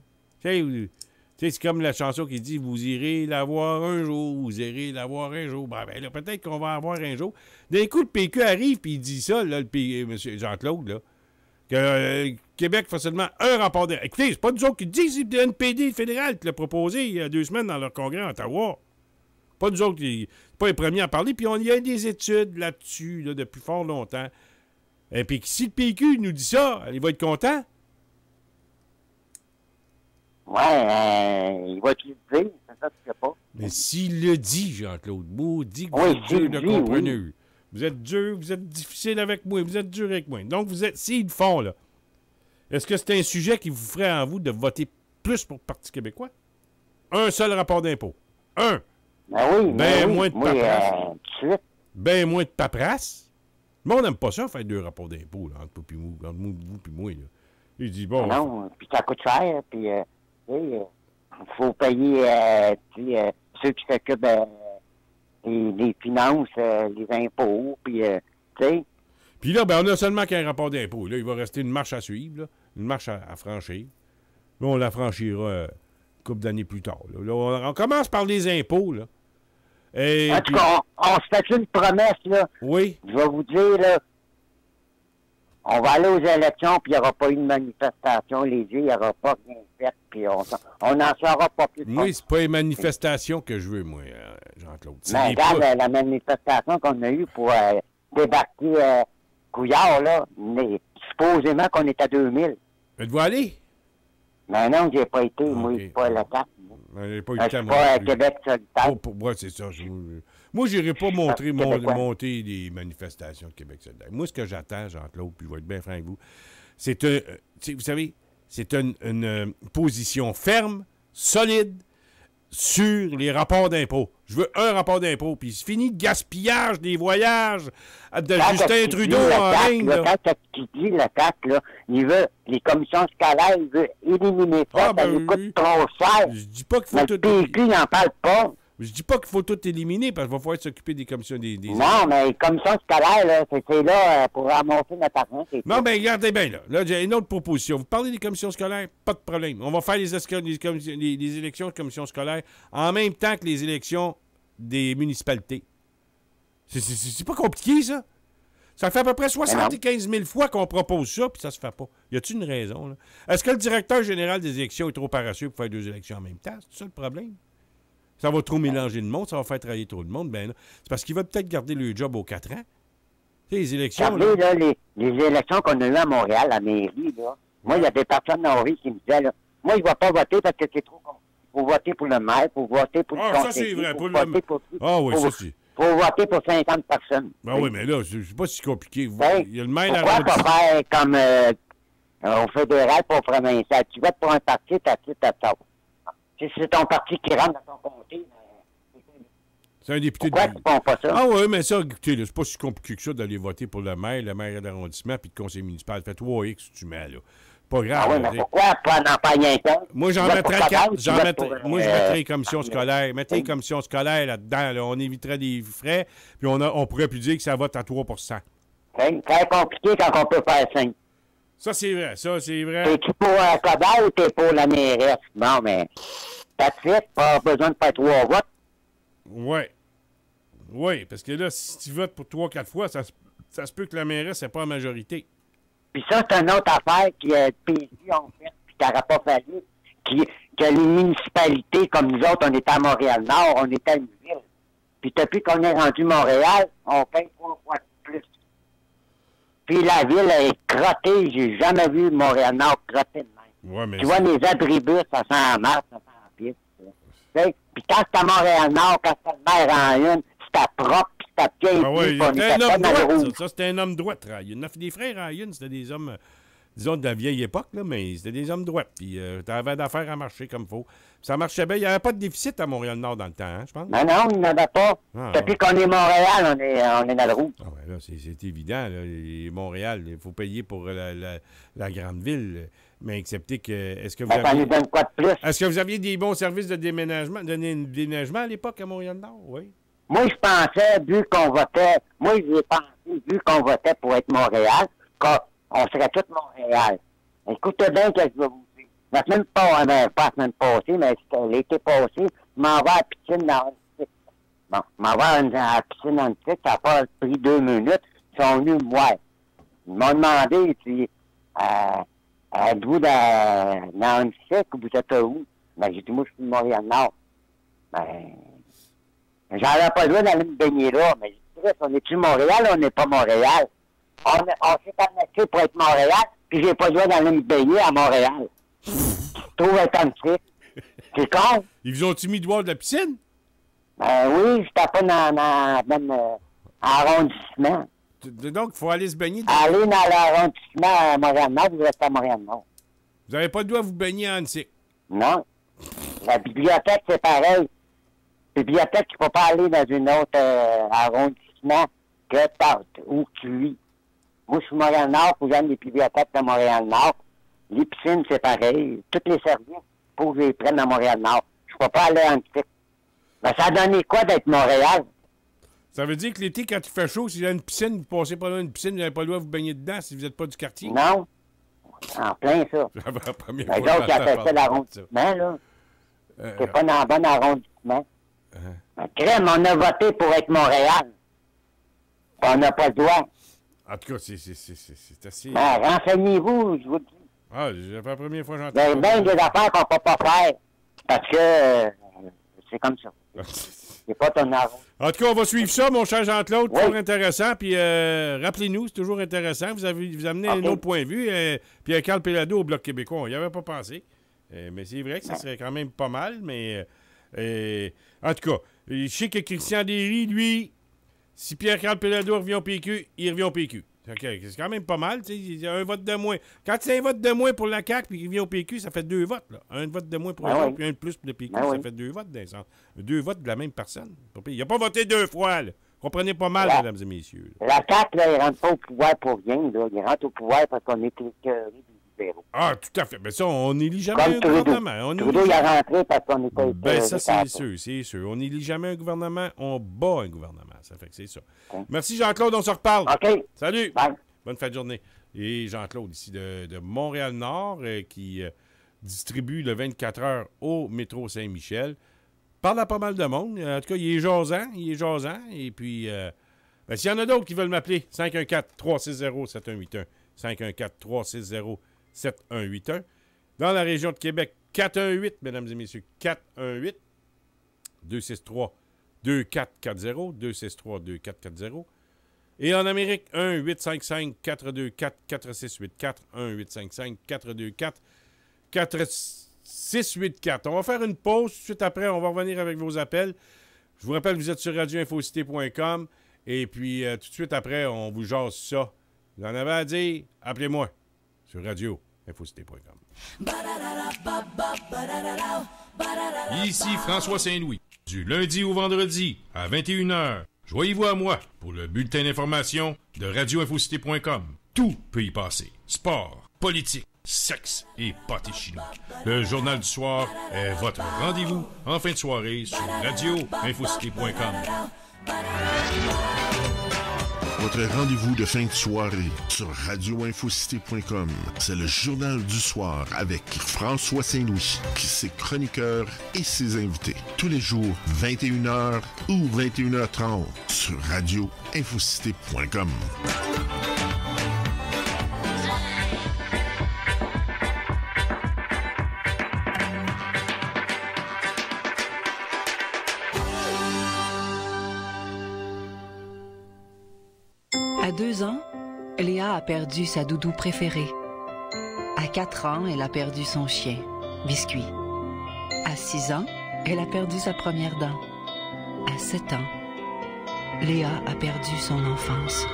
S1: Tu sais, Tu sais, c'est comme la chanson qui dit « Vous irez la voir un jour, vous irez la voir un jour. » Ben là, peut-être qu'on va la voir un jour. D'un coup, le PQ arrive et il dit ça, là, M. Jean-Claude, là, que Québec fait seulement un rapport d'impôt. Écoutez, c'est pas nous autres qui le disent, c'est le NPD fédéral qui l'a proposé il y a 2 semaines dans leur congrès à Ottawa. Pas nous autres qui... pas les premiers à parler, puis il y a des études là-dessus, là, depuis fort longtemps. Et puis si le PQ nous dit ça, il va être content.
S11: Ouais, il va te le dire, c'est ça que tu sais pas.
S1: Mais s'il le dit, Jean-Claude, maudit que
S11: Oui,
S1: vous êtes dur de comprendre.
S11: oui.
S1: Vous êtes dur, vous êtes difficile avec moi, vous êtes dur avec moi. Donc, s'ils le font, là, est-ce que c'est un sujet qui vous ferait en vous de voter plus pour le Parti québécois? Un seul rapport d'impôt. Un.
S11: Ben oui,
S1: ben
S11: oui.
S1: moins de paperasse.
S11: Tout de suite.
S1: Ben moins de paperasse. Mais on n'aime pas ça, faire 2 rapports d'impôt, là, entre vous et moi. Là. Il dit, bon...
S11: Non, puis ça coûte cher, puis... il faut payer ceux qui s'occupent des finances, les impôts, puis tu sais.
S1: Puis là, ben, on a seulement qu'un rapport d'impôt. Là, il va rester une marche à suivre, là, une marche à franchir. Là, on la franchira une couple d'années plus tard. Là, on commence par les impôts, là. Et
S11: en tout cas, on se fait une promesse, là.
S1: Oui.
S11: Je vais vous dire, là, on va aller aux élections, puis il n'y aura pas eu de manifestation léger, il n'y aura pas rien fait, puis on n'en saura pas plus.
S1: Moi, c'est pas les manifestations que je veux, moi, Jean-Claude.
S11: Mais regarde, la manifestation qu'on a eue pour débarquer Couillard, là, mais supposément qu'on est à 2000.
S1: Êtes-vous allé?
S11: Mais non, j'ai pas été, moi, je suis pas à la carte.
S1: J'ai pas eu
S11: Je
S1: le temps,
S11: suis pas à Québec solidaire.
S1: Pour moi, c'est ça. Moi, je n'irai pas monter des manifestations de Québec solidaire. Moi, ce que j'attends, Jean-Claude, puis je vais être bien franc avec vous, c'est vous savez, c'est une position ferme, solide, sur les rapports d'impôt. Je veux un rapport d'impôt, puis c'est fini de gaspillage des voyages de Justin Trudeau en Inde.
S11: Quand tu dis le CAC, là, il veut, les commissions scolaires, il veut éliminer ça, ça lui coûte trop cher.
S1: Je dis pas qu'il faut
S11: mais le PQ n'en parle pas.
S1: Je dis pas qu'il faut tout éliminer, parce qu'il va falloir s'occuper des commissions des
S11: non, mais les commissions scolaires, là, c'est là pour ramasser notre argent.
S1: Non, mais regardez bien, là. Là, j'ai une autre proposition. Vous parlez des commissions scolaires, pas de problème. On va faire les élections de commissions scolaires en même temps que les élections des municipalités. C'est pas compliqué, ça. Ça fait à peu près 75 000 fois qu'on propose ça, puis ça se fait pas. Y a-t-il une raison, là? Est-ce que le directeur général des élections est trop paresseux pour faire 2 élections en même temps? C'est ça le problème? Ça va trop mélanger le monde, ça va faire travailler trop le monde. Ben, c'est parce qu'il va peut-être garder le job aux 4 ans. Tu sais, les élections...
S11: Regardez, là, les élections qu'on a eues à Montréal, à la mairie, là. Moi, il y a des personnes dans la rue qui me disaient, là, moi, je ne vais pas voter parce que c'est trop compliqué. Il faut voter pour le maire, il faut voter pour le conseiller.
S1: Ah, ça, c'est vrai. Oui, ça, c'est...
S11: Il faut voter pour 50 personnes.
S1: Ben oui, mais là, c'est pas si compliqué. Il y a le maire
S11: pourquoi pas faire comme au fédéral pour provincial? Tu votes pour un parti, t'as ça. Si c'est ton parti qui rentre dans ton comté,
S1: c'est un député
S11: pourquoi tu prends pas ça?
S1: Ah oui, mais ça, écoutez, c'est pas si compliqué que ça d'aller voter pour le maire d'arrondissement puis le conseil municipal. Fait 3X tu mets, là. Pas grave.
S11: Ah oui, mais pourquoi pas n'en pas rien qu'un?
S1: Moi, j'en mettrais 4. Moi, je mettrais les commissions scolaires. Mettez les commissions scolaires là-dedans. Là, on éviterait des frais, puis on pourrait plus dire que ça vote à 3
S11: C'est très compliqué quand on peut faire 5.
S1: Ça, c'est vrai.
S11: T'es-tu pour un Cobalt ou t'es pour la mairesse? Non, mais t'as fait, pas besoin de faire 3 votes.
S1: Oui, parce que là, si tu votes pour 3-4 fois, ça se peut que la mairesse n'est pas en majorité.
S11: Puis ça, c'est une autre affaire que le PQ ont fait, puis qui n'aurait pas fallu, que les municipalités, comme nous autres, on était à Montréal-Nord, on était à une ville. Puis depuis qu'on est rendu Montréal, on paye 3 fois plus. Puis la ville est crottée. J'ai jamais vu Montréal-Nord crotté de même.
S1: Ouais, mais
S11: tu vois, les abribus, ça sent la marde, ça sent la piste. Puis quand c'est à Montréal-Nord, quand c'est le maire en une, c'était propre, puis c'était bien.
S1: Ah oui, c'était un homme droit. Ça, c'était un homme droit. Des frères en une, c'était des hommes, disons, de la vieille époque, là, mais c'était des hommes droits. Puis t'avais d'affaires à marcher comme il faut. Ça marchait bien. Il n'y avait pas de déficit à Montréal-Nord dans le temps, hein, je pense.
S11: Non, il n'y en avait pas. Depuis qu'on est Montréal, on est dans le roue.
S1: Ah ouais, là, c'est évident. Là, Montréal, il faut payer pour la grande ville. Mais excepté que... Est-ce que vous
S11: ça nous donne quoi de plus?
S1: Est-ce que vous aviez des bons services de déménagement à l'époque à Montréal-Nord? Oui.
S11: Moi, je pensais, vu qu'on votait... Moi, j'ai pensé, vu qu'on votait pour être Montréal, qu'on serait tout Montréal. Écoutez bien ce que je vais vous dire. La semaine passée, pas la semaine passée, mais c'était l'été passé, je m'en vais à la piscine dans Antique. Bon, je m'en vais à la piscine Antique, ça a pas pris 2 minutes. Ils sont venus me voir. Ils m'ont demandé, puis, êtes-vous dans Antique ou vous êtes où? Ben, j'ai dit, moi, je suis de Montréal-Nord. Ben, j'avais pas le droit d'aller me baigner là, mais je dirais, on est-tu Montréal ou on n'est pas Montréal? On s'est connecté pour être Montréal, puis j'ai pas le droit d'aller me baigner à Montréal. Je trouve être Antique. C'est con.
S1: Ils vous ont-ils mis dehors de la piscine?
S11: Ben oui, j'étais pas dans le même arrondissement.
S1: Donc, il faut aller se baigner.
S11: Aller dans l'arrondissement à Montréal-Nord, vous restez à Montréal-Nord.
S1: Vous n'avez pas le droit de vous baigner à Annecy?
S11: Non. La bibliothèque, c'est pareil. La bibliothèque, il ne faut pas aller dans un autre arrondissement que Tarte ou Cuy. Moi, je suis Montréal-Nord, il faut que j'aille les bibliothèques de Montréal-Nord. Les piscines, c'est pareil. Tous les services, il faut que je les prenne à Montréal-Nord. Je ne peux pas aller en Antique. Ben, ça a donné quoi d'être Montréal? Ça
S1: veut dire que l'été, quand il fait chaud, s'il y a une piscine, vous passez pas loin d'une piscine, vous n'avez pas le droit de vous baigner dedans si vous n'êtes pas du quartier?
S11: Non. En plein, ça.
S1: La première
S11: fois. Les autres qui appellent ça l'arrondissement, là. C'est pas dans le bon arrondissement. Crème, on a voté pour être Montréal. On n'a pas le droit.
S1: En tout cas, c'est assez...
S11: Ben, renseignez-vous, je vous dis.
S1: Ah, c'est la première fois que j'entends.
S11: Il y a bien des affaires qu'on ne peut pas faire. Parce que c'est comme ça. C'est pas ton argent.
S1: En tout cas, on va suivre ça, mon cher Jean-Claude. Oui. Toujours intéressant. Puis rappelez-nous, c'est toujours intéressant. Vous amenez un autre point de vue. Puis Carl Péladeau au Bloc québécois, on n'y avait pas pensé. Mais c'est vrai que ça serait quand même pas mal. Mais en tout cas, je sais que Christian Derry, lui, si Pierre-Carl Péladeau revient au PQ, il revient au PQ. Okay, c'est quand même pas mal. Il y a un vote de moins. Quand c'est un vote de moins pour la CAQ puis qu'il vient au PQ, ça fait 2 votes. Là. Un vote de moins pour la CAQ puis un de plus pour le PQ, ça fait 2 votes. 2 votes de la même personne. Il n'a pas voté 2 fois. Là. Comprenez pas mal, mesdames et messieurs.
S11: La CAQ, là, il rentre pas au pouvoir pour rien. Là. Il rentre au pouvoir parce qu'on est écœurés des libéraux.
S1: Ah, tout à fait. Ben ça, on n'élit jamais un gouvernement.
S11: Trudeau, il a rentré parce qu'on était
S1: ben ça, c'est sûr. On n'élit jamais un gouvernement, on bat un gouvernement. Ça fait que c'est ça. Okay. Merci, Jean-Claude. On se reparle.
S11: OK.
S1: Salut.
S11: Bye.
S1: Bonne fin de journée. Et Jean-Claude, ici de Montréal-Nord, qui distribue le 24 heures au métro Saint-Michel. Parle à pas mal de monde. En tout cas, il est jasant. Et puis, ben, s'il y en a d'autres qui veulent m'appeler, 514-360-7181. 514-360-7181. Dans la région de Québec, 418, mesdames et messieurs, 418-263-2440. 263-2440. Et en Amérique, 1-855-424-4684. 1-855-424-4684. On va faire une pause. Tout de suite après, on va revenir avec vos appels. Je vous rappelle, vous êtes sur radioinfocité.com. Et puis, tout de suite après, on vous jase ça. Vous en avez à dire, appelez-moi sur radioinfocité.com.
S10: Ici François Saint-Louis. Du lundi au vendredi, à 21h, joignez-vous à moi pour le bulletin d'information de radioinfocité.com. Tout peut y passer. Sport, politique, sexe et pâté chinois. Le journal du soir est votre rendez-vous en fin de soirée sur radioinfocité.com.
S9: Votre rendez-vous de fin de soirée sur radioinfocité.com. C'est le journal du soir avec François Saint-Louis, ses chroniqueurs et ses invités. Tous les jours, 21h ou 21h30 sur radioinfocité.com.
S12: À 2 ans, Léa a perdu sa doudou préférée. À 4 ans, elle a perdu son chien, Biscuit. À 6 ans, elle a perdu sa première dent. À 7 ans, Léa a perdu son enfance.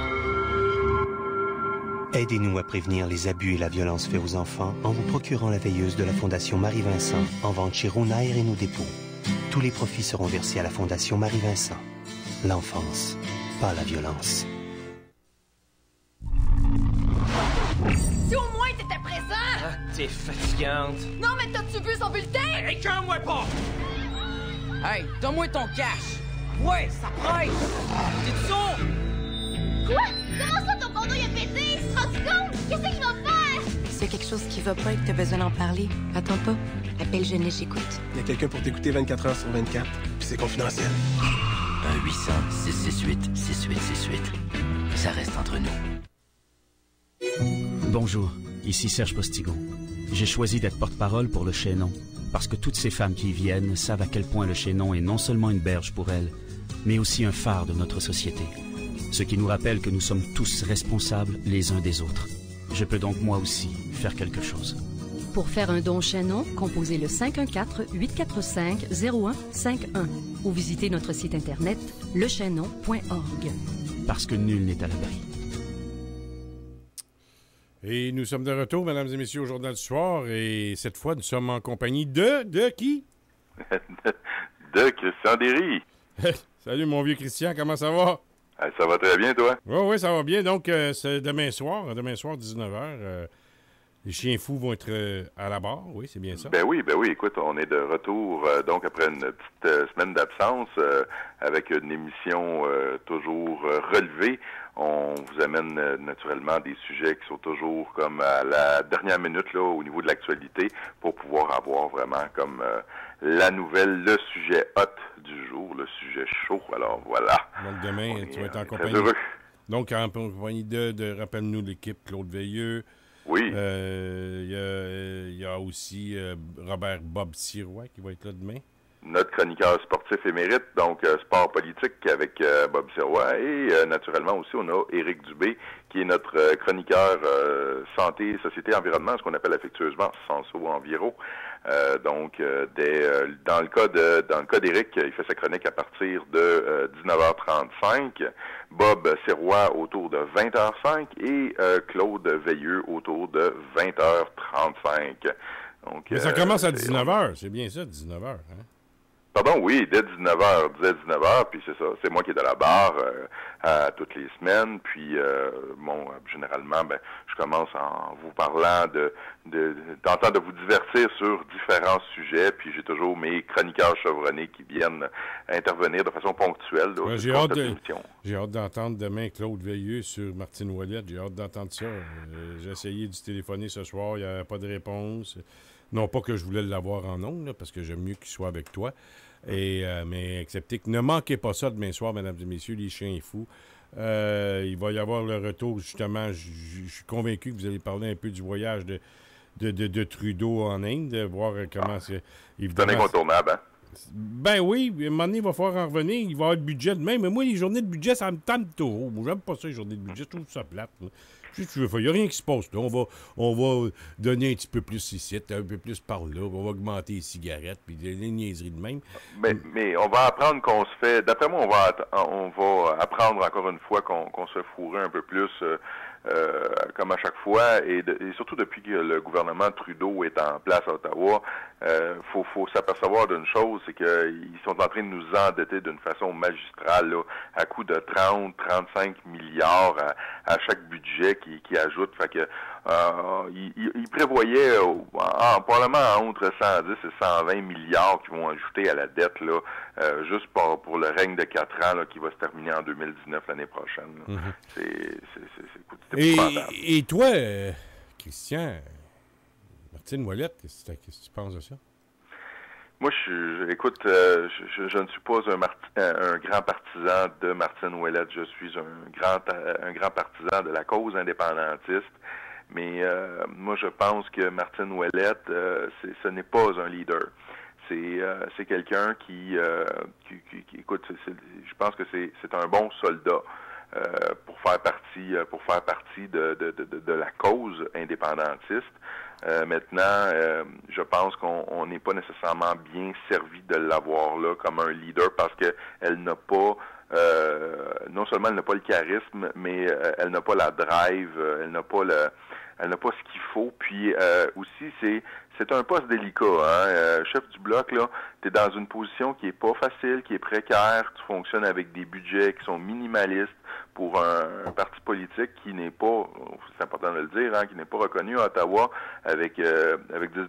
S13: Aidez-nous à prévenir les abus et la violence faits aux enfants en vous procurant la veilleuse de la Fondation Marie-Vincent en vente chez Rounaire et nos dépôts. Tous les profits seront versés à la Fondation Marie-Vincent. L'enfance, pas la violence.
S14: Si au moins t'étais présent!
S15: Ah, t'es fatigante.
S14: Non, mais t'as-tu vu son bulletin?
S15: Écoeure-moi pas!
S16: Hey, donne-moi ton cash! Ouais, ça presse! T'es sourd?
S14: Quoi? Comment ça ton condo il a pété? Il se rend compte? Qu'est-ce qu'il va faire?
S16: C'est quelque
S7: chose qui va pas et que t'as besoin d'en parler, attends pas. Appelle Jeunesse, j'écoute.
S17: Il y a quelqu'un pour t'écouter 24 heures sur 24, puis c'est confidentiel.
S18: 1-800-668-6868. Ça reste entre nous.
S19: Bonjour, ici Serge Postigo. J'ai choisi d'être porte-parole pour le Chaînon, parce que toutes ces femmes qui y viennent savent à quel point le Chaînon est non seulement une berge pour elles, mais aussi un phare de notre société. Ce qui nous rappelle que nous sommes tous responsables les uns des autres. Je peux donc moi aussi faire quelque chose.
S20: Pour faire un don Chaînon, composez le 514-845-0151 ou visitez notre site internet lechaînon.org.
S19: Parce que nul n'est à l'abri.
S1: Et nous sommes de retour, mesdames et messieurs, au Journal du Soir. Et cette fois, nous sommes en compagnie de qui?
S21: De Christian Derry.
S1: Salut, mon vieux Christian, comment ça va?
S21: Ça va très bien, toi?
S1: Oui, ça va bien. Donc, c'est demain soir, 19h. Les chiens fous vont être à la barre, oui, c'est bien ça?
S21: Ben oui, écoute, on est de retour, donc après une petite semaine d'absence, avec une émission toujours relevée. On vous amène naturellement des sujets qui sont toujours comme à la dernière minute là au niveau de l'actualité pour pouvoir avoir vraiment comme la nouvelle, le sujet hot du jour, le sujet chaud. Alors voilà.
S1: Donc demain, tu vas être en compagnie.
S21: Heureux.
S1: Donc en compagnie de rappelle-nous l'équipe, Claude Veilleux.
S21: Oui.
S1: Il y a aussi Robert Bob Sirois qui va être là demain.
S21: Notre chroniqueur sportif émérite, donc sport politique avec Bob Sirois. Et naturellement aussi, on a Éric Dubé, qui est notre chroniqueur santé, société, environnement, ce qu'on appelle affectueusement Sanso Enviro. Dans le cas d'Éric, il fait sa chronique à partir de 19h35. Bob Sirois autour de 20h05 et Claude Veilleux autour de 20h35. Donc,
S1: mais ça commence à 19h, c'est bien ça, 19h, hein?
S21: Pardon, oui, dès 19h, puis c'est ça, c'est moi qui est de la barre toutes les semaines, puis généralement, je commence en vous parlant tentant de vous divertir sur différents sujets, puis j'ai toujours mes chroniqueurs chevronnés qui viennent intervenir de façon ponctuelle. Là,
S1: j'ai hâte d'entendre demain Claude Veilleux sur Martine Ouellette, j'ai hâte d'entendre ça. J'ai essayé de téléphoner ce soir, il n'y avait pas de réponse. Non pas que je voulais l'avoir en ondes, là, parce que j'aime mieux qu'il soit avec toi. Mais acceptez que ne manquez pas ça demain soir, mesdames et messieurs, les chiens fous. Il va y avoir le retour, justement. Je suis convaincu que vous allez parler un peu du voyage de Trudeau en Inde, voir comment c'est.
S21: C'est un incontournable, hein?
S1: Ben oui, à un moment donné, il va falloir en revenir. Il va y avoir le budget demain. Mais moi, les journées de budget, ça me tente trop. Moi, j'aime pas ça, les journées de budget. Je trouve ça plate. Là. Il n'y a rien qui se passe là. On va donner un petit peu plus ici, un peu plus par là. On va augmenter les cigarettes, puis des niaiseries de même.
S21: Mais on va apprendre qu'on se fait... D'après moi, on va apprendre encore une fois qu'on se fait fourrer un peu plus comme à chaque fois. Et surtout depuis que le gouvernement Trudeau est en place à Ottawa, faut s'apercevoir d'une chose, c'est qu'ils sont en train de nous endetter d'une façon magistrale, là, à coût de 30-35 milliards à chaque budget qui ajoute. Fait que il prévoyait probablement entre 110 et 120 milliards qui vont ajouter à la dette là, juste pour le règne de 4 ans là, qui va se terminer en 2019 l'année prochaine. Mm-hmm. C'est
S1: et toi, Christian, Martine Ouellette, qu'est-ce que tu penses de ça?
S21: Moi, je ne suis pas un grand partisan de Martine Ouellette. Je suis un grand partisan de la cause indépendantiste. Mais moi, je pense que Martine Ouellette, ce n'est pas un leader. C'est quelqu'un qui écoute. Je pense que c'est un bon soldat pour faire partie de la cause indépendantiste. Maintenant, je pense qu'on n'est pas nécessairement bien servi de l'avoir là comme un leader parce que elle n'a pas non seulement elle n'a pas le charisme, mais elle n'a pas la drive, elle n'a pas ce qu'il faut. Puis aussi c'est un poste délicat, hein. Chef du bloc là, t'es dans une position qui est pas facile, qui est précaire. Tu fonctionnes avec des budgets qui sont minimalistes pour un parti politique qui n'est pas, c'est important de le dire, qui n'est pas reconnu à Ottawa, avec 10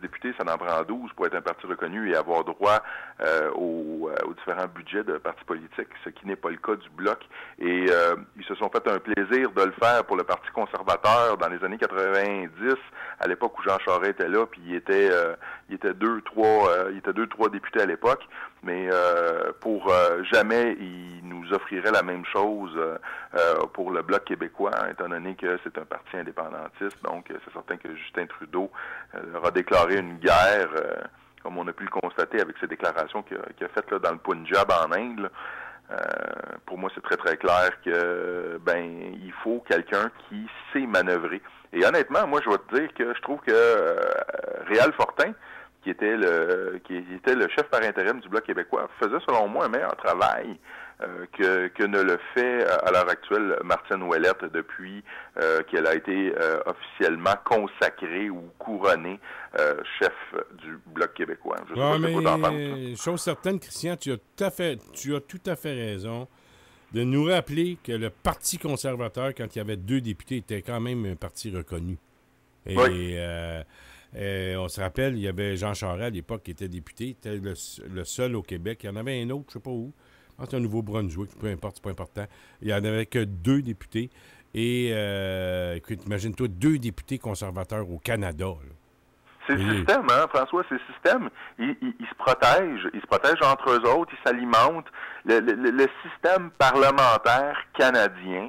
S21: députés, ça en prend 12 pour être un parti reconnu et avoir droit aux différents budgets de partis politiques, ce qui n'est pas le cas du Bloc. Et ils se sont fait un plaisir de le faire pour le Parti conservateur dans les années 90, à l'époque où Jean Charest était là, puis il était 2-3 députés à l'époque, mais pour jamais il nous offrirait la même chose pour le Bloc québécois, étant donné que c'est un parti indépendantiste. Donc, c'est certain que Justin Trudeau leur a déclaré une guerre, comme on a pu le constater avec ses déclarations qu'il a faites là, dans le Punjab en Inde. Pour moi, c'est très, très clair que il faut quelqu'un qui sait manœuvrer. Et honnêtement, moi, je vais te dire que je trouve que Réal Fortin, qui était le chef par intérim du Bloc québécois, faisait selon moi un meilleur travail que ne le fait à l'heure actuelle Martine Ouellette depuis qu'elle a été officiellement consacrée ou couronnée chef du Bloc québécois. Je sais pas ce que t'en penses.
S1: Chose certaine, Christian, tu as tout à fait raison de nous rappeler que le Parti conservateur, quand il y avait 2 députés, était quand même un parti reconnu. Et oui. On se rappelle, il y avait Jean Charest à l'époque qui était député, il était le seul au Québec. Il y en avait un autre, je ne sais pas où. Je pense que c'est au Nouveau-Brunswick, peu importe, c'est pas important. Il n'y en avait que 2 députés. Et écoute, imagine-toi 2 députés conservateurs au Canada. Là.
S21: C'est le système, François, c'est le système. Ils se protègent entre eux autres, ils s'alimentent. Le système parlementaire canadien,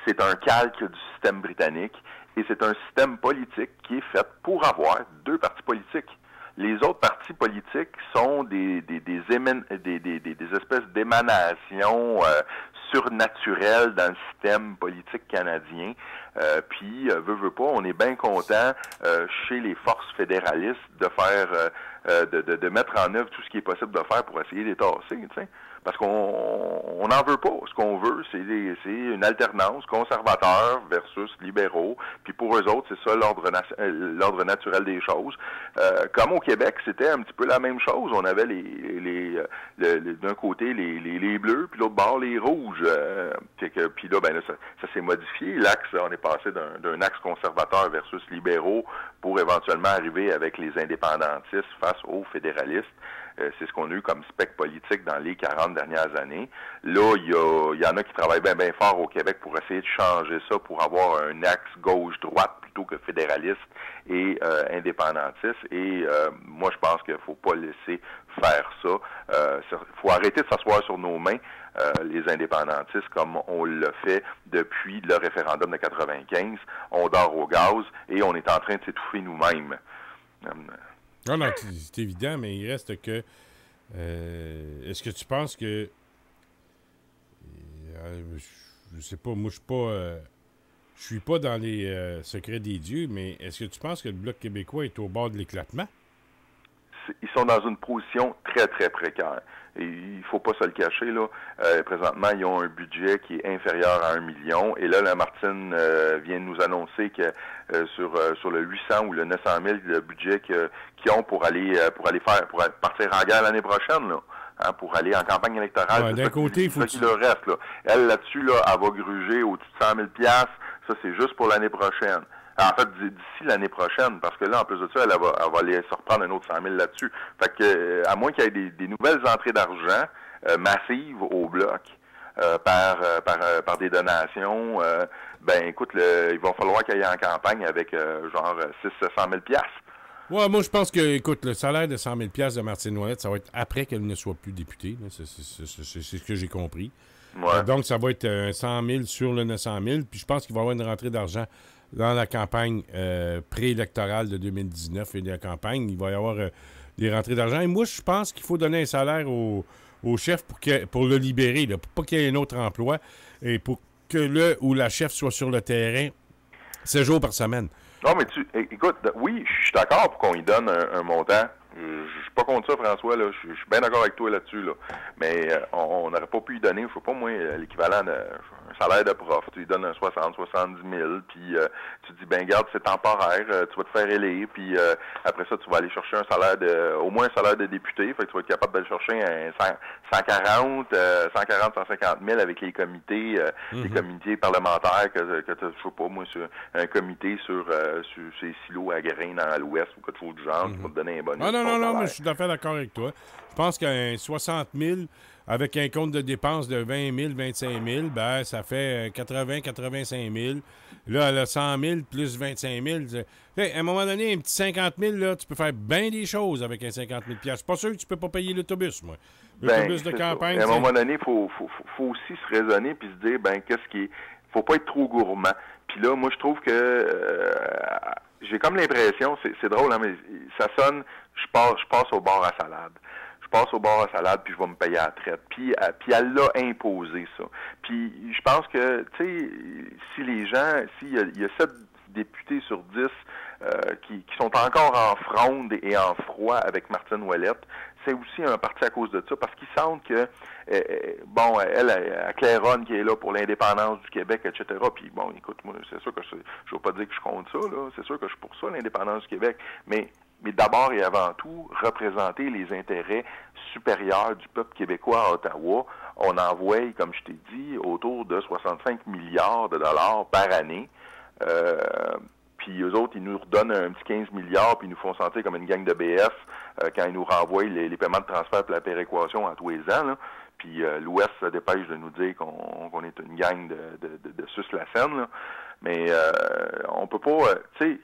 S21: c'est un calque du système britannique. Et c'est un système politique qui est fait pour avoir 2 partis politiques. Les autres partis politiques sont des espèces d'émanations surnaturelles dans le système politique canadien. Puis, veut pas, on est bien content chez les forces fédéralistes de faire, de mettre en œuvre tout ce qui est possible de faire pour essayer de les tasser, tu sais. Parce qu'on n'en veut pas. Ce qu'on veut, c'est une alternance conservateur versus libéraux. Puis pour eux autres, c'est ça l'ordre naturel des choses. Comme au Québec, c'était un petit peu la même chose. On avait d'un côté les bleus, puis l'autre bord les rouges. Puis là, ça s'est modifié. L'axe, on est passé d'un axe conservateur versus libéraux pour éventuellement arriver avec les indépendantistes face aux fédéralistes. C'est ce qu'on a eu comme spectre politique dans les 40 dernières années. Là, il y en a qui travaillent bien fort au Québec pour essayer de changer ça, pour avoir un axe gauche-droite plutôt que fédéraliste et indépendantiste. Et moi, je pense qu'il faut pas laisser faire ça. Faut arrêter de s'asseoir sur nos mains, les indépendantistes, comme on l'a fait depuis le référendum de 95. On dort au gaz et on est en train de s'étouffer nous-mêmes.
S1: Non, c'est évident, mais il reste que... est-ce que tu penses que... je sais pas, moi, je suis pas dans les secrets des dieux, mais est-ce que tu penses que le Bloc québécois est au bord de l'éclatement?
S21: Ils sont dans une position très, très précaire. Et il faut pas se le cacher, là. Présentement, ils ont un budget qui est inférieur à 1 million. Et là, la Martine vient de nous annoncer que sur le 800 ou le 900 000, le budget qu'ils ont pour partir en guerre l'année prochaine, là. Pour aller en campagne électorale.
S1: Ouais, d'un côté, il faut
S21: qu'il leur reste, là. Elle, là-dessus, là, elle va gruger au-dessus de 100 000 $. Ça, c'est juste pour l'année prochaine. En fait, d'ici l'année prochaine, parce que là, en plus de ça, elle va aller se reprendre un autre 100 000 là-dessus. Fait que, à moins qu'il y ait des nouvelles entrées d'argent massives au Bloc par des donations, écoute, il va falloir qu'elle aille en campagne avec genre 600 000 $.
S1: Ouais, moi, je pense que, écoute, le salaire de 100 000 $ de Martine Ouellette, ça va être après qu'elle ne soit plus députée. C'est ce que j'ai compris. Ouais. Donc, ça va être un 100 000 sur le 900 000. Puis je pense qu'il va y avoir une rentrée d'argent dans la campagne préélectorale de 2019 et de la campagne. Il va y avoir des rentrées d'argent. Et moi, je pense qu'il faut donner un salaire au chef pour le libérer, là, pour pas qu'il y ait un autre emploi et pour que le ou la chef soit sur le terrain 7 jours par semaine.
S21: Non, mais écoute, oui, je suis d'accord pour qu'on lui donne un montant Je suis pas contre ça, François, là. Je suis bien d'accord avec toi là-dessus, là. Mais on n'aurait pas pu lui donner, je sais pas moi, l'équivalent d'un salaire de prof. Tu lui donnes un 60, 70 000, puis tu dis, ben garde, c'est temporaire, tu vas te faire élire, puis après ça, tu vas aller chercher un salaire au moins un salaire de député, fait que tu vas être capable d'aller chercher un 150 150 000 avec les comités, les comités parlementaires que tu je sais pas moi, sur un comité sur ces silos à grains dans l'Ouest ou quelque chose du genre, qui va te donner un bonus.
S1: Non, mais je suis tout à fait d'accord avec toi. Je pense qu'un 60 000 avec un compte de dépenses de 20 000, 25 000, ben, ça fait 80, 85 000. Là, elle a 100 000 plus 25 000. À un moment donné, un petit 50 000, là, tu peux faire bien des choses avec un 50 000 $. Je suis pas sûr que tu peux pas payer l'autobus, moi. L'autobus de campagne.
S21: À un moment donné, il faut aussi se raisonner puis se dire, ben, faut pas être trop gourmand. Puis là, moi, je trouve que j'ai comme l'impression, c'est drôle, hein, mais ça sonne, je passe au bar à salade. Je passe au bar à salade, puis je vais me payer à la traite. Puis elle l'a imposé, ça. Puis je pense que, tu sais, si les gens, s'il y a 7 députés sur 10 qui sont encore en fronde et en froid avec Martine Ouellette, c'est aussi un parti à cause de ça, parce qu'ils sentent que, elle claironne qui est là pour l'indépendance du Québec, etc. Puis bon, écoute, moi, c'est sûr que je veux pas dire que je compte ça, là. C'est sûr que je suis pour ça, l'indépendance du Québec, mais d'abord et avant tout, représenter les intérêts supérieurs du peuple québécois à Ottawa. On envoie, comme je t'ai dit, autour de 65 milliards de dollars par année. Puis eux autres, ils nous redonnent un petit 15 milliards, puis ils nous font sentir comme une gang de BS quand ils nous renvoient les paiements de transfert pour la péréquation en tous les ans, là. Puis l'Ouest se dépêche de nous dire qu'on est une gang de sus-la-Seine, là. Mais on peut pas... tu sais,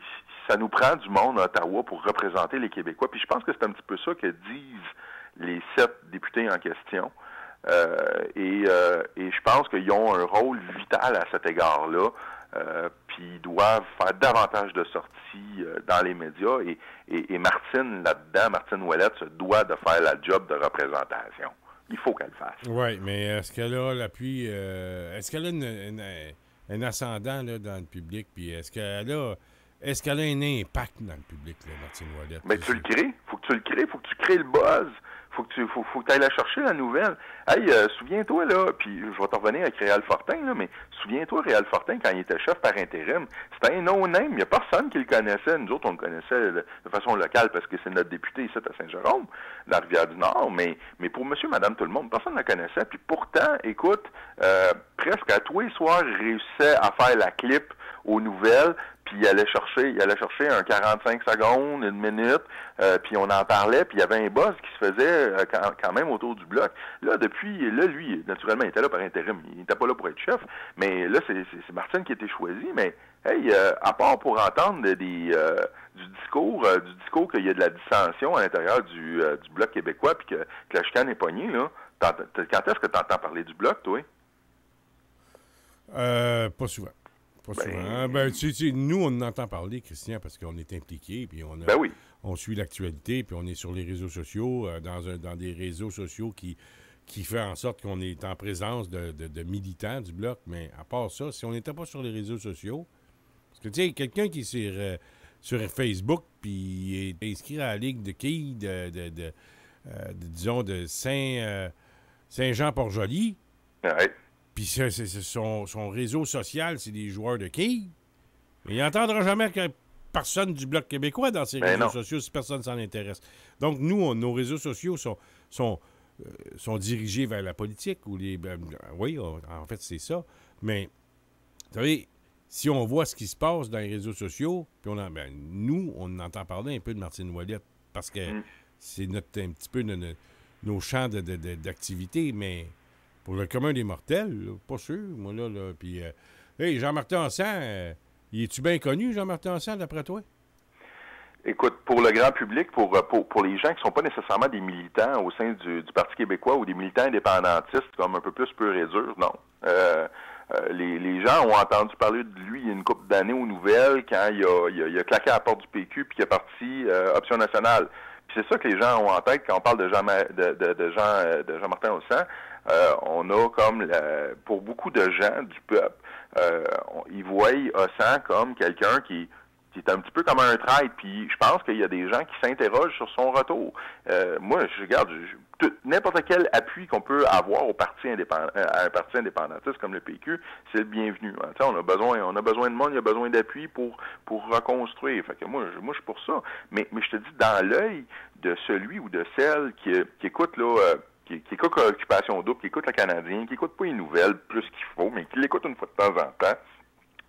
S21: ça nous prend du monde à Ottawa pour représenter les Québécois. Puis je pense que c'est un petit peu ça que disent les 7 députés en question. Et je pense qu'ils ont un rôle vital à cet égard-là. Puis ils doivent faire davantage de sorties dans les médias. Et Martine, là-dedans, Martine Ouellette se doit de faire la job de représentation. Il faut qu'elle le fasse.
S1: Oui, mais est-ce qu'elle a l'appui... est-ce qu'elle a un ascendant là, dans le public? Puis est-ce qu'elle a un impact dans le public, là, Martine Ouellette?
S21: Ben, tu le crées. Faut que tu le crées. Faut que tu crées le buzz. Faut que tu ailles la chercher, la nouvelle. Hey, souviens-toi, là, puis je vais te revenir avec Réal Fortin, là, mais souviens-toi, Réal Fortin, quand il était chef par intérim, c'était un no-name. Il n'y a personne qui le connaissait. Nous autres, on le connaissait de façon locale parce que c'est notre député ici à Saint-Jérôme, dans la Rivière-du-Nord, mais pour monsieur, madame, tout le monde, personne ne le connaissait. Puis pourtant, écoute, presque à tous les soirs, il réussissait à faire la clip aux nouvelles, puis il allait chercher un 45 secondes, une minute, puis on en parlait, puis il y avait un buzz qui se faisait quand même autour du bloc. Là, lui, naturellement, il était là par intérim, il n'était pas là pour être chef, mais là, c'est Martine qui a été choisi, mais hey, à part pour entendre du discours qu'il y a de la dissension à l'intérieur du bloc québécois, puis que la chicane est pognée, là, quand est-ce que tu entends parler du bloc, toi?
S1: Pas souvent. Nous, on en entend parler, Christian, parce qu'on est impliqués, puis on suit l'actualité, puis on est sur les réseaux sociaux, dans des réseaux sociaux qui fait en sorte qu'on est en présence de militants du Bloc. Mais à part ça, si on n'était pas sur les réseaux sociaux, parce que, tu sais, quelqu'un qui est sur Facebook, puis est inscrit à la Ligue de quilles disons, de Saint-Jean-Port-Joli, puis son réseau social, c'est des joueurs de quilles. Mais il n'entendra jamais que personne du Bloc québécois dans ces réseaux sociaux si personne s'en intéresse. Donc, nous, nos réseaux sociaux sont dirigés vers la politique. Oui, en fait, c'est ça. Mais, vous savez, si on voit ce qui se passe dans les réseaux sociaux, puis nous, on entend parler un peu de Martine Ouellette parce que c'est un petit peu nos champs d'activité, mais... Pour le commun des mortels, là, pas sûr, moi, là. Puis, hey, Jean-Martin Hansan, il est-tu bien connu, Jean-Martin Hansan, d'après toi?
S21: Écoute, pour le grand public, pour les gens qui sont pas nécessairement des militants au sein du Parti québécois ou des militants indépendantistes, comme un peu plus pur et dur, non. Les gens ont entendu parler de lui il y a une couple d'années aux nouvelles quand il a claqué à la porte du PQ puis qu'il est parti Option nationale. Puis c'est ça que les gens ont en tête quand on parle de Jean-Martin Hansan. On a comme, pour beaucoup de gens du peuple, ils voient Hansan comme quelqu'un qui est un petit peu comme un trade, puis je pense qu'il y a des gens qui s'interrogent sur son retour. Moi, je regarde n'importe quel appui qu'on peut avoir à un parti indépendantiste comme le PQ, c'est le bienvenu. Hein. On a besoin de monde, il y a besoin d'appui pour reconstruire. Fait que moi, je suis pour ça. Mais je te dis, dans l'œil de celui ou de celle qui écoute là. Qui écoute Occupation Double, qui écoute le Canadien, qui écoute pas les nouvelles plus qu'il faut, mais qui l'écoute une fois de temps en temps,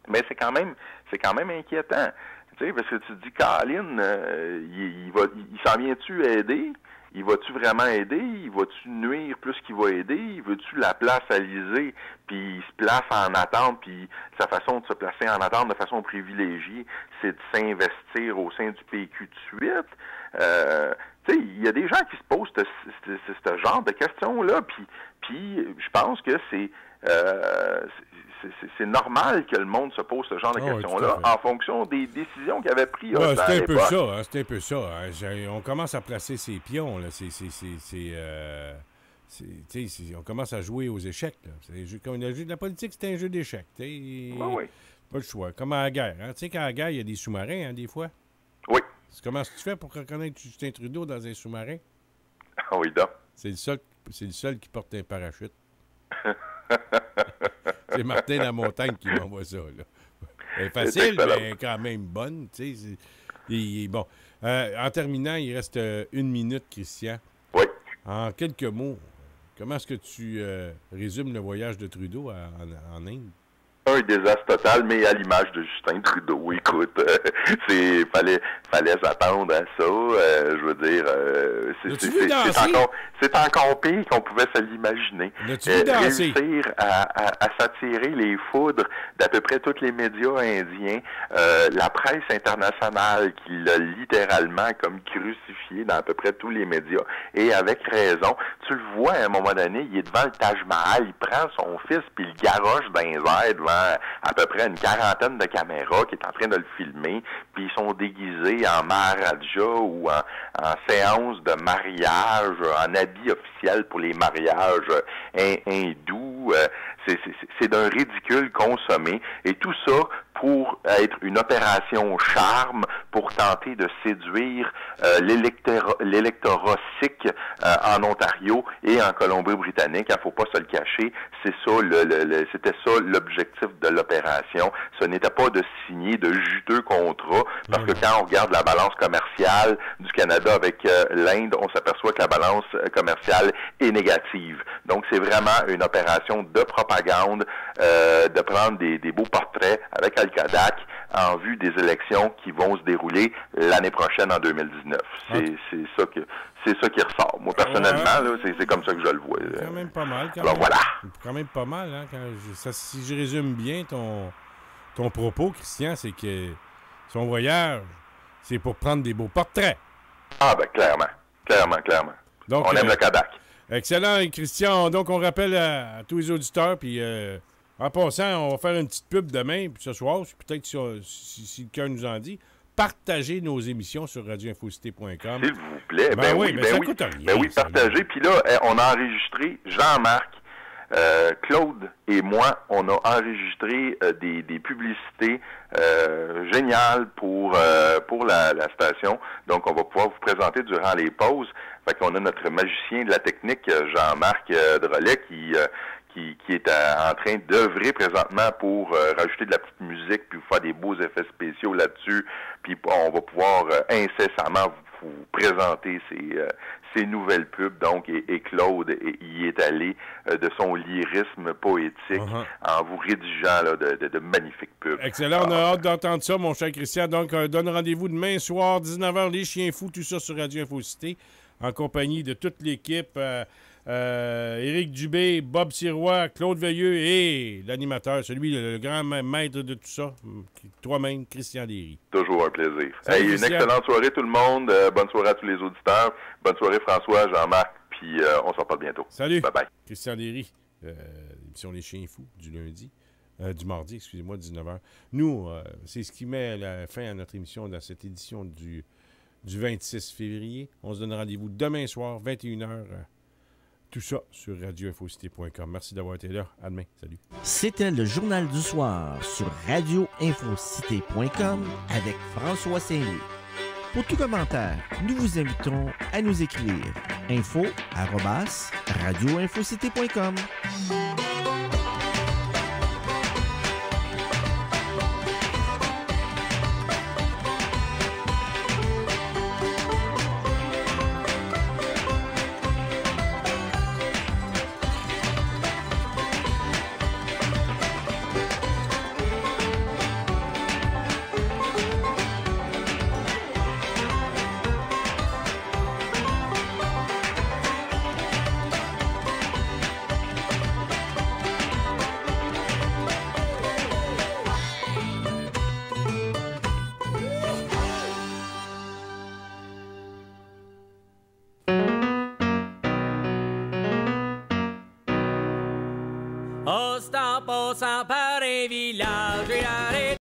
S21: mais c'est quand même inquiétant. Tu sais, parce que tu te dis, Colin, il s'en vient-tu aider? Il va-tu vraiment aider? Il va-tu nuire plus qu'il va aider? Il veut-tu la place à l'Élysée? Puis il se place en attente, puis sa façon de se placer en attente de façon privilégiée, c'est de s'investir au sein du PQ de suite. Tu sais, il y a des gens qui se posent ce genre de questions-là, puis je pense que c'est normal que le monde se pose ce genre de questions-là en fonction des décisions qu'il avait prises.
S1: C'était un peu ça. Hein. On commence à placer ses pions. Là. On commence à jouer aux échecs. Là. La politique, c'est un jeu d'échecs. Oui. Pas le choix. Comme à la guerre. Hein. Tu sais qu'à la guerre, il y a des sous-marins, hein, des fois.
S21: Oui.
S1: Comment tu fais pour reconnaître Justin Trudeau dans un sous-marin?
S21: Ah oui, donc.
S1: C'est le seul qui porte un parachute. C'est Martin Lamontagne qui m'envoie ça. Là. C'est facile, mais quand même bonne. Bon. En terminant, il reste 1 minute, Christian.
S21: Oui.
S1: En quelques mots, comment est-ce que tu résumes le voyage de Trudeau en Inde?
S21: Un désastre total, mais à l'image de Justin Trudeau. Écoute, fallait s'attendre à ça. Je veux dire, c'est encore pire qu'on pouvait se l'imaginer. Réussir à s'attirer les foudres d'à peu près tous les médias indiens, la presse internationale qui l'a littéralement comme crucifié dans à peu près tous les médias, et avec raison. Tu le vois à un moment donné, il est devant le Taj Mahal, il prend son fils puis il garoche dans les airs devant à peu près une 40aine de caméras qui est en train de le filmer, puis ils sont déguisés en Maharaja ou en séance de mariage, en habit officiel pour les mariages hindous. C'est d'un ridicule consommé, et tout ça pour être une opération charme pour tenter de séduire l'électorat sikh en Ontario et en Colombie-Britannique. Il ne faut pas se le cacher. C'était ça l'objectif de l'opération. Ce n'était pas de signer de juteux contrats, parce que quand on regarde la balance commerciale du Canada avec l'Inde, on s'aperçoit que la balance commerciale est négative. Donc c'est vraiment une opération de propagande, de prendre des beaux portraits avec Al-Qadak en vue des élections qui vont se dérouler l'année prochaine en 2019. C'est ça qui ressort. Moi, personnellement, là, c'est comme ça que je le vois.
S1: C'est quand même pas mal.
S21: Voilà.
S1: Quand même pas mal. Hein, si je résume bien ton propos, Christian, c'est que son voyage, c'est pour prendre des beaux portraits.
S21: Ah, ben clairement.
S1: Donc,
S21: on aime le Qadak.
S1: Excellent, Christian. Donc, on rappelle à tous les auditeurs, puis en passant, on va faire une petite pub demain, puis ce soir, peut-être si le cœur nous en dit, partagez nos émissions sur radioinfocité.com.
S21: S'il vous plaît.
S1: Partagez.
S21: Puis là, on a enregistré Jean-Marc, Claude et moi, on a enregistré des publicités géniales pour la station. Donc, on va pouvoir vous présenter durant les pauses. Fait qu'on a notre magicien de la technique, Jean-Marc Drolet, qui est en train d'œuvrer présentement pour rajouter de la petite musique, puis vous faire des beaux effets spéciaux là-dessus, puis on va pouvoir incessamment vous présenter ces nouvelles pubs. Donc, et Claude y est allé de son lyrisme poétique en vous rédigeant là, de magnifiques pubs.
S1: Excellent, on a hâte d'entendre ça, mon cher Christian. Donc, donne rendez-vous demain soir, 19h, Les Chiens Fous, tout ça sur Radio Infocité, en compagnie de toute l'équipe. Éric Dubé, Bob Sirois, Claude Veilleux et l'animateur, le grand maître de tout ça, toi-même, Christian Derry.
S21: Toujours un plaisir. Une excellente soirée tout le monde. Bonne soirée à tous les auditeurs. Bonne soirée François, Jean-Marc, puis on se reparle bientôt.
S1: Salut.
S21: Bye bye.
S1: Christian Derry, émission Les Chiens Fous du mardi, excusez-moi, 19h. Nous, c'est ce qui met la fin à notre émission dans cette édition du 26 février. On se donne rendez-vous demain soir, 21h. Tout ça sur radioinfocité.com. Merci d'avoir été là. À demain. Salut.
S2: C'était le Journal du soir sur radioinfocité.com avec François Saint-Louis. Pour tout commentaire, nous vous invitons à nous écrire info@radioinfocité.com.
S22: Oh, c'est en passant par un village et arrêté.